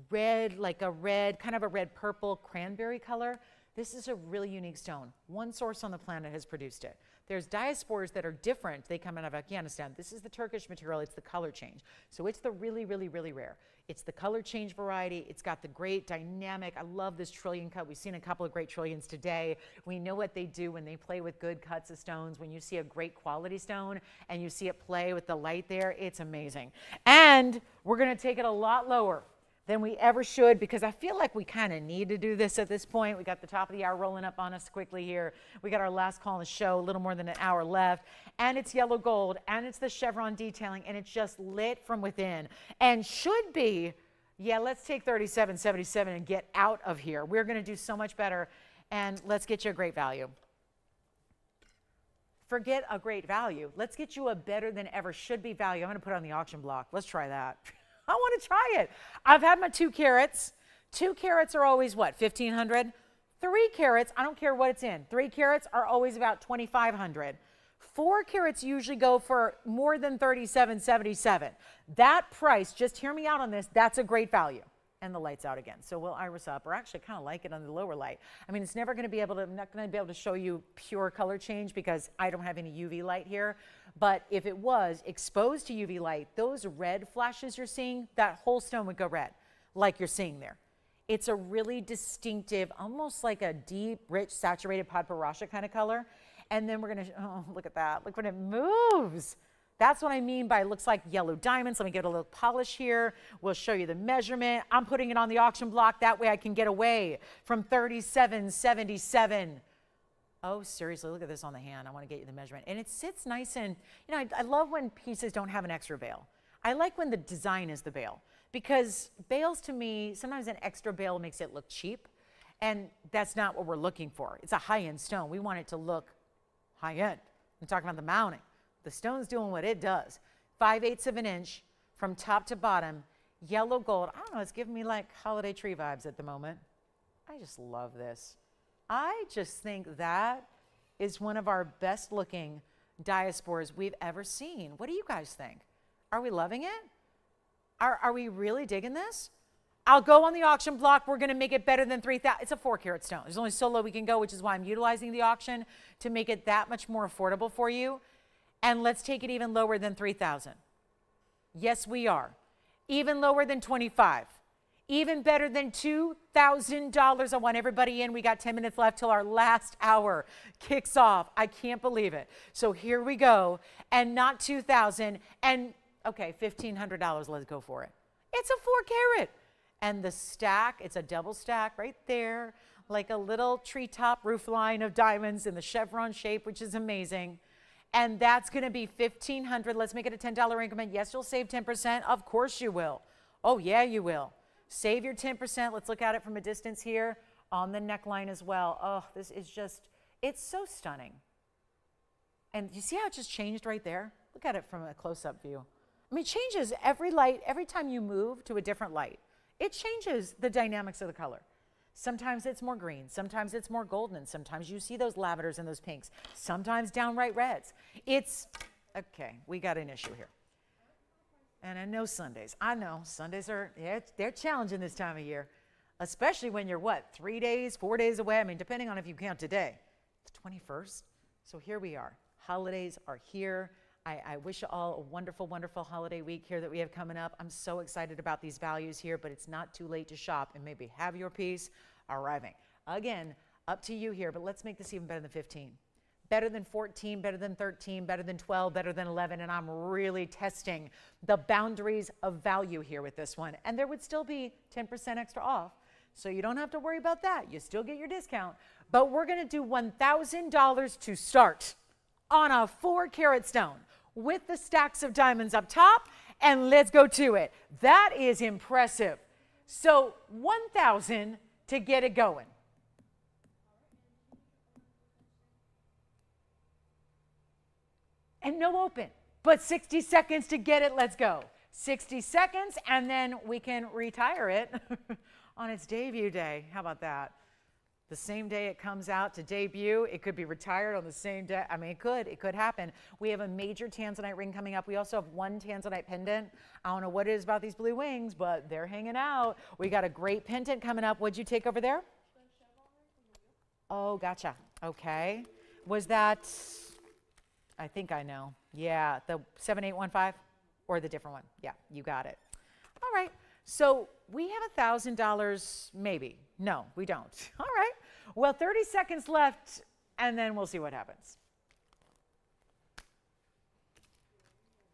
red, like a red, kind of a red purple cranberry color. This is a really unique stone. One source on the planet has produced it. There's diasporas that are different. They come out of Afghanistan. This is the Turkish material. It's the color change. So it's the really, really, really rare. It's the color change variety. It's got the great dynamic. I love this trillion cut. We've seen a couple of great trillions today. We know what they do when they play with good cuts of stones. When you see a great quality stone and you see it play with the light there, it's amazing. And we're going to take it a lot lower than we ever should, because I feel like we kind of need to do this at this point. We got the top of the hour rolling up on us quickly here. We got our last call on the show, a little more than an hour left, and it's yellow gold, and it's the chevron detailing, and it's just lit from within, and should be, yeah, let's take 37.77 and get out of here. We're going to do so much better, and let's get you a great value. Forget a great value. Let's get you a better than ever should be value. I'm going to put it on the auction block. Let's try that. I want to try it. I've had my 2 carats. 2 carats are always what, 1,500? 3 carats, I don't care what it's in. 3 carats are always about 2,500. 4 carats usually go for more than 37.77. That price, just hear me out on this, that's a great value. And the light's out again. So we'll iris up, or actually kind of like it on the lower light. I mean, it's never going to be able to, I'm not going to be able to show you pure color change because I don't have any UV light here. But if it was exposed to UV light, those red flashes you're seeing, that whole stone would go red, like you're seeing there. It's a really distinctive, almost like a deep, rich, saturated Paraiba kind of color. And then we're going to, oh, look at that. Look when it moves. That's what I mean by looks like yellow diamonds. Let me get a little polish here. We'll show you the measurement. I'm putting it on the auction block. That way I can get away from 37.77. Oh, seriously, look at this on the hand. I want to get you the measurement. And it sits nice and, you know, I love when pieces don't have an extra bail. I like when the design is the bail, because bails to me, sometimes an extra bail makes it look cheap. And that's not what we're looking for. It's a high-end stone. We want it to look high-end. I'm talking about the mounting. The stone's doing what it does. 5/8 of an inch from top to bottom, yellow gold. I don't know, it's giving me like holiday tree vibes at the moment. I just love this. I just think that is one of our best looking diaspors we've ever seen. What do you guys think? Are we loving it? Are we really digging this? I'll go on the auction block. We're going to make it better than 3,000. It's a 4-carat stone. There's only so low we can go, which is why I'm utilizing the auction to make it that much more affordable for you. And let's take it even lower than 3,000. Yes, we are. Even lower than 25. Even better than $2,000. I want everybody in. We got 10 minutes left till our last hour kicks off. I can't believe it. So here we go. And not 2,000. And okay, $1,500. Let's go for it. It's a 4-carat. And the stack, it's a double stack right there, like a little treetop roof line of diamonds in the chevron shape, which is amazing. And that's going to be $1,500. Let's make it a $10 increment. Yes, you'll save 10%. Of course you will. Oh, yeah, you will. Save your 10%. Let's look at it from a distance here on the neckline as well. Oh, this is just, it's so stunning. And you see how it just changed right there? Look at it from a close-up view. I mean, it changes every light, every time you move to a different light. It changes the dynamics of the color. Sometimes it's more green, sometimes it's more golden, sometimes you see those lavenders and those pinks, sometimes downright reds. It's, okay, we got an issue here. And I know Sundays, Sundays are, yeah, they're challenging this time of year, especially when you're what, 3 days, 4 days away? I mean, depending on if you count today, it's 21st. So here we are, holidays are here. I wish you all a wonderful, wonderful holiday week here that we have coming up. I'm so excited about these values here, but it's not too late to shop and maybe have your piece arriving. Again, up to you here, but let's make this even better than 15. Better than 14, better than 13, better than 12, better than 11, and I'm really testing the boundaries of value here with this one. And there would still be 10% extra off, so you don't have to worry about that. You still get your discount, but we're gonna do $1,000 to start on a 4-carat stone with the stacks of diamonds up top, and let's go to it. That is impressive. So 1,000 to get it going. And no open, but 60 seconds to get it. Let's go. 60 seconds, and then we can retire it on its debut day. How about that? The same day it comes out to debut, it could be retired on the same day. I mean, it could happen. We have a major Tanzanite ring coming up. We also have one Tanzanite pendant. I don't know what it is about these blue wings, but they're hanging out. We got a great pendant coming up. What'd you take over there? Oh, gotcha. Okay. Was that, I think I know. Yeah, the 7815 or the different one. Yeah, you got it. All right. So we have $1,000, maybe. No, we don't. All right. Well, 30 seconds left, and then we'll see what happens.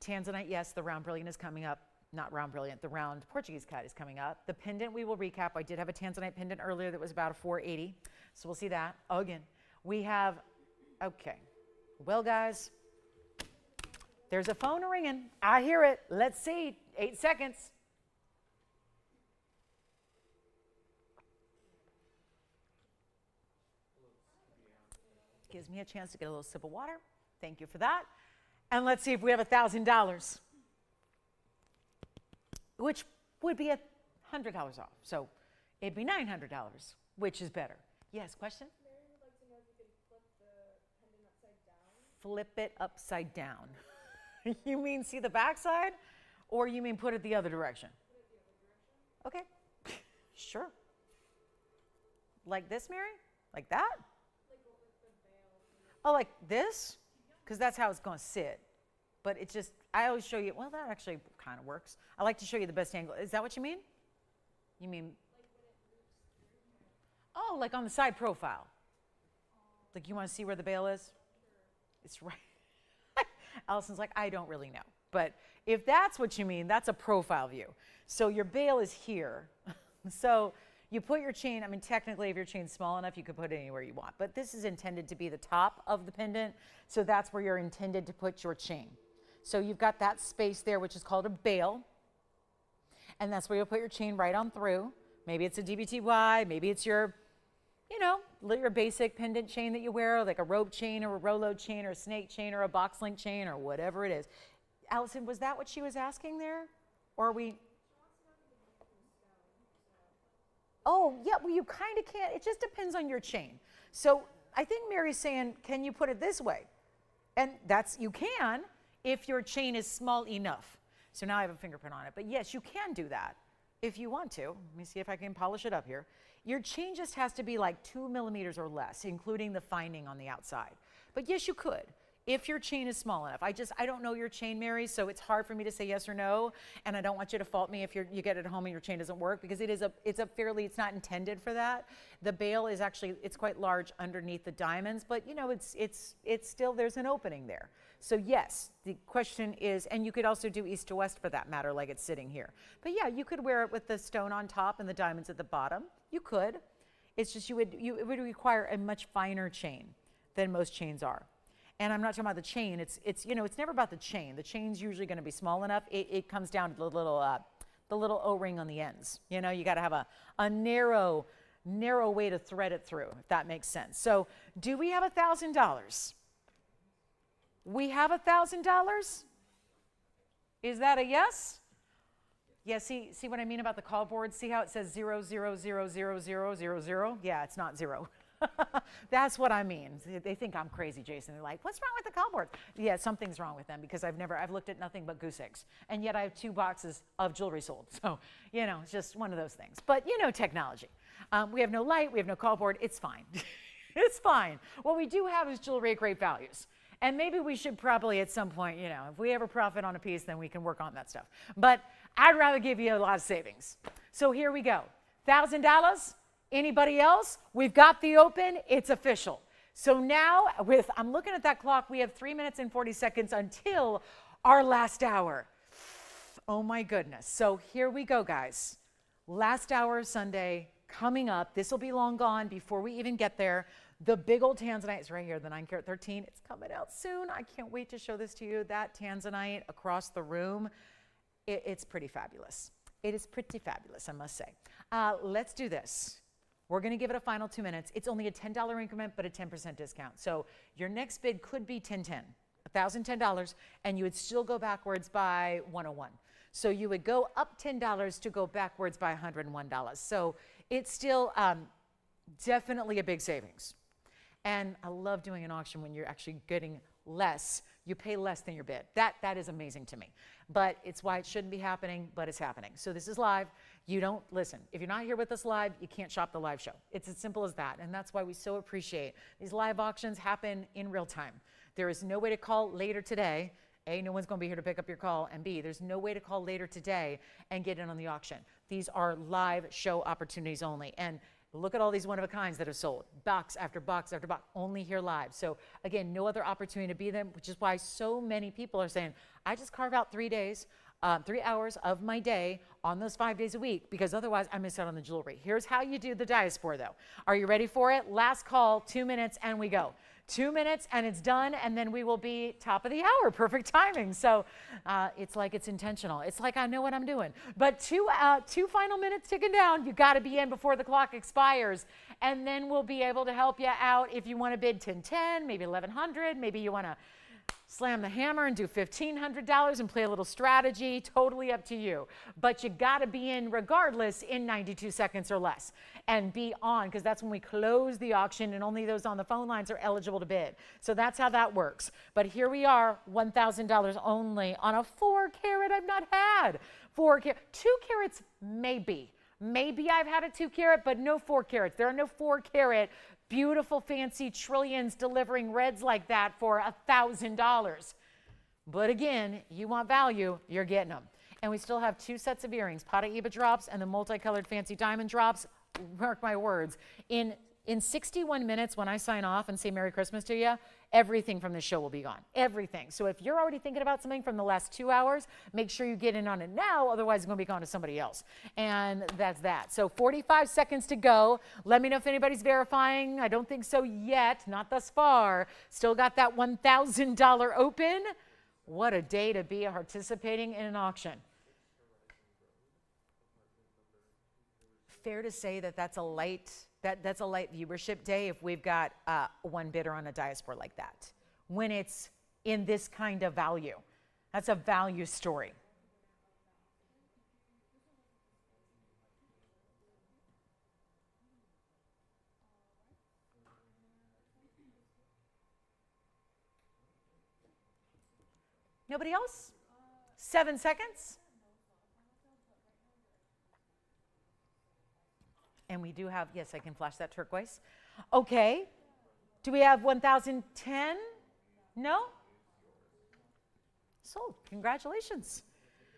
Tanzanite, yes, the round brilliant is coming up. not round brilliant, the round Portuguese cut is coming up. The pendant we will recap. I did have a Tanzanite pendant earlier that was about a 480. So we'll see that. Oh, again, we have, okay. Well, guys, there's a phone ringing. I hear it. Let's see. 8 seconds. Gives me a chance to get a little sip of water. Thank you for that. And let's see if we have $1,000, which would be $100 off. So it'd be $900, which is better. Yes, question? Mary would like to know if you could flip the pendant upside down. Flip it upside down. You mean see the backside, or you mean put it the other direction? Put it the other direction. Okay, sure. Like this, Mary? Like that? Like with the veil. Oh, like this? Because that's how it's going to sit. But it's just, I always show you, well, that actually kind of works. I like to show you the best angle. Is that what you mean? You mean? Like when it loops through. Oh, like on the side profile. Like you want to see where the bail is? It's right. Allison's like, I don't really know. But if that's what you mean, that's a profile view. So your bail is here. So you put your chain, I mean, technically, if your chain's small enough, you could put it anywhere you want. But this is intended to be the top of the pendant. So that's where you're intended to put your chain. So you've got that space there, which is called a bail. And that's where you'll put your chain right on through. Maybe it's a DBTY, maybe it's your, you know, your basic pendant chain that you wear, like a rope chain or a Rolo chain or a snake chain or a box link chain or whatever it is. Allison, was that what she was asking there? Or are we? Oh, yeah, well, you kind of can't. It just depends on your chain. So I think Mary's saying, can you put it this way? And that's, you can if your chain is small enough. So now I have a fingerprint on it. But yes, you can do that if you want to. Let me see if I can polish it up here. Your chain just has to be like 2 millimeters or less, including the finding on the outside. But yes, you could, if your chain is small enough. I don't know your chain, Mary, so it's hard for me to say yes or no. And I don't want you to fault me if you get it home and your chain doesn't work, because it's not intended for that. The bail is actually, it's quite large underneath the diamonds, but you know, it's still, there's an opening there. So yes, the question is, and you could also do east to west for that matter, like it's sitting here. But yeah, you could wear it with the stone on top and the diamonds at the bottom. You could. It's just it would require a much finer chain than most chains are. And I'm not talking about the chain. It's you know, it's never about the chain. The chain's usually going to be small enough. It comes down to the little O-ring on the ends. You know, you got to have a narrow way to thread it through, if that makes sense. So do we have $1,000? We have $1,000? Is that a yes? Yeah, see what I mean about the call board? See how it says 0000000? Yeah, it's not zero. That's what I mean. They think I'm crazy, Jason. They're like, what's wrong with the call board? Yeah, something's wrong with them, because I've looked at nothing but goose eggs. And yet I have 2 boxes of jewelry sold. So, you know, it's just one of those things. But, you know, technology. We have no light. We have no call board. It's fine. It's fine. What we do have is jewelry at great values. And maybe we should probably at some point, you know, if we ever profit on a piece, then we can work on that stuff. But I'd rather give you a lot of savings. So here we go. $1,000? Anybody else? We've got the open. It's official. So now, I'm looking at that clock. We have 3 minutes and 40 seconds until our last hour. Oh my goodness. So here we go, guys. Last hour of Sunday coming up. This will be long gone before we even get there. The big old Tanzanite is right here, the 9 karat 13. It's coming out soon. I can't wait to show this to you. That Tanzanite across the room, it's pretty fabulous. It is pretty fabulous, I must say. Let's do this. We're going to give it a final 2 minutes. It's only a $10 increment, but a 10% discount. So your next bid could be $1,010, $1,010, and you would still go backwards by $101. So you would go up $10 to go backwards by $101. So it's still definitely a big savings. And I love doing an auction when you're actually getting less. You pay less than your bid. That is amazing to me. But it's why it shouldn't be happening, but it's happening. So this is live. You don't listen. If you're not here with us live, you can't shop the live show. It's as simple as that. And that's why we so appreciate these live auctions happen in real time. There is no way to call later today. A, no one's going to be here to pick up your call. And B, there's no way to call later today and get in on the auction. These are live show opportunities only. And look at all these one-of-a-kinds that are sold. Box after box after box, only here live. So again, no other opportunity to be them, which is why so many people are saying, I just carve out 3 days. 3 hours of my day on those 5 days a week, because otherwise I miss out on the jewelry. Here's how you do the diaspora though. Are you ready for it? Last call, 2 minutes and we go. 2 minutes and it's done, and then we will be top of the hour. Perfect timing. So it's like it's intentional. It's like I know what I'm doing. But two final minutes ticking down. You got to be in before the clock expires, and then we'll be able to help you out if you want to bid 1010, maybe 1100, maybe you want to slam the hammer and do $1,500 and play a little strategy. Totally up to you. But you got to be in regardless in 92 seconds or less and be on, because that's when we close the auction and only those on the phone lines are eligible to bid. So that's how that works. But here we are, $1,000 only on a 4 carat I've not had. 4 carat, 2 carats maybe. Maybe I've had a 2 carat, but no 4 carats. There are no 4 carat beautiful fancy trillions delivering reds like that for $1,000. But again, you want value, you're getting them. And we still have 2 sets of earrings, Paraiba drops and the multicolored fancy diamond drops. Mark my words, in 61 minutes when I sign off and say Merry Christmas to you, everything from this show will be gone. Everything. So if you're already thinking about something from the last 2 hours, make sure you get in on it now, otherwise it's going to be gone to somebody else. And that's that. So 45 seconds to go. Let me know if anybody's verifying. I don't think so yet, not thus far. Still got that $1,000 open. What a day to be participating in an auction. Fair to say that that's a light viewership day if we've got one bidder on a diaspora like that, when it's in this kind of value. That's a value story. Nobody else? 7 seconds. And we do have, yes, I can flash that turquoise. Okay. Do we have 1,010? No? Sold. Congratulations.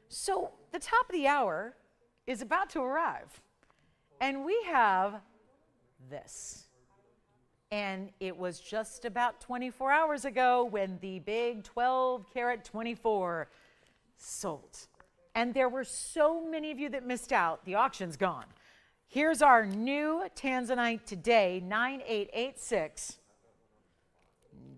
So the top of the hour is about to arrive. And we have this. And it was just about 24 hours ago when the big 12 carat 24 sold. And there were so many of you that missed out. The auction's gone. Here's our new Tanzanite today, 9886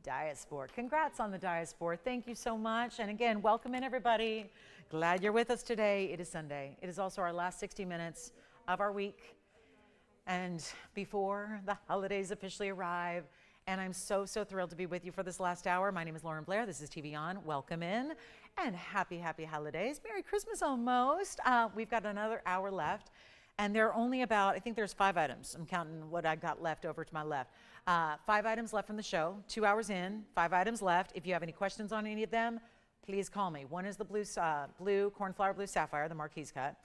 diaspora. Congrats on the diaspora. Thank you so much. And again, welcome in everybody. Glad you're with us today. It is Sunday. It is also our last 60 minutes of our week, and before the holidays officially arrive. And I'm so thrilled to be with you for this last hour. My name is Lauren Blair. This is TVON. Welcome in, and happy holidays. Merry Christmas almost. We've got another hour left. And there are only about, I think there's 5 items. I'm counting what I got left over to my left. 5 items left from the show, 2 hours in, 5 items left. If you have any questions on any of them, please call me. One is the blue Cornflower blue sapphire, the Marquise cut.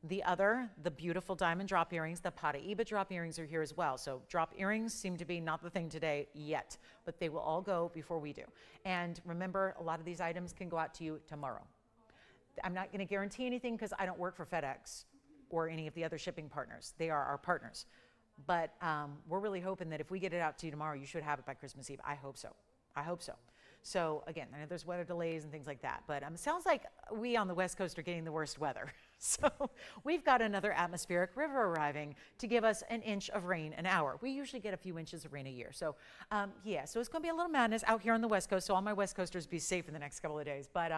The other, the beautiful diamond drop earrings, the Paraiba drop earrings are here as well. So drop earrings seem to be not the thing today yet, but they will all go before we do. And remember, a lot of these items can go out to you tomorrow. I'm not going to guarantee anything because I don't work for FedEx or any of the other shipping partners. They are our partners. But we're really hoping that if we get it out to you tomorrow, you should have it by Christmas Eve. I hope so. I hope so. So again, I know there's weather delays and things like that, but it sounds like we on the West Coast are getting the worst weather. So we've got another atmospheric river arriving to give us an inch of rain an hour. We usually get a few inches of rain a year. So yeah, so it's going to be a little madness out here on the West Coast. So all my West Coasters, be safe in the next couple of days. But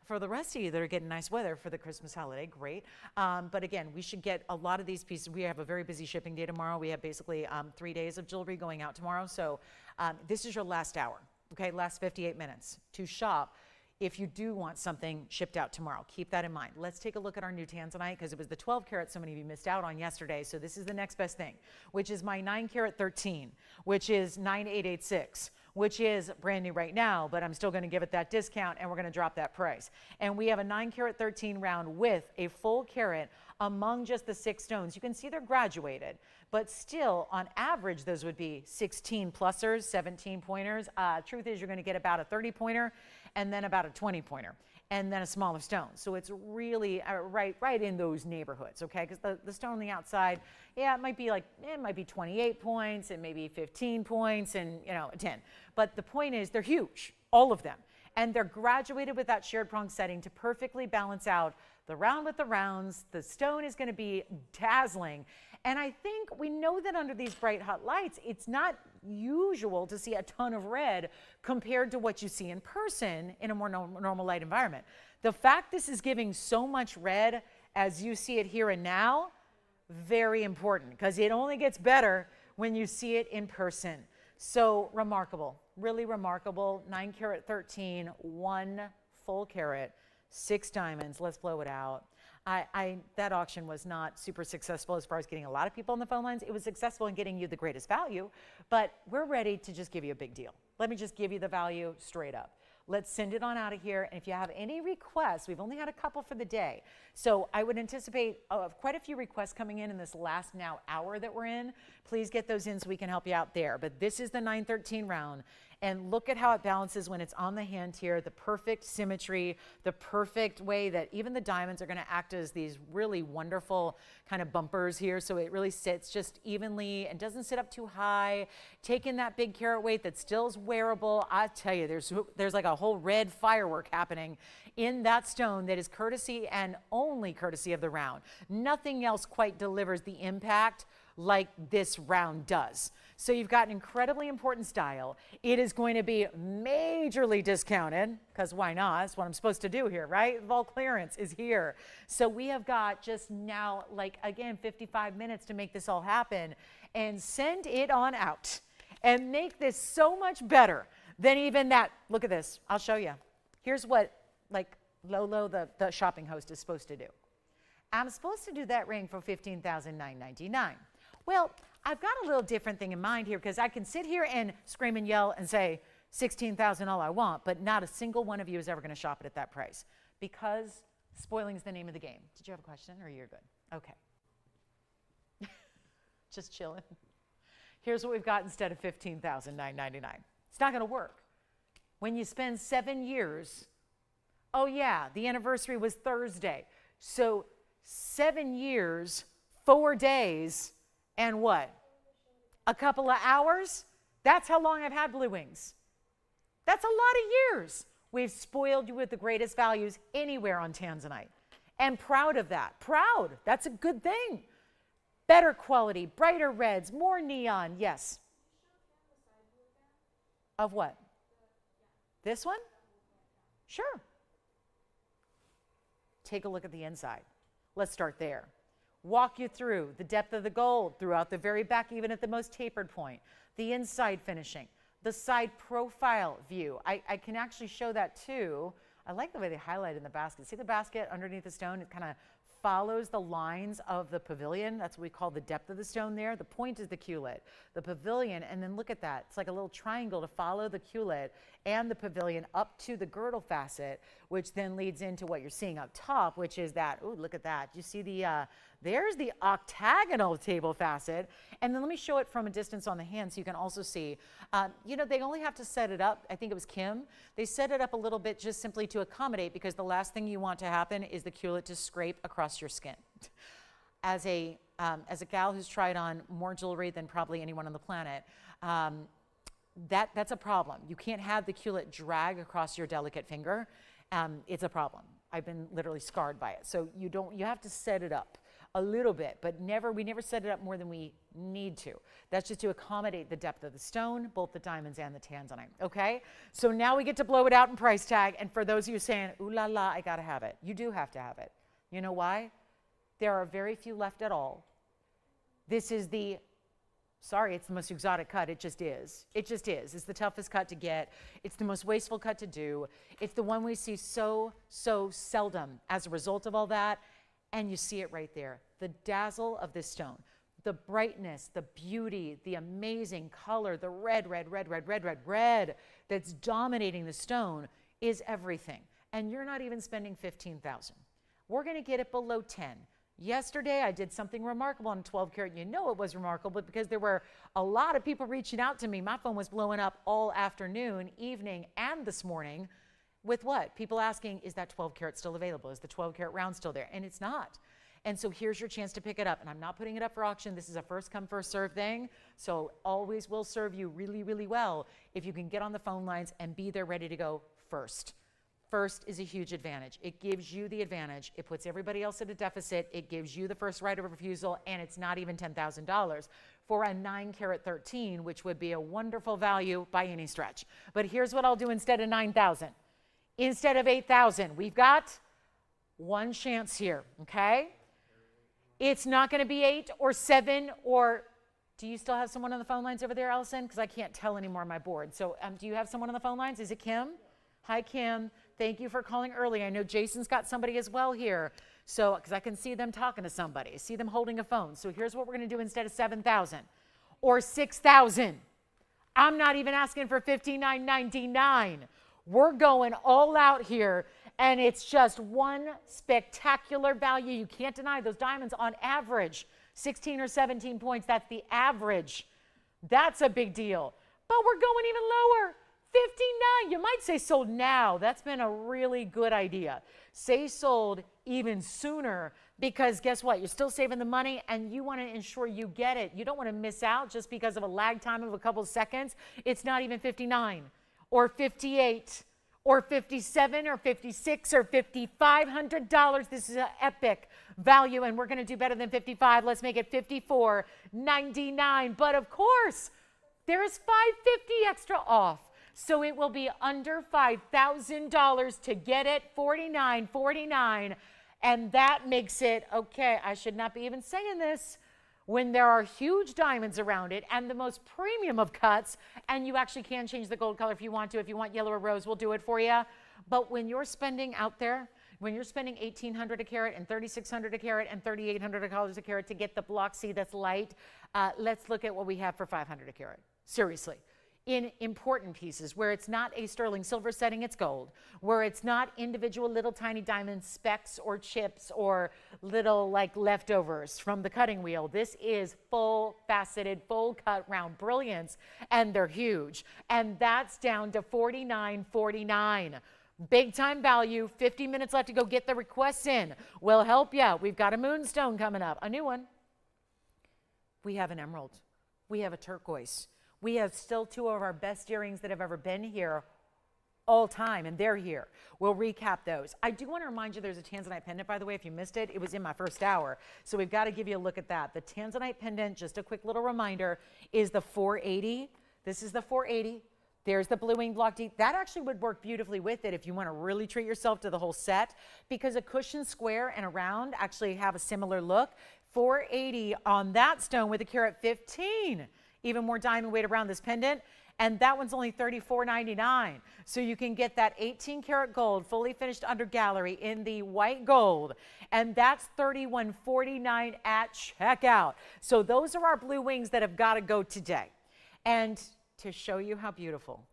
for the rest of you that are getting nice weather for the Christmas holiday, great. But again, we should get a lot of these pieces. We have a very busy shipping day tomorrow. We have basically 3 days of jewelry going out tomorrow. So this is your last hour, okay? Last 58 minutes to shop if you do want something shipped out tomorrow. Keep that in mind. Let's take a look at our new Tanzanite, because it was the 12 carat so many of you missed out on yesterday. So this is the next best thing, which is my 9 carat 13, which is 9886. Which is brand new right now, but I'm still going to give it that discount, and we're going to drop that price. And we have a 9 carat 13 round with a full carat among just the 6 stones. You can see they're graduated, but still on average those would be 16 plusers, 17 pointers. Truth is, you're going to get about a 30 pointer and then about a 20 pointer and then a smaller stone. So it's really right in those neighborhoods, okay? Because the stone on the outside, yeah, it might be 28 points, it may be 15 points, and 10. But the point is, they're huge, all of them. And they're graduated with that shared prong setting to perfectly balance out the round with the rounds. The stone is going to be dazzling. And I think we know that under these bright hot lights, it's not usual to see a ton of red compared to what you see in person in a more normal light environment. The fact this is giving so much red as you see it here and now, very important, because it only gets better when you see it in person. So remarkable, really remarkable. 9 carat 13, 1 full carat, 6 diamonds. Let's blow it out. That auction was not super successful as far as getting a lot of people on the phone lines. It was successful in getting you the greatest value, but we're ready to just give you a big deal. Let me just give you the value straight up. Let's send it on out of here. And if you have any requests, we've only had a couple for the day. So I would anticipate quite a few requests coming in this last now hour that we're in. Please get those in so we can help you out there. But this is the 913 round. And look at how it balances when it's on the hand here, the perfect symmetry, the perfect way that even the diamonds are going to act as these really wonderful kind of bumpers here. So it really sits just evenly and doesn't sit up too high. Taking that big carat weight that still is wearable. I tell you, there's like a whole red firework happening in that stone that is courtesy and only courtesy of the round. Nothing else quite delivers the impact like this round does. So you've got an incredibly important style. It is going to be majorly discounted, because why not? That's what I'm supposed to do here, right? Vault clearance is here. So we have got just now, like, again, 55 minutes to make this all happen, and send it on out and make this so much better than even that. Look at this. I'll show you. Here's what, like, Lolo, the shopping host, is supposed to do. I'm supposed to do that ring for $15,999. Well, I've got a little different thing in mind here, because I can sit here and scream and yell and say $16,000 all I want, but not a single one of you is ever going to shop it at that price, because spoiling is the name of the game. Did you have a question, or you're good? Okay. Just chilling. Here's what we've got instead of $15,999. It's not going to work. When you spend 7 years, oh yeah, the anniversary was Thursday. So 7 years, 4 days, and what? A couple of hours? That's how long I've had Blue Wings. That's a lot of years. We've spoiled you with the greatest values anywhere on Tanzanite. And proud of that. Proud. That's a good thing. Better quality, brighter reds, more neon. Yes. Of what? This one? Sure. Take a look at the inside. Let's start there. Walk you through the depth of the gold throughout the very back, even at the most tapered point, the inside finishing, the side profile view. I can actually show that too. I like the way they highlight in the basket. See the basket underneath the stone? It kind of follows the lines of the pavilion. That's what we call the depth of the stone there. The point is the culet, the pavilion, and then look at that. It's like a little triangle to follow the culet and the pavilion up to the girdle facet, which then leads into what you're seeing up top, which is that, oh, look at that. You see the, there's the octagonal table facet. And then let me show it from a distance on the hand so you can also see. You know, they only have to set it up. I think it was Kim. They set it up a little bit just simply to accommodate, because the last thing you want to happen is the culet to scrape across your skin. As a gal who's tried on more jewelry than probably anyone on the planet, that's a problem. You can't have the culet drag across your delicate finger. It's a problem. I've been literally scarred by it. So you have to set it up a little bit, but we never set it up more than we need to. That's just to accommodate the depth of the stone, both the diamonds and the Tanzanite, okay? So now we get to blow it out in price tag, and for those of you saying, ooh la la, I gotta have it, you do have to have it. You know why? There are very few left at all. This is the, sorry, it's the most exotic cut. It just is. It just is. It's the toughest cut to get. It's the most wasteful cut to do. It's the one we see so seldom as a result of all that. And you see it right there. The dazzle of this stone, the brightness, the beauty, the amazing color, the red that's dominating the stone is everything. And you're not even spending $15,000. We're going to get it below 10. Yesterday, I did something remarkable on 12 karat. You know it was remarkable because there were a lot of people reaching out to me. My phone was blowing up all afternoon, evening, and this morning with what? People asking, is that 12 karat still available? Is the 12 karat round still there? And it's not. And so here's your chance to pick it up. And I'm not putting it up for auction. This is a first come, first serve thing. So always will serve you really, really well if you can get on the phone lines and be there ready to go first. First is a huge advantage. It gives you the advantage. It puts everybody else at a deficit. It gives you the first right of refusal, and it's not even $10,000 for a 9 carat 13, which would be a wonderful value by any stretch. But here's what I'll do instead of 9,000. Instead of 8,000, we've got one chance here, okay? It's not going to be 8 or 7 or... Do you still have someone on the phone lines over there, Allison? Because I can't tell anymore on my board. So do you have someone on the phone lines? Is it Kim? Hi, Kim. Thank you for calling early. I know Jason's got somebody as well here. So, because I can see them talking to somebody, see them holding a phone. So here's what we're going to do instead of 7,000 or 6,000. I'm not even asking for $59.99. We're going all out here, and it's just one spectacular value. You can't deny those diamonds on average, 16 or 17 points. That's the average. That's a big deal. But we're going even lower. 59. You might say sold now. That's been a really good idea. Say sold even sooner, because guess what? You're still saving the money and you want to ensure you get it. You don't want to miss out just because of a lag time of a couple of seconds. It's not even 59 or 58 or 57 or 56 or $5,500. This is an epic value, and we're going to do better than 55. Let's make it $54.99. But of course, there is $550 extra off. So it will be under $5,000 to get it, $49.49. And that makes it, okay, I should not be even saying this, when there are huge diamonds around it and the most premium of cuts, and you actually can change the gold color if you want to. If you want yellow or rose, we'll do it for you. But when you're spending out there, when you're spending $1,800 a carat and $3,600 a carat and $3,800 a carat to get the block C that's light, let's look at what we have for $500 a carat. Seriously. In important pieces where it's not a sterling silver setting, it's gold, where it's not individual little tiny diamond specks or chips or little like leftovers from the cutting wheel. This is full faceted, full cut round brilliance, and they're huge. And that's down to $49.49. Big time value. 50 minutes left to go get the requests in. We'll help you. We've got a Moonstone coming up, a new one. We have an emerald. We have a turquoise. We have still 2 of our best earrings that have ever been here all time, and they're here. We'll recap those. I do want to remind you there's a Tanzanite pendant, by the way, if you missed it. It was in my first hour, so we've got to give you a look at that. The Tanzanite pendant, just a quick little reminder, is the 480. This is the 480. There's the blue wing block D. That actually would work beautifully with it if you want to really treat yourself to the whole set, because a cushion square and a round actually have a similar look. 480 on that stone with a carat 15. Even more diamond weight around this pendant, and that one's only $34.99. So you can get that 18 karat gold fully finished under gallery in the white gold, and that's $31.49 at checkout. So those are our blue wings that have got to go today. And to show you how beautiful,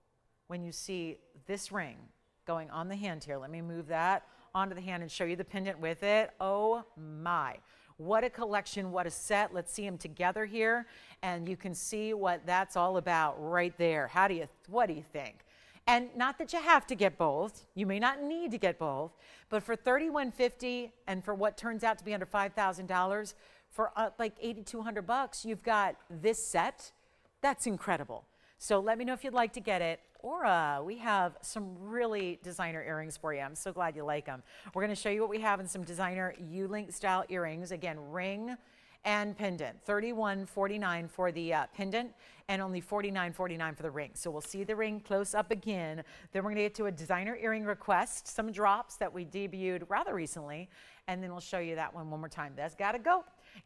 when you see this ring going on the hand here, let me move that onto the hand and show you the pendant with it. Oh my. What a collection, what a set. Let's see them together here, and you can see what that's all about right there. What do you think? And not that you have to get both. You may not need to get both, but for $31.50 and for what turns out to be under $5,000, for like $8,200, you've got this set. That's incredible. So let me know if you'd like to get it. Or we have some really designer earrings for you. I'm so glad you like them. We're going to show you what we have in some designer U-link style earrings. Again, ring and pendant. $31.49 for the pendant and only $49.49 for the ring. So we'll see the ring close up again. Then we're going to get to a designer earring request, some drops that we debuted rather recently, and then we'll show you that one more time. That's got to go.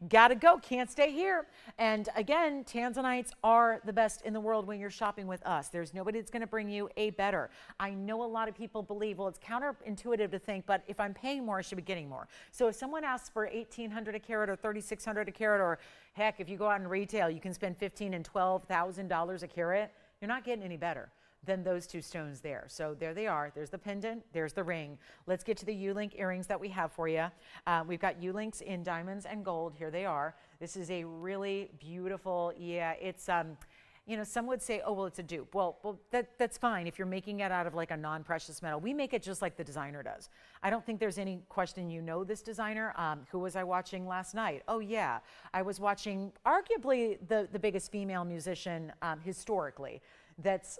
Got to go. Can't stay here. And again, Tanzanites are the best in the world when you're shopping with us. There's nobody that's going to bring you a better. I know a lot of people believe, well, it's counterintuitive to think, but if I'm paying more, I should be getting more. So if someone asks for $1,800 a carat or $3,600 a carat, or heck, if you go out in retail, you can spend $15,000 and $12,000 a carat, you're not getting any better than those 2 stones there. So there they are. There's the pendant, there's the ring. Let's get to the U-link earrings that we have for you. We've got U-links in diamonds and gold. Here they are. This is a really beautiful, it's, you know, some would say, oh, well, it's a dupe. Well, that's fine if you're making it out of like a non-precious metal. We make it just like the designer does. I don't think there's any question you know this designer. Who was I watching last night? Oh, yeah. I was watching arguably the biggest female musician historically that's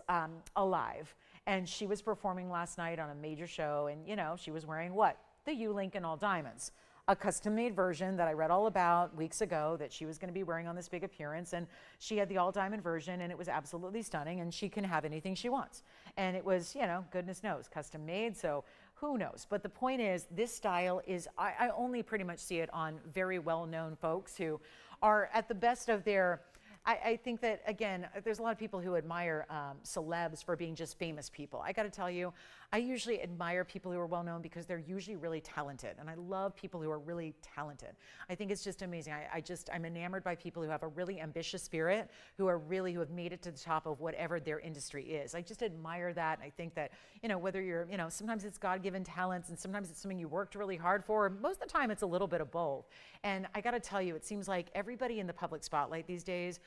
alive. And she was performing last night on a major show, and you know, she was wearing what? The U-Lincoln all diamonds. A custom-made version that I read all about weeks ago that she was going to be wearing on this big appearance, and she had the all-diamond version, and it was absolutely stunning, and she can have anything she wants. And it was, you know, goodness knows, custom-made, so who knows? But the point is, this style is, I only pretty much see it on very well-known folks who are at the best of their, I think that, again, there's a lot of people who admire celebs for being just famous people. I got to tell you, I usually admire people who are well known because they're usually really talented. And I love people who are really talented. I think it's just amazing. I'm enamored by people who have a really ambitious spirit, who have made it to the top of whatever their industry is. I just admire that. I think that, you know, whether you're, you know, sometimes it's God-given talents and sometimes it's something you worked really hard for. Most of the time it's a little bit of both. And I got to tell you, it seems like everybody in the public spotlight these days,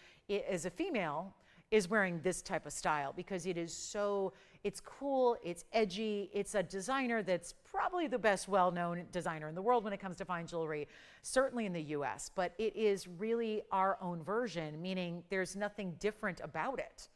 as a female, is wearing this type of style because it is so, it's cool, it's edgy, it's a designer that's probably the best well-known designer in the world when it comes to fine jewelry, certainly in the US, but it is really our own version, meaning there's nothing different about it.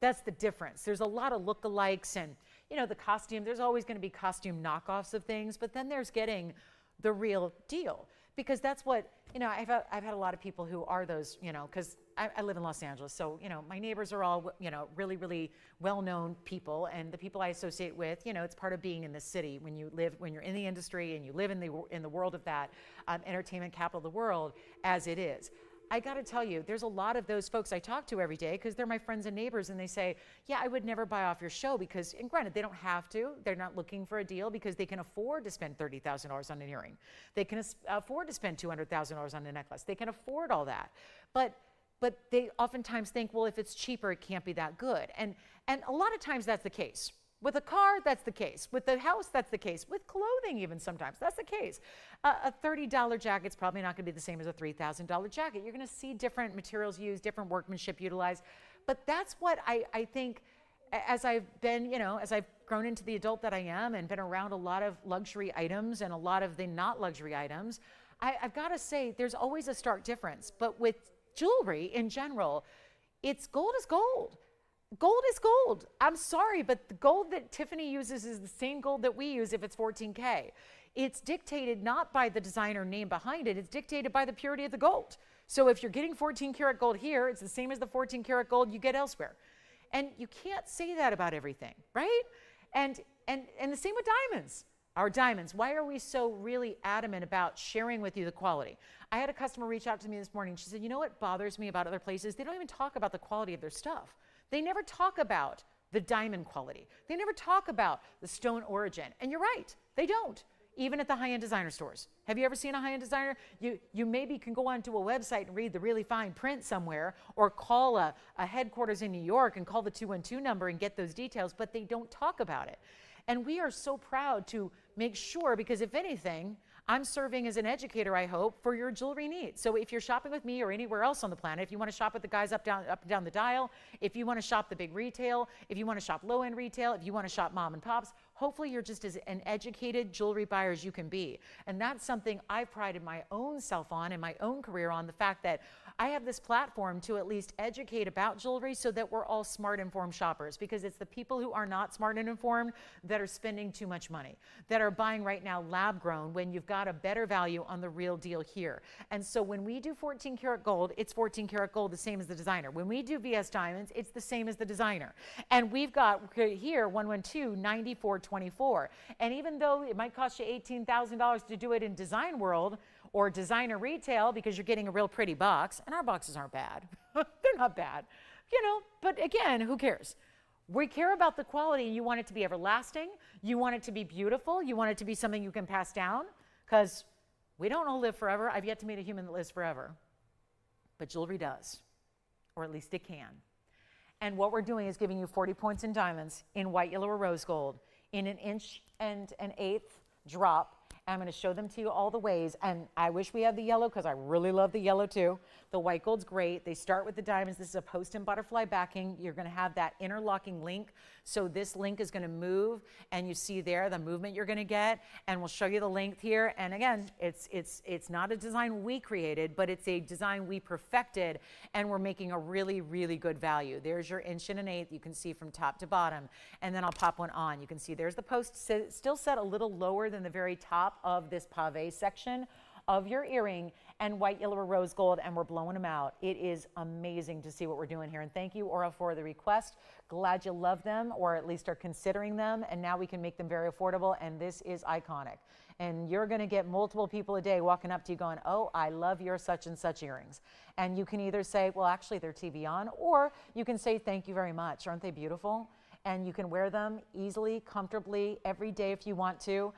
That's the difference. There's a lot of lookalikes and, you know, the costume, there's always going to be costume knockoffs of things, but then there's getting the real deal. Because that's what, you know, I've had a lot of people who are those, you know, because I live in Los Angeles. So, you know, my neighbors are all, you know, really, really well-known people. And the people I associate with, you know, it's part of being in the city. When you're in the industry and you live in the world of that entertainment capital of the world as it is. I got to tell you, there's a lot of those folks I talk to every day because they're my friends and neighbors, and they say, yeah, I would never buy off your show because, and granted, they don't have to. They're not looking for a deal because they can afford to spend $30,000 on an earring. They can afford to spend $200,000 on a necklace. They can afford all that. But they oftentimes think, well, if it's cheaper, it can't be that good. And a lot of times that's the case. With a car, that's the case. With the house, that's the case. With clothing, even sometimes, that's the case. A $30 jacket's probably not going to be the same as a $3,000 jacket. You're going to see different materials used, different workmanship utilized. But that's what I think, as I've been, you know, as I've grown into the adult that I am and been around a lot of luxury items and a lot of the not luxury items, I've got to say there's always a stark difference. But with jewelry in general, it's gold is gold. Gold is gold. I'm sorry, but the gold that Tiffany uses is the same gold that we use if it's 14K. It's dictated not by the designer name behind it, it's dictated by the purity of the gold. So if you're getting 14 karat gold here, it's the same as the 14 karat gold you get elsewhere. And you can't say that about everything, right? And the same with diamonds. Our diamonds, why are we so really adamant about sharing with you the quality? I had a customer reach out to me this morning. She said, you know what bothers me about other places? They don't even talk about the quality of their stuff. They never talk about the diamond quality. They never talk about the stone origin. And you're right, they don't, even at the high-end designer stores. Have you ever seen a high-end designer? You maybe can go onto a website and read the really fine print somewhere, or call a headquarters in New York and call the 212 number and get those details, but they don't talk about it. And we are so proud to make sure, because if anything, I'm serving as an educator, I hope, for your jewelry needs. So if you're shopping with me or anywhere else on the planet, if you want to shop with the guys up and down the dial, if you want to shop the big retail, if you want to shop low-end retail, if you want to shop mom and pops, hopefully you're just as an educated jewelry buyer as you can be. And that's something I've prided my own self on and my own career on, the fact that I have this platform to at least educate about jewelry so that we're all smart, informed shoppers, because it's the people who are not smart and informed that are spending too much money, that are buying right now lab grown when you've got a better value on the real deal here. And so when we do 14 karat gold, it's 14 karat gold, the same as the designer. When we do VS diamonds, it's the same as the designer. And we've got here 112 9424. And even though it might cost you $18,000 to do it in design world or designer retail, because you're getting a real pretty box, and our boxes aren't bad. They're not bad, you know, but again, who cares? We care about the quality, and you want it to be everlasting. You want it to be beautiful. You want it to be something you can pass down, because we don't all live forever. I've yet to meet a human that lives forever, but jewelry does, or at least it can. And what we're doing is giving you 40 points in diamonds, in white, yellow, or rose gold, in 1 1/8 drop, I'm going to show them to you all the ways. And I wish we had the yellow because I really love the yellow too. The white gold's great. They start with the diamonds. This is a post and butterfly backing. You're going to have that interlocking link. So this link is going to move, and you see there the movement you're going to get. And we'll show you the length here. And again, it's not a design we created, but it's a design we perfected, and we're making a really, really good value. There's your 1.125". You can see from top to bottom. And then I'll pop one on. You can see there's the post still set a little lower than the very top of this pave section of your earring, and white, yellow, or rose gold, and we're blowing them out. It is amazing to see what we're doing here. And thank you, Aura, for the request. Glad you love them, or at least are considering them, and now we can make them very affordable, and this is iconic. And you're going to get multiple people a day walking up to you going, oh, I love your such and such earrings. And you can either say, well, actually, they're TVON, or you can say, thank you very much. Aren't they beautiful? And you can wear them easily, comfortably, every day if you want to.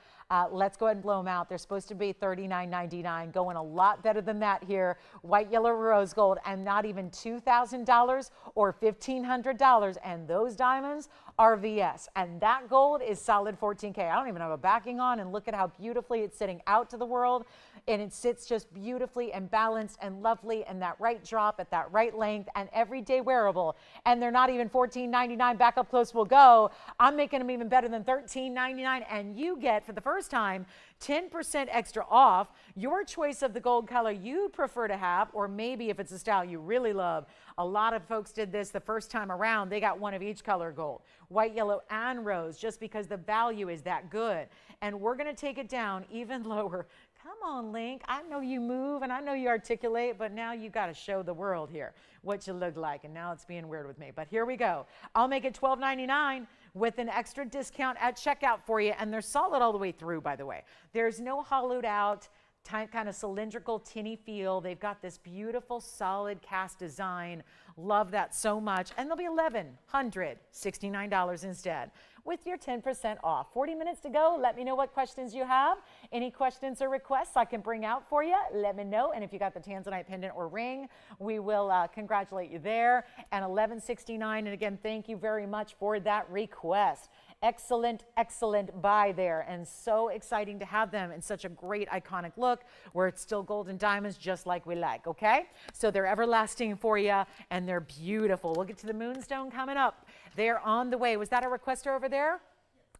Let's go ahead and blow them out. They're supposed to be $39.99, going a lot better than that here. White, yellow, rose gold, and not even $2,000 or $1,500. And those diamonds are VS. And that gold is solid 14K. I don't even have a backing on, and look at how beautifully it's sitting out to the world. And it sits just beautifully and balanced and lovely, and that right drop at that right length, and everyday wearable. And they're not even $14.99. Back up close will go. I'm making them even better than $13.99, and you get, for the first time, 10% extra off your choice of the gold color you prefer to have, or maybe if it's a style you really love. A lot of folks did this the first time around. They got one of each color gold, white, yellow, and rose, just because the value is that good. And we're going to take it down even lower. Come on, Link. I know you move and I know you articulate, but now you got to show the world here what you look like. And now it's being weird with me. But here we go. I'll make it $12.99 with an extra discount at checkout for you. And they're solid all the way through, by the way. There's no hollowed out, kind of cylindrical, tinny feel. They've got this beautiful, solid cast design. Love that so much. And they'll be $1,169 instead, with your 10% off. 40 minutes to go. Let me know what questions you have. Any questions or requests I can bring out for you, let me know. And if you got the Tanzanite pendant or ring, we will congratulate you there. And $11.69. And again, thank you very much for that request. Excellent, excellent buy there, and so exciting to have them in such a great iconic look where it's still gold and diamonds just like we like, okay? So they're everlasting for you, and they're beautiful. We'll get to the Moonstone coming up. They're on the way. Was that a requester over there?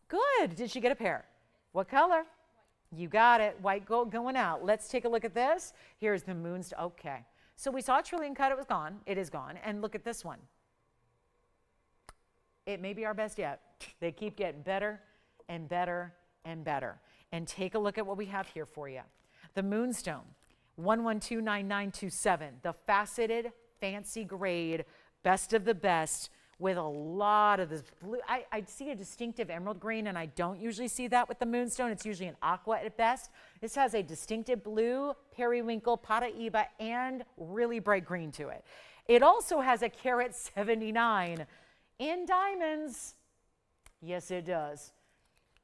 Good. Did she get a pair? What color? You got it. White gold going out. Let's take a look at this. Here's the Moonstone. Okay. So we saw a trillion cut. It was gone. It is gone. And look at this one. It may be our best yet. They keep getting better and better and better. And take a look at what we have here for you. The Moonstone, 1129927, the faceted, fancy grade, best of the best, with a lot of this blue. I see a distinctive emerald green, and I don't usually see that with the Moonstone. It's usually an aqua at best. This has a distinctive blue, periwinkle, Paraiba, and really bright green to it. It also has a carat 79 in diamonds. Yes, it does.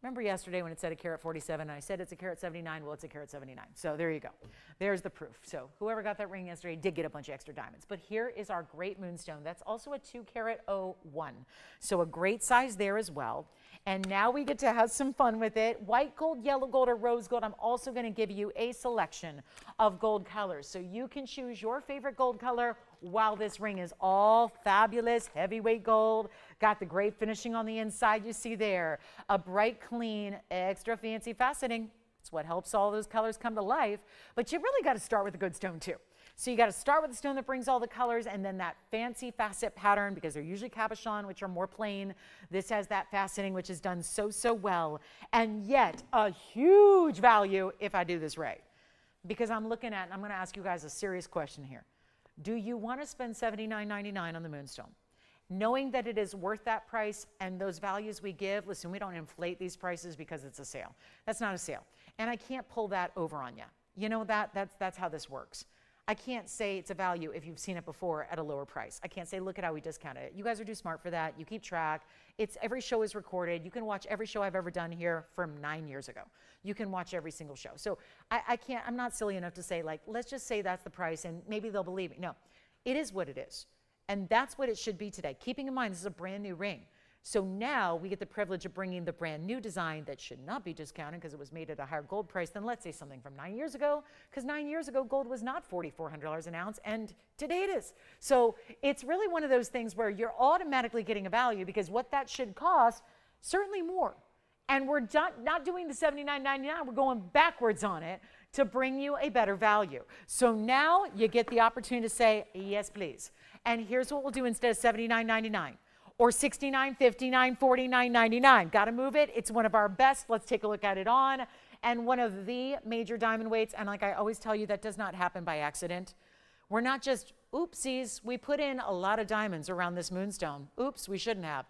Remember yesterday when it said a carat 47, and I said it's a carat 79? Well, it's a carat 79. So there you go. There's the proof. So whoever got that ring yesterday did get a bunch of extra diamonds. But here is our great Moonstone. That's also a 2 carat 01. So a great size there as well. And now we get to have some fun with it. White gold, yellow gold, or rose gold. I'm also going to give you a selection of gold colors. So you can choose your favorite gold color while this ring is all fabulous, heavyweight gold. Got the great finishing on the inside you see there. A bright, clean, extra fancy faceting. It's what helps all those colors come to life. But you really got to start with a good stone too. So you got to start with the stone that brings all the colors, and then that fancy facet pattern, because they're usually cabochon, which are more plain. This has that faceting, which is done so, so well. And yet a huge value if I do this right. Because I'm looking at, and I'm going to ask you guys a serious question here. Do you want to spend $79.99 on the Moonstone? Knowing that it is worth that price and those values we give, listen, we don't inflate these prices because it's a sale. That's not a sale. And I can't pull that over on you. You know that's how this works. I can't say it's a value if you've seen it before at a lower price. I can't say, look at how we discounted it. You guys are too smart for that. You keep track. Every show is recorded. You can watch every show I've ever done here from 9 years ago. You can watch every single show. So I'm not silly enough to say, like, let's just say that's the price and maybe they'll believe me. No, it is what it is. And that's what it should be today. Keeping in mind, this is a brand new ring. So now we get the privilege of bringing the brand new design that should not be discounted because it was made at a higher gold price than, let's say, something from 9 years ago, because 9 years ago gold was not $4,400 an ounce, and today it is. So it's really one of those things where you're automatically getting a value, because what that should cost, certainly more. And we're not doing the $79.99, we're going backwards on it to bring you a better value. So now you get the opportunity to say, yes, please. And here's what we'll do instead of $79.99. Or $69, $59, $49, $99. Got to move it. It's one of our best. Let's take a look at it on. And one of the major diamond weights, and like I always tell you, that does not happen by accident. We're not just, oopsies, we put in a lot of diamonds around this moonstone. Oops, we shouldn't have.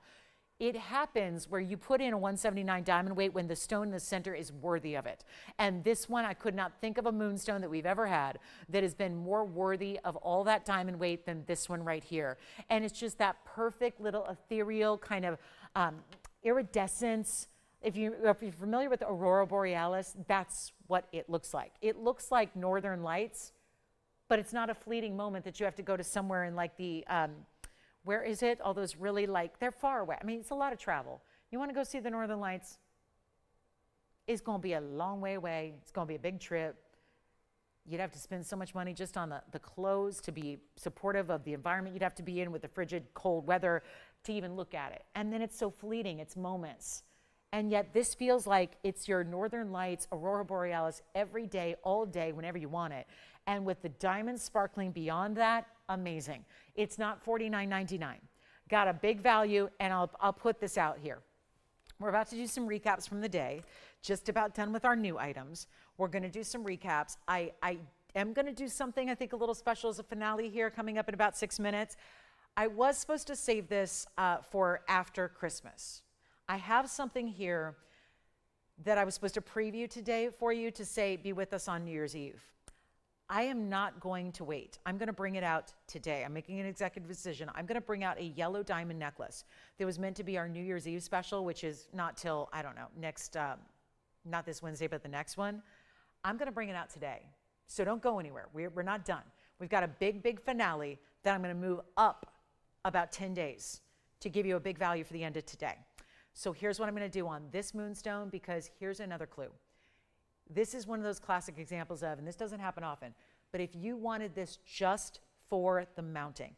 It happens where you put in a 179 diamond weight when the stone in the center is worthy of it. And this one, I could not think of a moonstone that we've ever had that has been more worthy of all that diamond weight than this one right here. And it's just that perfect little ethereal kind of iridescence. If you're familiar with the Aurora Borealis, that's what it looks like. It looks like northern lights, but it's not a fleeting moment that you have to go to somewhere in like the, where is it? All those really they're far away. I mean, it's a lot of travel. You want to go see the northern lights? It's going to be a long way away. It's going to be a big trip. You'd have to spend so much money just on the clothes to be supportive of the environment you'd have to be in with the frigid, cold weather to even look at it. And then it's so fleeting. It's moments. And yet this feels like it's your northern lights, Aurora Borealis, every day, all day, whenever you want it. And with the diamonds sparkling beyond that, amazing. It's not $49.99. Got a big value, and I'll put this out here. We're about to do some recaps from the day. Just about done with our new items. We're going to do some recaps. I am going to do something, I think, a little special as a finale here coming up in about 6 minutes. I was supposed to save this for after Christmas. I have something here that I was supposed to preview today for you to say, be with us on New Year's Eve. I am not going to wait. I'm going to bring it out today. I'm making an executive decision. I'm going to bring out a yellow diamond necklace that was meant to be our New Year's Eve special, which is not till, I don't know, next, not this Wednesday, but the next one. I'm going to bring it out today. So don't go anywhere. We're not done. We've got a big, big finale that I'm going to move up about 10 days to give you a big value for the end of today. So here's what I'm going to do on this moonstone, because here's another clue. This is one of those classic examples of, and this doesn't happen often, but if you wanted this just for the mounting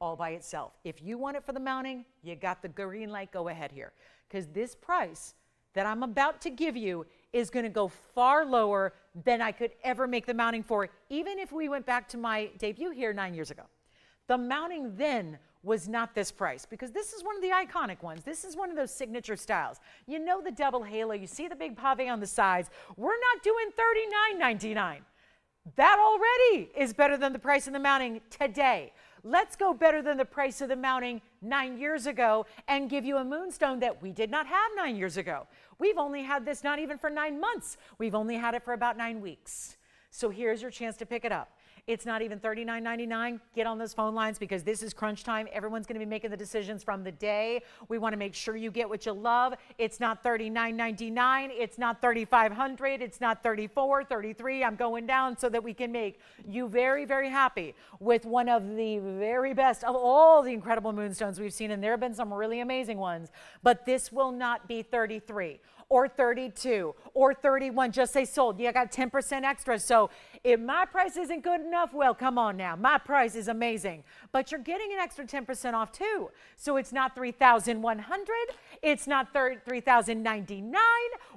all by itself. If you want it for the mounting, you got the green light, go ahead here. Because this price that I'm about to give you is going to go far lower than I could ever make the mounting for, even if we went back to my debut here 9 years ago. The mounting then was not this price, because this is one of the iconic ones. This is one of those signature styles. You know the double halo, you see the big pave on the sides. We're not doing $39.99. That already is better than the price of the mounting today. Let's go better than the price of the mounting 9 years ago and give you a moonstone that we did not have 9 years ago. We've only had this not even for 9 months. We've only had it for about 9 weeks. So here's your chance to pick it up. It's not even $39.99. Get on those phone lines, because this is crunch time. Everyone's going to be making the decisions from the day. We want to make sure you get what you love. It's not $39.99. It's not $3,500. It's not $34, $33. I'm going down so that we can make you very, very happy with one of the very best of all the incredible moonstones we've seen. And there have been some really amazing ones. But this will not be $33 or $32 or $31. Just say sold. You got 10% extra. So if my price isn't good enough, well, come on now. My price is amazing. But you're getting an extra 10% off too. So it's not $3,100. It's not $3,099.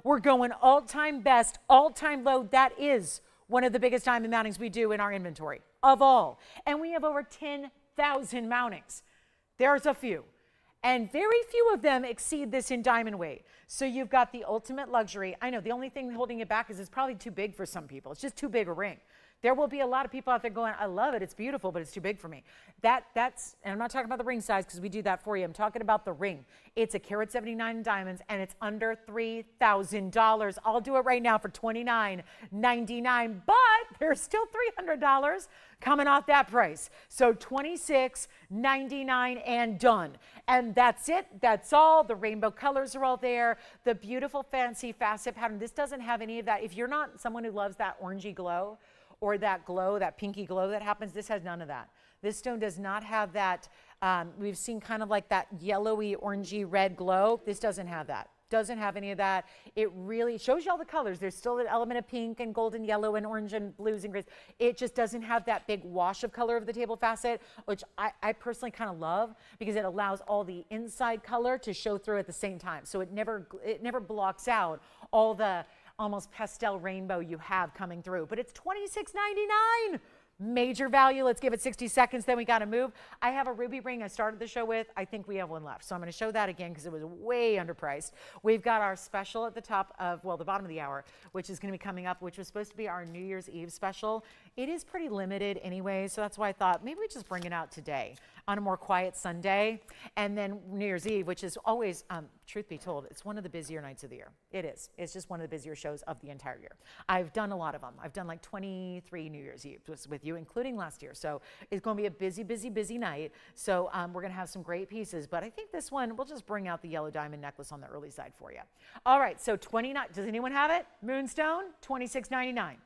We're going all-time best, all-time low. That is one of the biggest diamond mountings we do in our inventory of all. And we have over 10,000 mountings. There's a few. And very few of them exceed this in diamond weight. So you've got the ultimate luxury. I know the only thing holding it back is it's probably too big for some people. It's just too big a ring. There will be a lot of people out there going, I love it, it's beautiful, but it's too big for me. That's, and I'm not talking about the ring size because we do that for you. I'm talking about the ring. It's a carat 79 diamonds, and it's under $3,000. I'll do it right now for $29.99, but there's still $300 coming off that price. So $26.99 and done. And that's it. That's all. The rainbow colors are all there. The beautiful fancy facet pattern. This doesn't have any of that. If you're not someone who loves that orangey glow, or that glow, that pinky glow that happens, this has none of that. This stone does not have that, we've seen kind of like that yellowy, orangey, red glow. This doesn't have that. Doesn't have any of that. It really shows you all the colors. There's still an element of pink and gold and yellow and orange and blues and grays. It just doesn't have that big wash of color of the table facet, which I personally kind of love because it allows all the inside color to show through at the same time. So it never blocks out all the almost pastel rainbow you have coming through. But it's $26.99. Major value. Let's give it 60 seconds, then we got to move. I have a ruby ring I started the show with. I think we have one left. So I'm going to show that again because it was way underpriced. We've got our special at the top of, well, the bottom of the hour, which is going to be coming up, which was supposed to be our New Year's Eve special. It is pretty limited anyway, so that's why I thought maybe we just bring it out today on a more quiet Sunday. And then New Year's Eve, which is always, truth be told, it's one of the busier nights of the year. It is. It's just one of the busier shows of the entire year. I've done a lot of them. I've done like 23 New Year's Eve with you, including last year. So it's going to be a busy, busy, busy night. So we're going to have some great pieces. But I think this one, we'll just bring out the yellow diamond necklace on the early side for you. All right, so 29, does anyone have it? Moonstone, $26.99.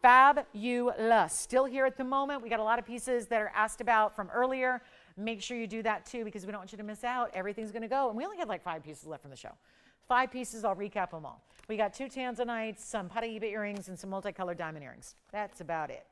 Fabulous. Still here at the moment. We got a lot of pieces that are asked about from earlier. Make sure you do that too because we don't want you to miss out. Everything's going to go. And we only have like 5 pieces left from the show. 5 pieces. I'll recap them all. We got 2 Tanzanites, some Paraiba earrings, and some multicolored diamond earrings. That's about it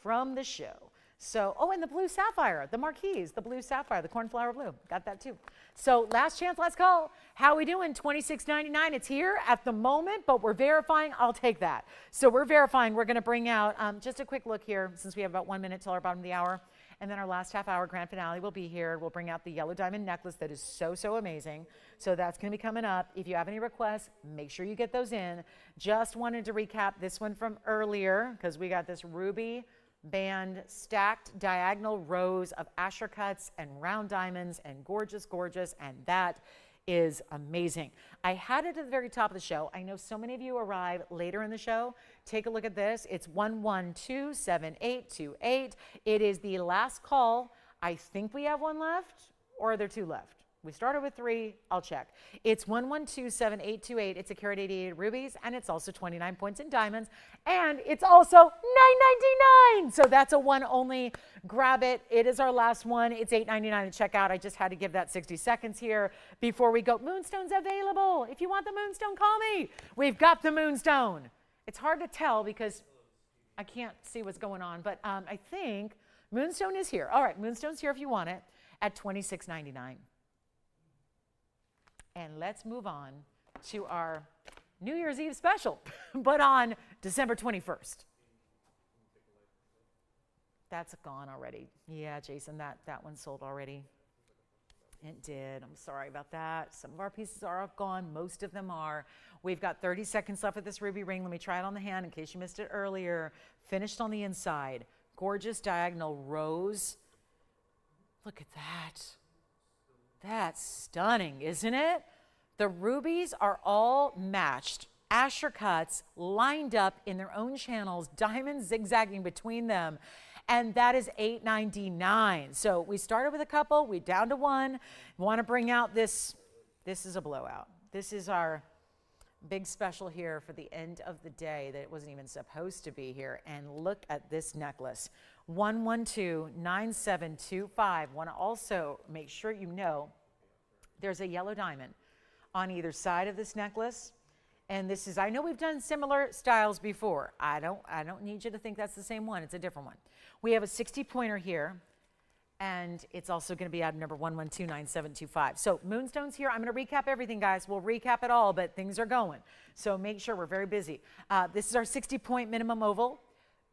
from the show. So, oh, and the blue sapphire, the marquise, the blue sapphire, the cornflower blue. Got that too. So last chance, last call. How we doing? $26.99. It's here at the moment, but we're verifying. I'll take that. So we're verifying. We're going to bring out just a quick look here since we have about 1 minute till our bottom of the hour. And then our last half hour grand finale will be here. We'll bring out the yellow diamond necklace that is so, so amazing. So that's going to be coming up. If you have any requests, make sure you get those in. Just wanted to recap this one from earlier because we got this ruby band stacked diagonal rows of Asher cuts and round diamonds and gorgeous, gorgeous. And that is amazing. I had it at the very top of the show. I know so many of you arrive later in the show. Take a look at this. It's 1127828. It is the last call. I think we have one left, or are there 2 left? We started with 3. I'll check. It's 1127828. It's a carat 88 rubies, and it's also 29 points in diamonds, and it's also $9.99. So that's a one only. Grab it. It is our last one. It's $8.99 to check out. I just had to give that 60 seconds here before we go. Moonstone's available. If you want the Moonstone, call me. We've got the Moonstone. It's hard to tell because I can't see what's going on, but I think Moonstone is here. All right, Moonstone's here if you want it at $26.99. And let's move on to our New Year's Eve special, but on December 21st. That's gone already. Yeah, Jason, that one sold already. It did. I'm sorry about that. Some of our pieces are gone. Most of them are. We've got 30 seconds left with this ruby ring. Let me try it on the hand in case you missed it earlier. Finished on the inside. Gorgeous diagonal rows. Look at that. That's stunning, isn't it? The rubies are all matched. Asher cuts lined up in their own channels, diamonds zigzagging between them. And that is $8.99. So we started with a couple, we down to one. Want to bring out this is a blowout. This is our big special here for the end of the day that it wasn't even supposed to be here. And look at this necklace. 1129725. Want to also make sure you know there's a yellow diamond on either side of this necklace. And this is, I know we've done similar styles before. I don't need you to think that's the same one. It's a different one. We have a 60 pointer here, and it's also going to be item number 1129725. So Moonstone's here. I'm going to recap everything, guys. We'll recap it all, but things are going. So make sure we're very busy. This is our 60 point minimum oval.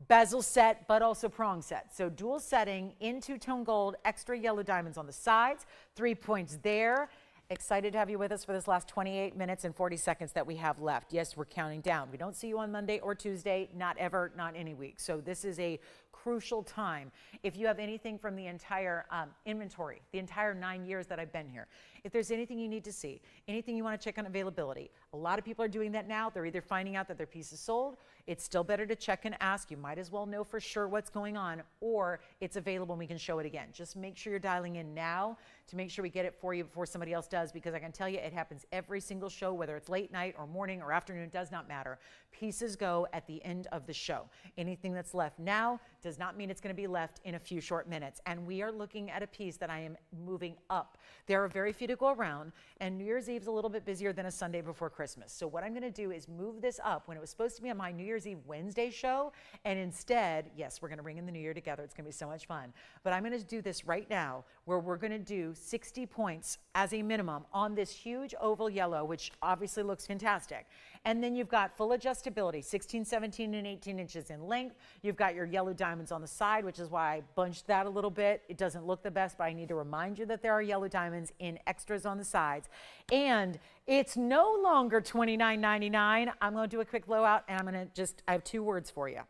Bezel set, but also prong set. So dual setting in two-tone gold, extra yellow diamonds on the sides, 3 points there. Excited to have you with us for this last 28 minutes and 40 seconds that we have left. Yes, we're counting down. We don't see you on Monday or Tuesday, not ever, not any week. So this is a crucial time. If you have anything from the entire inventory, the entire 9 years that I've been here, if there's anything you need to see, anything you want to check on availability, a lot of people are doing that now. They're either finding out that their piece is sold. It's still better to check and ask. You might as well know for sure what's going on, or it's available and we can show it again. Just make sure you're dialing in now to make sure we get it for you before somebody else does, because I can tell you it happens every single show, whether it's late night or morning or afternoon, it does not matter. Pieces go at the end of the show. Anything that's left now, does not mean it's going to be left in a few short minutes. And we are looking at a piece that I am moving up. There are very few to go around, and New Year's Eve is a little bit busier than a Sunday before Christmas. So what I'm going to do is move this up when it was supposed to be on my New Year's Eve Wednesday show, and instead, yes, we're going to bring in the new year together. It's going to be so much fun. But I'm going to do this right now, where we're going to do 60 points as a minimum on this huge oval yellow, which obviously looks fantastic. And then you've got full adjustability, 16, 17, and 18 inches in length. You've got your yellow diamonds on the side, which is why I bunched that a little bit. It doesn't look the best, but I need to remind you that there are yellow diamonds in extras on the sides. And it's no longer $29.99. I'm going to do a quick blowout, and I have 2 words for you.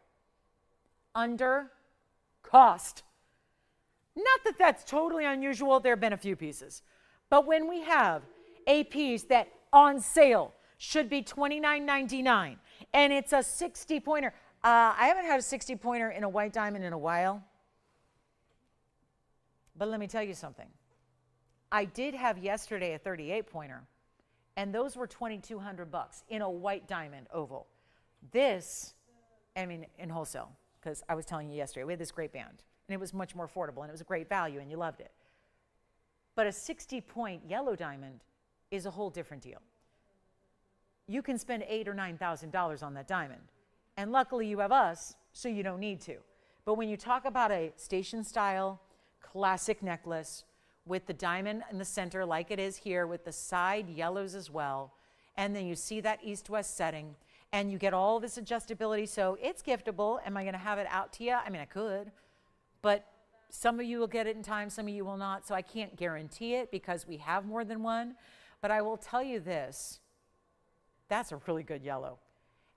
Under cost. Not that that's totally unusual. There have been a few pieces. But when we have a piece that on sale should be $29.99, and it's a 60-pointer. I haven't had a 60-pointer in a white diamond in a while. But let me tell you something. I did have yesterday a 38-pointer, and those were $2,200 in a white diamond oval. This, I mean, in wholesale, because I was telling you yesterday, we had this great band, and it was much more affordable, and it was a great value, and you loved it. But a 60-point yellow diamond is a whole different deal. You can spend $8,000 or $9,000 on that diamond. And luckily you have us, so you don't need to. But when you talk about a station style, classic necklace with the diamond in the center like it is here with the side yellows as well, and then you see that east-west setting, and you get all this adjustability, so it's giftable. Am I going to have it out to you? I mean, I could, but some of you will get it in time, some of you will not, so I can't guarantee it because we have more than one. But I will tell you this. That's a really good yellow.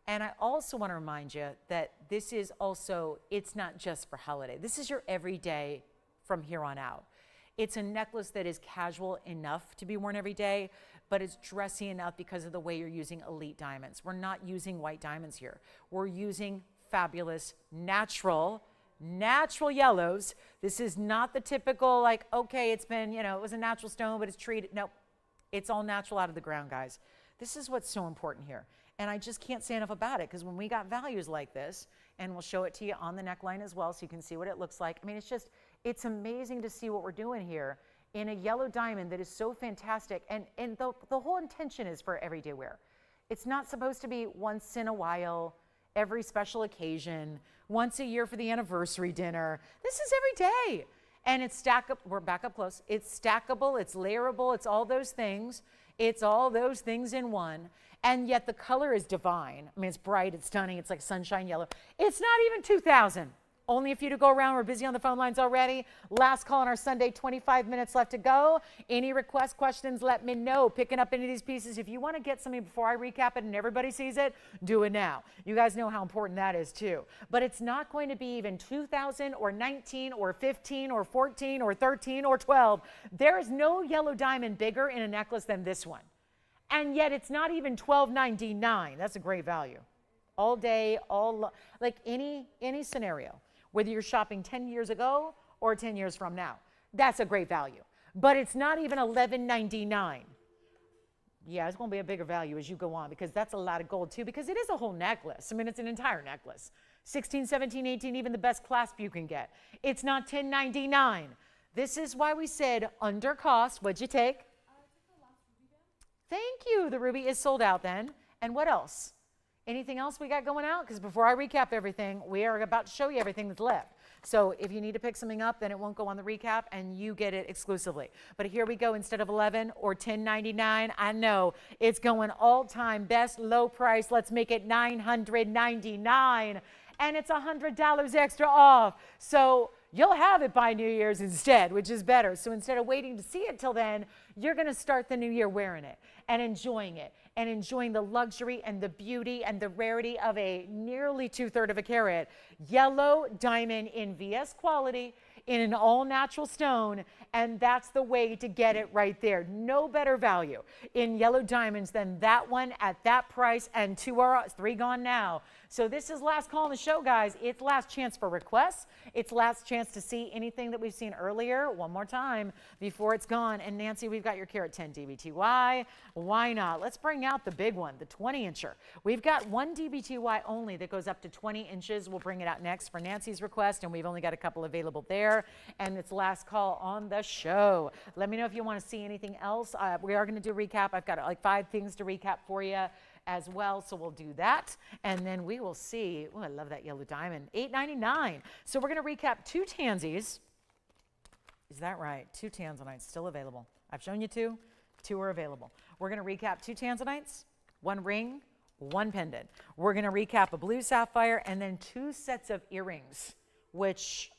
And I also want to remind you that this is also, it's not just for holiday. This is your everyday from here on out. It's a necklace that is casual enough to be worn every day, but it's dressy enough because of the way you're using elite diamonds. We're not using white diamonds here. We're using fabulous, natural yellows. This is not the typical, like, okay, it's been, you know, it was a natural stone, but it's treated. No, it's all natural out of the ground, guys. This is what's so important here. And I just can't say enough about it, because when we got values like this, and we'll show it to you on the neckline as well so you can see what it looks like. I mean, it's amazing to see what we're doing here in a yellow diamond that is so fantastic. And the whole intention is for everyday wear. It's not supposed to be once in a while, every special occasion, once a year for the anniversary dinner. This is every day. And it's stackable. We're back up close. It's stackable, it's layerable, it's all those things. It's all those things in one. And yet the color is divine. I mean, it's bright, it's stunning, it's like sunshine yellow. It's not even 2,000. Only a few to go around. We're busy on the phone lines already. Last call on our Sunday, 25 minutes left to go. Any requests, questions, let me know. Picking up any of these pieces. If you want to get something before I recap it and everybody sees it, do it now. You guys know how important that is too. But it's not going to be even 2,000 or 19 or 15 or 14 or 13 or 12. There is no yellow diamond bigger in a necklace than this one. And yet it's not even $12.99. That's a great value. All day, like any scenario. Whether you're shopping 10 years ago or 10 years from now. That's a great value. But it's not even $11.99. Yeah, it's going to be a bigger value as you go on, because that's a lot of gold too, because it is a whole necklace. I mean, it's an entire necklace. 16, 17, 18, even the best clasp you can get. It's not $10.99. This is why we said under cost. What'd you take? Thank you. The ruby is sold out then. And what else? Anything else we got going out? Because before I recap everything, we are about to show you everything that's left. So if you need to pick something up, then it won't go on the recap and you get it exclusively. But here we go. Instead of $11 or $10.99, I know it's going all-time best low price. Let's make it $999. And it's $100 extra off. So you'll have it by New Year's instead, which is better. So instead of waiting to see it till then, you're going to start the new year wearing it and enjoying it and enjoying the luxury and the beauty and the rarity of a nearly 2/3 of a carat yellow diamond in VS quality in an all-natural stone. And that's the way to get it right there. No better value in yellow diamonds than that one at that price, and 3 gone now. So this is last call on the show, guys. It's last chance for requests. It's last chance to see anything that we've seen earlier one more time before it's gone. And Nancy, we've got your carat 10 DBTY. Why not? Let's bring out the big one, the 20-incher. We've got one DBTY only that goes up to 20 inches. We'll bring it out next for Nancy's request, and we've only got a couple available there. And it's last call on the show. Let me know if you want to see anything else. We are going to do a recap. I've got like 5 things to recap for you as well, so we'll do that, and then we will see. Oh, I love that yellow diamond, $8.99. So we're going to recap 2 Tansies. Is that right? 2 Tanzanites still available. I've shown you 2. 2 are available. We're going to recap 2 Tanzanites, 1 ring, 1 pendant. We're going to recap a blue sapphire and then 2 sets of earrings, which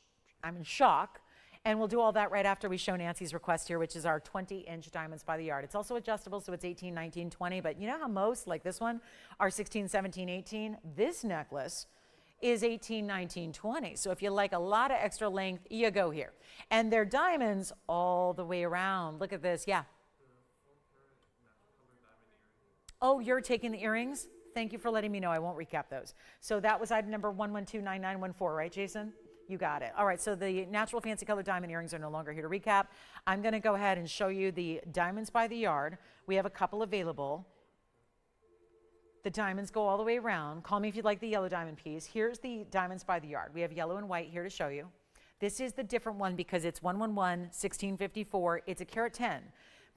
I'm in shock. And we'll do all that right after we show Nancy's request here, which is our 20-inch diamonds by the yard. It's also adjustable, so it's 18, 19, 20. But you know how most, like this one, are 16, 17, 18? This necklace is 18, 19, 20. So if you like a lot of extra length, you go here. And they're diamonds all the way around. Look at this. Yeah. Oh, you're taking the earrings? Thank you for letting me know. I won't recap those. So that was item number 1129914, right, Jason? You got it. All right, so the natural fancy color diamond earrings are no longer here to recap. I'm going to go ahead and show you the diamonds by the yard. We have a couple available. The diamonds go all the way around. Call me if you'd like the yellow diamond piece. Here's the diamonds by the yard. We have yellow and white here to show you. This is the different one because it's 111, 1654. It's a carat 10.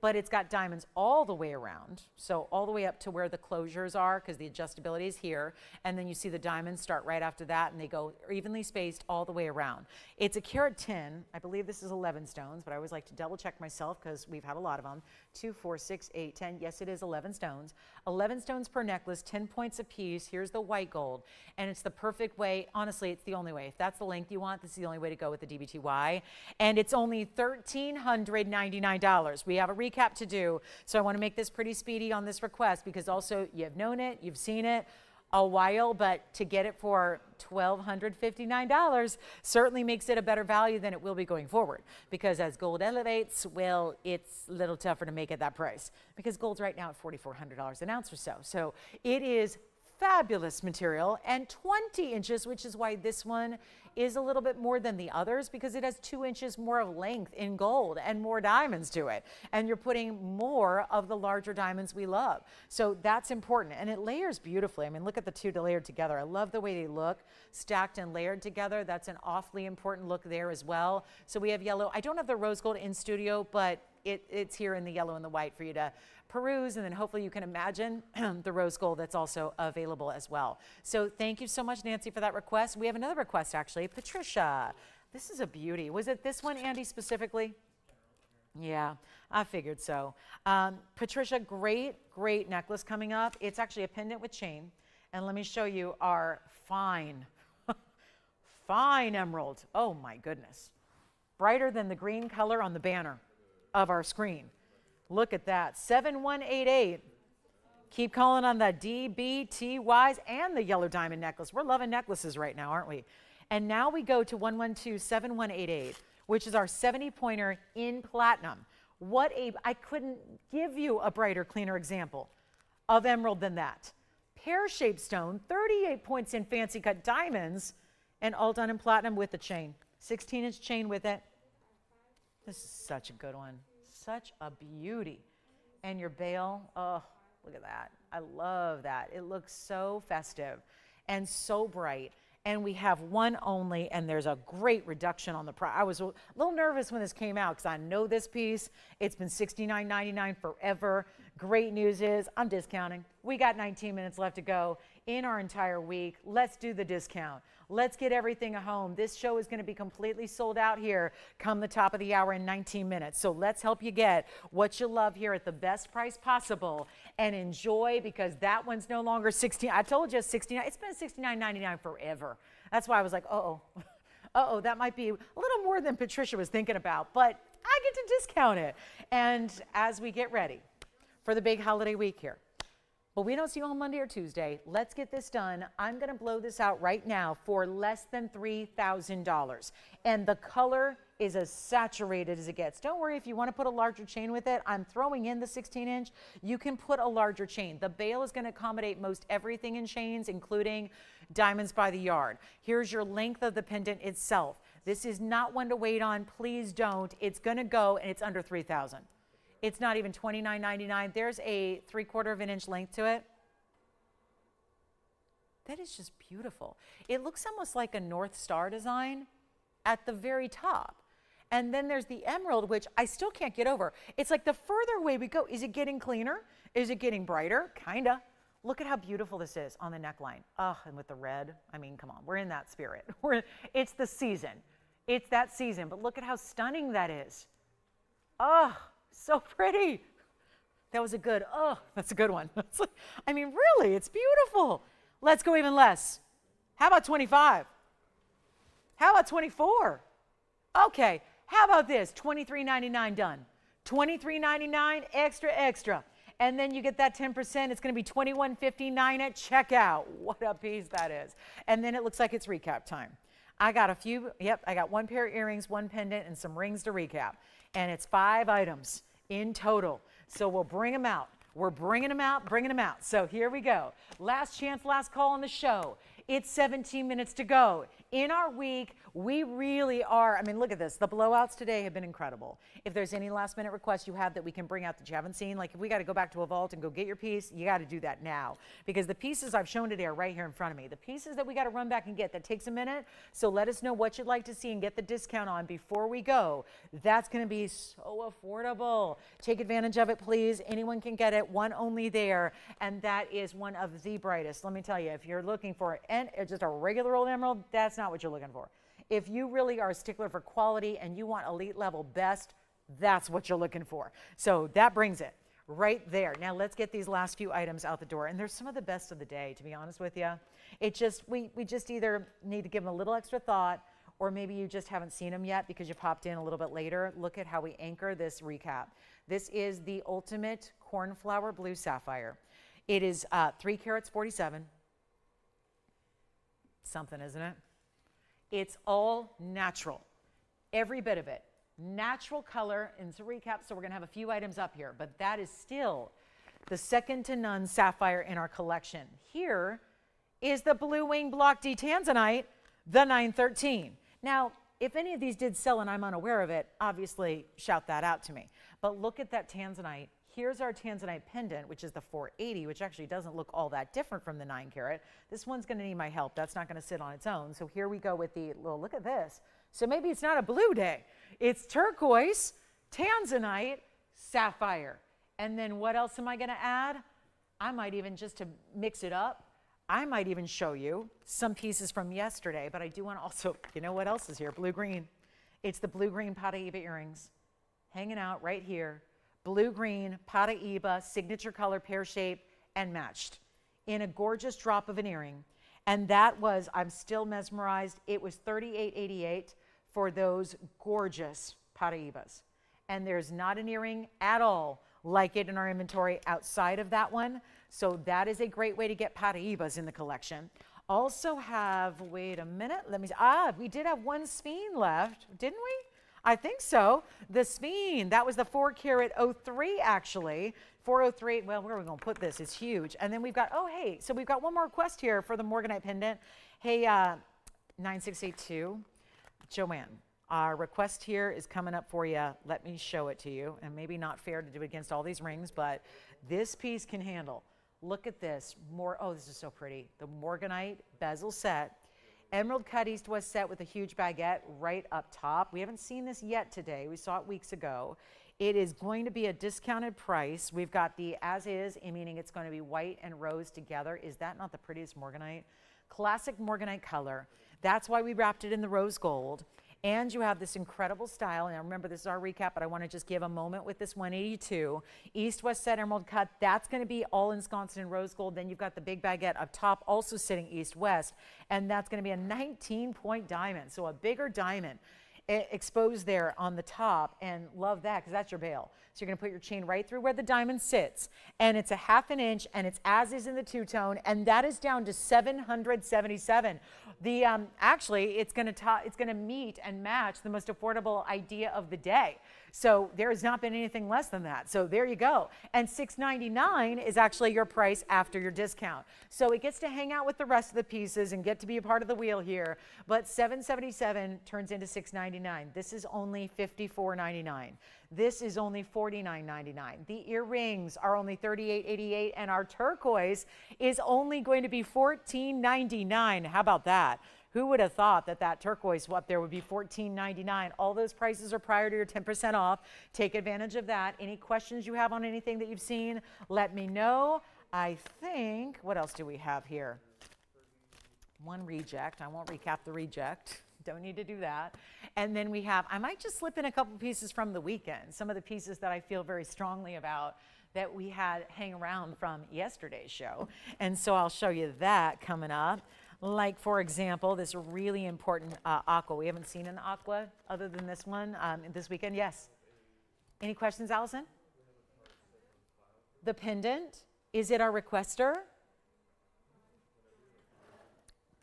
But it's got diamonds all the way around, so all the way up to where the closures are, because the adjustability is here, and then you see the diamonds start right after that, and they go evenly spaced all the way around. It's a carat 10. I believe this is 11 stones, but I always like to double check myself because we've had a lot of them. 2, 4, 6, 8, 10. Yes, it is 11 stones. 11 stones per necklace, 10 points a piece. Here's the white gold, and it's the perfect way. Honestly, it's the only way. If that's the length you want, this is the only way to go with the DBTY, and it's only $1,399. We have a recap to do, so I want to make this pretty speedy on this request because also you've known it, you've seen it a while, but to get it for $1,259 certainly makes it a better value than it will be going forward, because as gold elevates, well, it's a little tougher to make it that price because gold's right now at $4,400 an ounce or so. So it is fabulous material, and 20 inches, which is why this one is a little bit more than the others, because it has 2 inches more of length in gold and more diamonds to it, and you're putting more of the larger diamonds we love. So that's important, and it layers beautifully. I mean, look at the 2 layered together. I love the way they look stacked and layered together. That's an awfully important look there as well. So we have yellow. I don't have the rose gold in studio, but it's here in the yellow and the white for you to peruse, and then hopefully you can imagine the rose gold that's also available as well. So thank you so much, Nancy, for that request. We have another request, actually. Patricia, this is a beauty. Was it this one, Andy, specifically? Yeah, I figured so. Patricia, great necklace coming up. It's actually a pendant with chain, and let me show you our fine emerald. Oh my goodness. Brighter than the green color on the banner of our screen. Look at that, 7188. Keep calling on the DBTYs and the yellow diamond necklace. We're loving necklaces right now, aren't we? And now we go to 1127188, which is our 70-pointer in platinum. I couldn't give you a brighter, cleaner example of emerald than that. Pear-shaped stone, 38 points in fancy cut diamonds, and all done in platinum with the chain. 16-inch chain with it. This is such a good one. Such a beauty. And your bail, oh, look at that. I love that. It looks so festive and so bright. And we have one only, and there's a great reduction on the price. I was a little nervous when this came out because I know this piece. It's been $69.99 forever. Great news is I'm discounting. We got 19 minutes left to go in our entire week. Let's do the discount. Let's get everything home. This show is going to be completely sold out here come the top of the hour in 19 minutes. So let's help you get what you love here at the best price possible and enjoy, because that one's no longer 16. I told you 69. It's been $69.99 forever. That's why I was like, uh-oh, that might be a little more than Patricia was thinking about, but I get to discount it. And as we get ready for the big holiday week here, but we don't see you on Monday or Tuesday. Let's get this done. I'm going to blow this out right now for less than $3,000. And the color is as saturated as it gets. Don't worry if you want to put a larger chain with it. I'm throwing in the 16-inch. You can put a larger chain. The bail is going to accommodate most everything in chains, including diamonds by the yard. Here's your length of the pendant itself. This is not one to wait on. Please don't. It's going to go, and it's under 3,000. It's not even $29.99. There's a 3/4 of an inch length to it. That is just beautiful. It looks almost like a North Star design at the very top. And then there's the emerald, which I still can't get over. It's like the further away we go, is it getting cleaner? Is it getting brighter? Kinda. Look at how beautiful this is on the neckline. Oh, and with the red, I mean, come on, we're in that spirit. It's the season. It's that season, but look at how stunning that is. Oh, so pretty. That was a good, oh, that's a good one. I mean, really, it's beautiful. Let's go even less. How about 25? How about 24? Okay, how about this? $23.99 done. $23.99 extra, extra. And then you get that 10%. It's going to be $21.59 at checkout. What a piece that is. And then it looks like it's recap time. I got a few, yep, I got one pair of earrings, one pendant, and some rings to recap. And it's 5 items in total. So we'll bring them out. We're bringing them out, bringing them out. So here we go. Last chance, last call on the show. It's 17 minutes to go. In our week, we really are, I mean, look at this. The blowouts today have been incredible. If there's any last minute requests you have that we can bring out that you haven't seen, like if we got to go back to a vault and go get your piece, you got to do that now. Because the pieces I've shown today are right here in front of me. The pieces that we got to run back and get, that takes a minute. So let us know what you'd like to see and get the discount on before we go. That's going to be so affordable. Take advantage of it, please. Anyone can get it. One only there. And that is one of the brightest. Let me tell you, if you're looking for just a regular old emerald, that's not what you're looking for. If you really are a stickler for quality and you want elite level best, that's what you're looking for. So that brings it right there. Now let's get these last few items out the door. And there's some of the best of the day, to be honest with you. It just, we just either need to give them a little extra thought, or maybe you just haven't seen them yet because you popped in a little bit later. Look at how we anchor this recap. This is the ultimate cornflower blue sapphire. It is 3 carats 47. Something, isn't it? It's all natural, every bit of it. Natural color, and to recap, so we're going to have a few items up here, but that is still the second to none sapphire in our collection. Here is the Blue Wing Block D Tanzanite, the 913. Now, if any of these did sell and I'm unaware of it, obviously shout that out to me. But look at that Tanzanite. Here's our Tanzanite pendant, which is the 480, which actually doesn't look all that different from the 9 carat. This one's going to need my help. That's not going to sit on its own. So here we go with the little, look at this. So maybe it's not a blue day. It's turquoise, Tanzanite, sapphire. And then what else am I going to add? I might even, just to mix it up, I might even show you some pieces from yesterday, but I do want to also, you know what else is here? Blue-green. It's the blue-green Paraiba earrings hanging out right here. Blue-green Paraiba, signature color, pear shape, and matched in a gorgeous drop of an earring. And that was, I'm still mesmerized, it was $38.88 for those gorgeous Paraibas. And there's not an earring at all like it in our inventory outside of that one. So that is a great way to get Paraibas in the collection. Also have, wait a minute, let me see. We did have one Sphene left, didn't we? I think so. The Sphene, that was the 4 carat 03 actually. 403, well, where are we going to put this? It's huge. And then we've got, oh, hey, so we've got one more request here for the Morganite pendant. Hey, 9682, Joanne, our request here is coming up for you. Let me show it to you. And maybe not fair to do it against all these rings, but this piece can handle. Look at this. Oh, this is so pretty. The Morganite bezel set. Emerald cut east-west set with a huge baguette right up top. We haven't seen this yet today. We saw it weeks ago. It is going to be a discounted price. We've got the as is, meaning it's going to be white and rose together. Is that not the prettiest Morganite? Classic Morganite color. That's why we wrapped it in the rose gold. And you have this incredible style. And remember, this is our recap, but I want to just give a moment with this 182. East-west set emerald cut. That's going to be all ensconced in rose gold. Then you've got the big baguette up top, also sitting east-west. And that's going to be a 19-point diamond, so a bigger diamond. exposed there on the top, and love that because that's your bail. So you're going to put your chain right through where the diamond sits, and it's a 1/2 inch, and it's as is in the two-tone, and that is down to $777. The actually, it's going to meet and match the most affordable idea of the day. So there has not been anything less than that. So there you go. And $699 is actually your price after your discount. So it gets to hang out with the rest of the pieces and get to be a part of the wheel here. But $777 turns into $699. This is only $54.99. This is only $49.99. The earrings are only $38.88, and our turquoise is only going to be $14.99. How about that? Who would have thought that that turquoise up there would be $14.99? All those prices are prior to your 10% off. Take advantage of that. Any questions you have on anything that you've seen, let me know. I think, what else do we have here? One reject. I won't recap the reject. Don't need to do that. And then we have, I might just slip in a couple pieces from the weekend, some of the pieces that I feel very strongly about that we had hang around from yesterday's show. And so I'll show you that coming up. Like, for example, this really important aqua. We haven't seen an aqua other than this one this weekend. Yes? Any questions, Allison? The pendant. Is it our requester?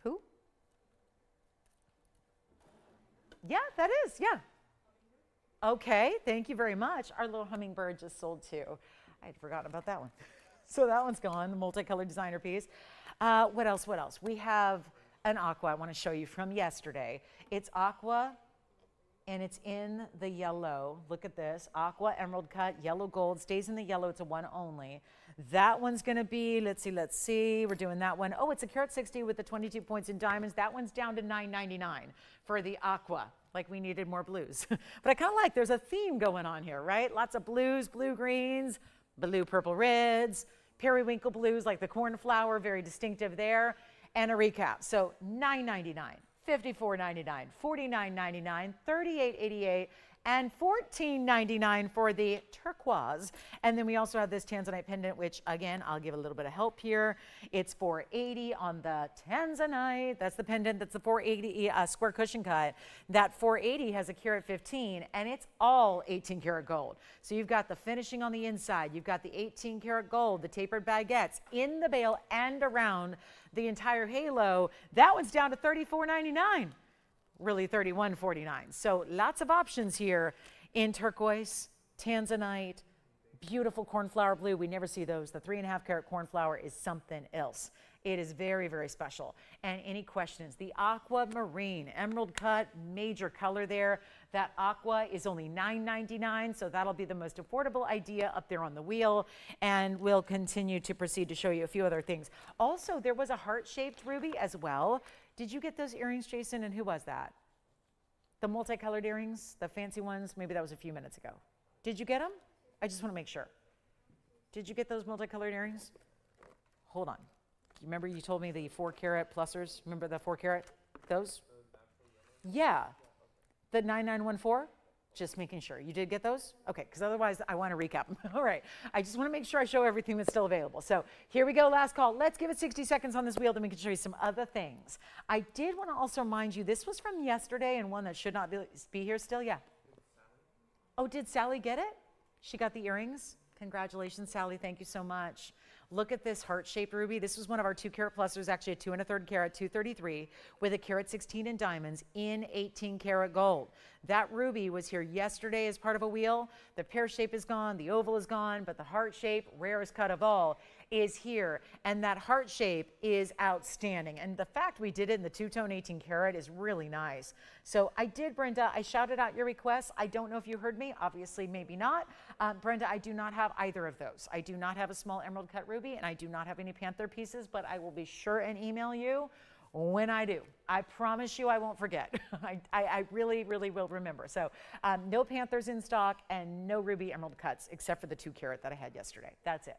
Who? Yeah, that is. Yeah. Okay, thank you very much. Our little hummingbird just sold too. I had forgotten about that one. So that one's gone, the multicolored designer piece. What else? What else? We have an aqua I want to show you from yesterday. It's aqua, and it's in the yellow. Look at this. Aqua, emerald cut, yellow gold. Stays in the yellow. It's a one only. That one's going to be, let's see. We're doing that one. Oh, it's a carat 60 with the 22 points in diamonds. That one's down to $9.99 for the aqua. Like we needed more blues. But I kind of like, there's a theme going on here, right? Lots of blues, blue greens, blue purple reds, periwinkle blues like the cornflower, very distinctive there, and a recap. So $9.99, $54.99, $49.99, $38.88, and $14.99 for the turquoise. And then we also have this Tanzanite pendant, which again, I'll give a little bit of help here. It's $480 on the Tanzanite. That's the pendant, that's the $480 square cushion cut. That $480 has a carat 15, and it's all 18 karat gold. So you've got the finishing on the inside, you've got the 18 karat gold, the tapered baguettes in the bail and around the entire halo. That one's down to $34.99. Really $31.49. So lots of options here in turquoise, Tanzanite, beautiful cornflower blue. We never see those. The 3.5 carat cornflower is something else. It is very, very special. And any questions? The aquamarine, emerald cut, major color there. That aqua is only $9.99, so that'll be the most affordable idea up there on the wheel. And we'll continue to proceed to show you a few other things. Also, there was a heart-shaped ruby as well. Did you get those earrings, Jason? And who was that? The multicolored earrings, the fancy ones? Maybe that was a few minutes ago. Did you get them? I just want to make sure. Did you get those multicolored earrings? Hold on. Remember you told me the 4 carat plusers? Remember the 4 carat? Those? Yeah. The 9914? Just making sure. You did get those? Okay, because otherwise I want to recap them. All right. I just want to make sure I show everything that's still available. So here we go, last call. Let's give it 60 seconds on this wheel, then we can show you some other things. I did want to also remind you, this was from yesterday and one that should not be here still. Yeah. Oh, did Sally get it? She got the earrings? Congratulations, Sally. Thank you so much. Look at this heart-shaped ruby. This was one of our 2 carat plusers, actually a 2 1/3 carat, 233, with a carat 16 in diamonds in 18 karat gold. That ruby was here yesterday as part of a wheel. The pear shape is gone, the oval is gone, but the heart shape, rarest cut of all, is here. And that heart shape is outstanding. And the fact we did it in the two-tone 18 karat is really nice. So I did, Brenda, I shouted out your request. I don't know if you heard me. Obviously, maybe not. Brenda, I do not have either of those. I do not have a small emerald cut ruby, and I do not have any panther pieces, but I will be sure and email you when I do. I promise you I won't forget. I really, really will remember. So no panthers in stock and no ruby emerald cuts except for the 2 carat that I had yesterday. That's it.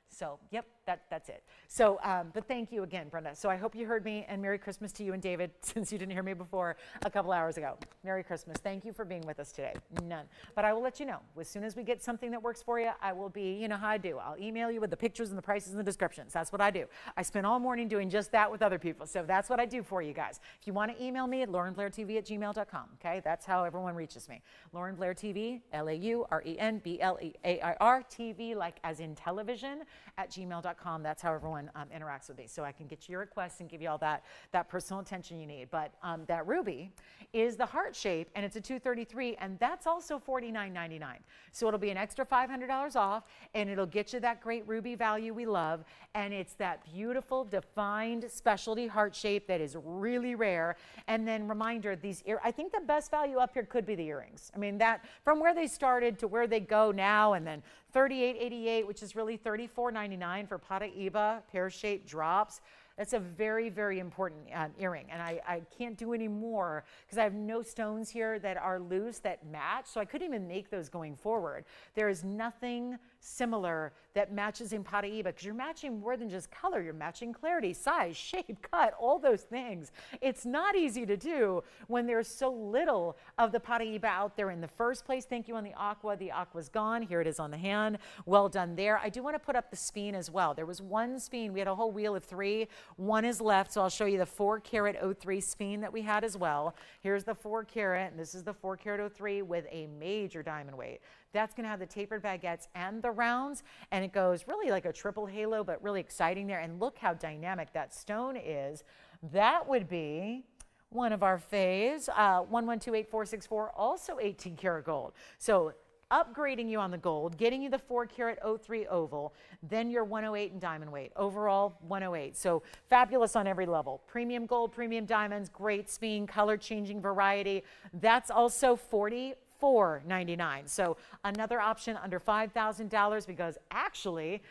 So, yep, that's it. So, but thank you again, Brenda. So I hope you heard me, and Merry Christmas to you and David, since you didn't hear me before a couple hours ago. Merry Christmas. Thank you for being with us today. None. But I will let you know. As soon as we get something that works for you, I will be, you know how I do. I'll email you with the pictures and the prices and the descriptions. That's what I do. I spend all morning doing just that with other people. So that's what I do for you guys. If you want to email me at laurenblairtv@gmail.com, okay? That's how everyone reaches me. Lauren Blair TV, LaurenBlair TV, like as in television, @gmail.com. That's how everyone interacts with me. So I can get you your requests and give you all that personal attention you need. But that ruby is the heart shape, and it's a 233, and that's also $49.99. So it'll be an extra $500 off, and it'll get you that great ruby value we love. And it's that beautiful, defined specialty heart shape that is really rare. And then reminder, I think the best value up here could be the earrings. I mean, that from where they started to where they go now, and then $38.88, which is really $34.99 for Paraiba pear-shaped drops. That's a very, very important earring, and I can't do any more because I have no stones here that are loose that match, so I couldn't even make those going forward. There is nothing similar that matches in Paraiba because you're matching more than just color. You're matching clarity, size, shape, cut, all those things. It's not easy to do when there's so little of the Paraiba out there in the first place. Thank you on the aqua. The aqua's gone. Here it is on the hand. Well done there. I do want to put up the Sphene as well. There was one Sphene. We had a whole wheel of 3. One is left, so I'll show you the 4-carat 03 Sphene that we had as well. Here's the 4-carat, and this is the 4-carat 03 with a major diamond weight. That's going to have the tapered baguettes and the rounds, and it goes really like a triple halo, but really exciting there. And look how dynamic that stone is. That would be one of our faves, 1128,464, also 18-karat gold. So upgrading you on the gold, getting you the 4-carat 03 oval, then your 108 in diamond weight. Overall, 108. So fabulous on every level. Premium gold, premium diamonds, great Sphene, color changing variety. That's also $44.99. So another option under $5,000 because actually,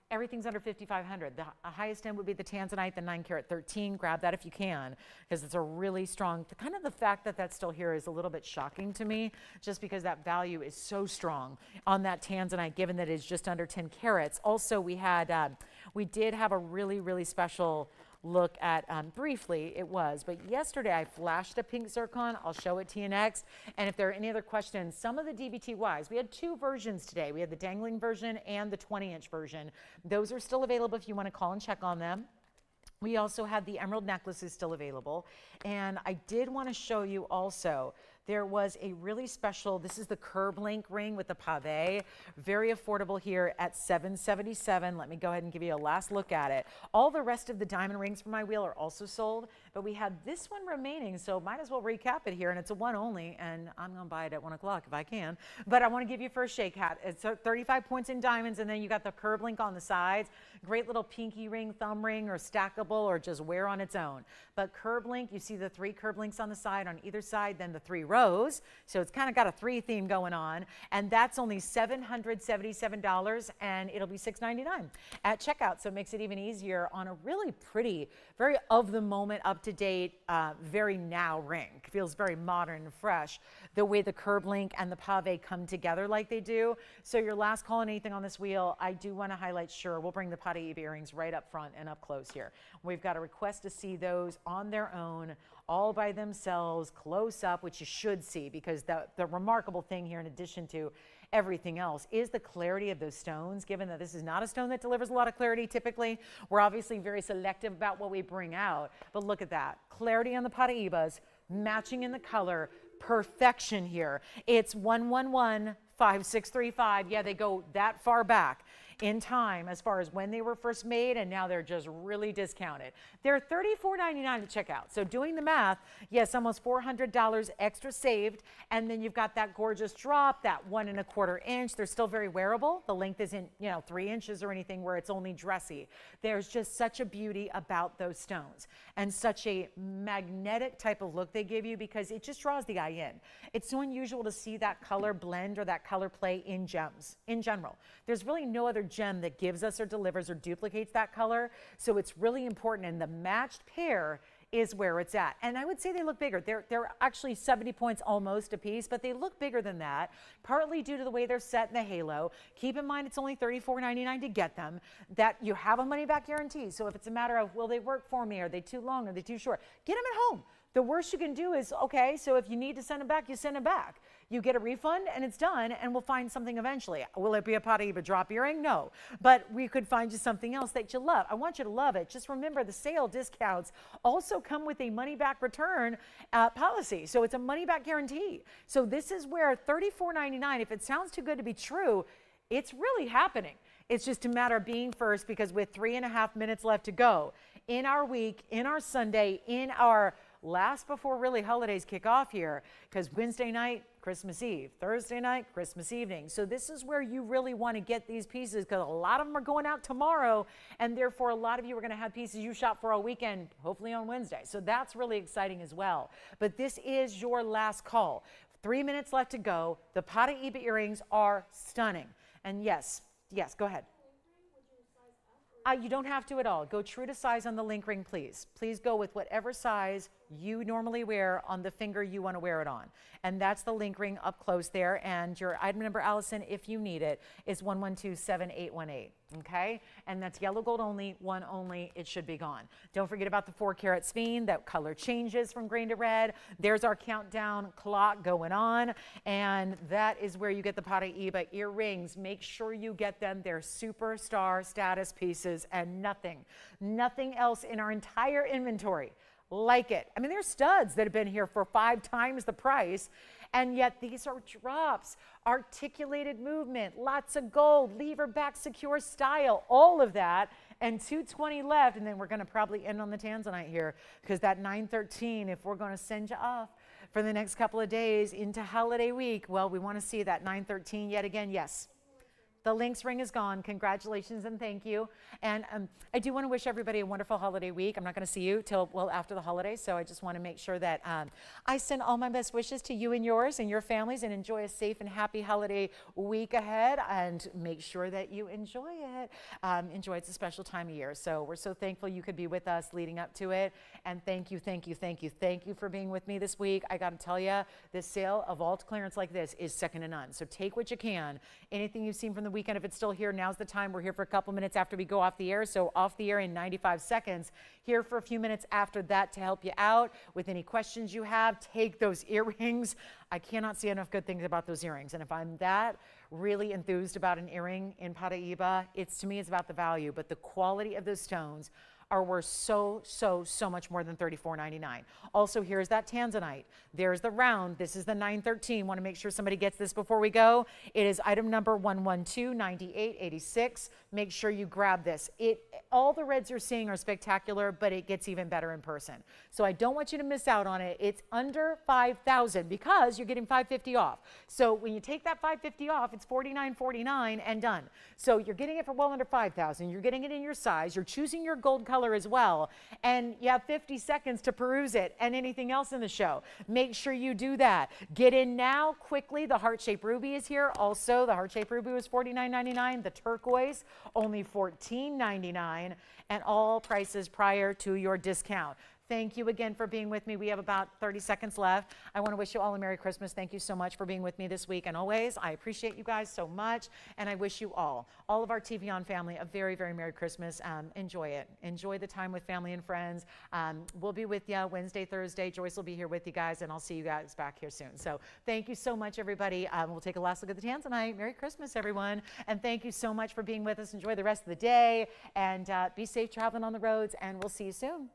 everything's under $5,500. The highest end would be the Tanzanite, the 9-carat 13. Grab that if you can, because it's a really strong, the fact that that's still here is a little bit shocking to me, just because that value is so strong on that Tanzanite, given that it's just under 10 carats. Also, we did have a really, really special look at, briefly it was, but yesterday I flashed a pink zircon. I'll show it to you next. And if there are any other questions, some of the DBTYs, we had 2 versions today. We had the dangling version and the 20-inch version. Those are still available if you want to call and check on them. We also had the emerald necklaces still available. And I did want to show you also, there was a really special, this is the curb link ring with the pave, very affordable here at $777. Let me go ahead and give you a last look at it. All the rest of the diamond rings for my wheel are also sold, but we had this one remaining, so might as well recap it here, and it's a one only, and I'm gonna buy it at 1 o'clock if I can, but I wanna give you first shake hat. It's 35 points in diamonds, and then you got the curb link on the sides. Great little pinky ring, thumb ring, or stackable, or just wear on its own. But curb link, you see the 3 curb links on the side, on either side, then the 3 rows. So it's kind of got a 3 theme going on. And that's only $777, and it'll be $699 at checkout. So it makes it even easier on a really pretty, very of the moment, up to date, very now ring. Feels very modern and fresh, the way the curb link and the pave come together like they do. So your last call on anything on this wheel, I do want to highlight, sure, we'll bring the Paraiba earrings right up front and up close here. We've got a request to see those on their own, all by themselves, close up, which you should see, because the remarkable thing here, in addition to everything else, is the clarity of those stones. Given that this is not a stone that delivers a lot of clarity typically, we're obviously very selective about what we bring out. But look at that. Clarity on the Paraibas, matching in the color, perfection here. It's 1115635. Yeah, they go that far back in time as far as when they were first made, and now they're just really discounted. They're $34.99 to check out. So doing the math, yes, almost $400 extra saved, and then you've got that gorgeous drop, that 1 1/4 inch. They're still very wearable. The length isn't, 3 inches or anything where it's only dressy. There's just such a beauty about those stones, and such a magnetic type of look they give you, because it just draws the eye in. It's so unusual to see that color blend or that color play in gems in general. There's really no other gem that gives us or delivers or duplicates that color. So it's really important, and the matched pair is where it's at. And I would say they look bigger. They're actually 70 points almost a piece, but they look bigger than that, partly due to the way they're set in the halo. Keep in mind it's only $34.99 to get them, that you have a money back guarantee. So if it's a matter of, will they work for me? Are they too long? Are they too short? Get them at home. The worst you can do is, okay, so if you need to send them back, you send them back. You get a refund and it's done, and we'll find something eventually. Will it be a Paraiba drop earring? No. But we could find you something else that you love. I want you to love it. Just remember, the sale discounts also come with a money-back return policy. So it's a money-back guarantee. So this is where $34.99, if it sounds too good to be true, it's really happening. It's just a matter of being first, because with 3.5 minutes left to go in our week, in our Sunday, in our last before really holidays kick off here, because Wednesday night, Christmas Eve, Thursday night, Christmas evening. So this is where you really want to get these pieces, because a lot of them are going out tomorrow, and therefore a lot of you are going to have pieces you shop for all weekend, hopefully on Wednesday. So that's really exciting as well. But this is your last call. 3 minutes left to go. The Paraiba earrings are stunning. And yes, go ahead. You don't have to at all. Go true to size on the link ring, please. Please go with whatever size you normally wear on the finger you want to wear it on. And that's the link ring up close there. And your item number, Allison, if you need it, is 1127818. Okay? And that's yellow gold only, one only. It should be gone. Don't forget about the 4-carat Sphene. That color changes from green to red. There's our countdown clock going on. And that is where you get the Paraiba earrings. Make sure you get them. They're superstar status pieces, and nothing else in our entire inventory like it. I mean, there's studs that have been here for 5 times the price, and yet these are drops, articulated movement, lots of gold, lever back secure style, all of that, and 220 left. And then we're going to probably end on the Tanzanite here, because that 913, if we're going to send you off for the next couple of days into holiday week, well, we want to see that 913 yet again. Yes. The Lynx ring is gone. Congratulations and thank you. And I do want to wish everybody a wonderful holiday week. I'm not going to see you till, well, after the holidays, so I just want to make sure that I send all my best wishes to you and yours and your families, and enjoy a safe and happy holiday week ahead, and make sure that you enjoy it. Enjoy, it's a special time of year, so we're so thankful you could be with us leading up to it. And thank you for being with me this week. I got to tell you, this sale of alt clearance like this is second to none. So take what you can. Anything you've seen from the weekend, if it's still here, now's the time. We're here for a couple minutes after we go off the air, so off the air in 95 seconds. Here for a few minutes after that to help you out with any questions you have. Take those earrings. I cannot see enough good things about those earrings, and if I'm that really enthused about an earring in Paraiba, to me it's about the value, but the quality of those stones are worth so much more than $34.99. Also, here's that Tanzanite. There's the round. This is the 913. Want to make sure somebody gets this before we go. It is item number 1129886. Make sure you grab this. All the reds you're seeing are spectacular, but it gets even better in person. So I don't want you to miss out on it. It's under $5,000 because you're getting $550 off. So when you take that $550 off, it's $49.49 and done. So you're getting it for well under $5,000. You're getting it in your size. You're choosing your gold color as well, and you have 50 seconds to peruse it and anything else in the show. Make sure you do that. Get in now quickly. The heart-shaped ruby is here. Also, the heart-shaped ruby was $49.99. The turquoise only $14.99, and all prices prior to your discount. Thank you again for being with me. We have about 30 seconds left. I want to wish you all a Merry Christmas. Thank you so much for being with me this week. And always, I appreciate you guys so much. And I wish you all of our TVON family, a very, very Merry Christmas. Enjoy it. Enjoy the time with family and friends. We'll be with you Wednesday, Thursday. Joyce will be here with you guys, and I'll see you guys back here soon. So thank you so much, everybody. We'll take a last look at the Tanzanite. Merry Christmas, everyone. And thank you so much for being with us. Enjoy the rest of the day, and be safe traveling on the roads, and we'll see you soon.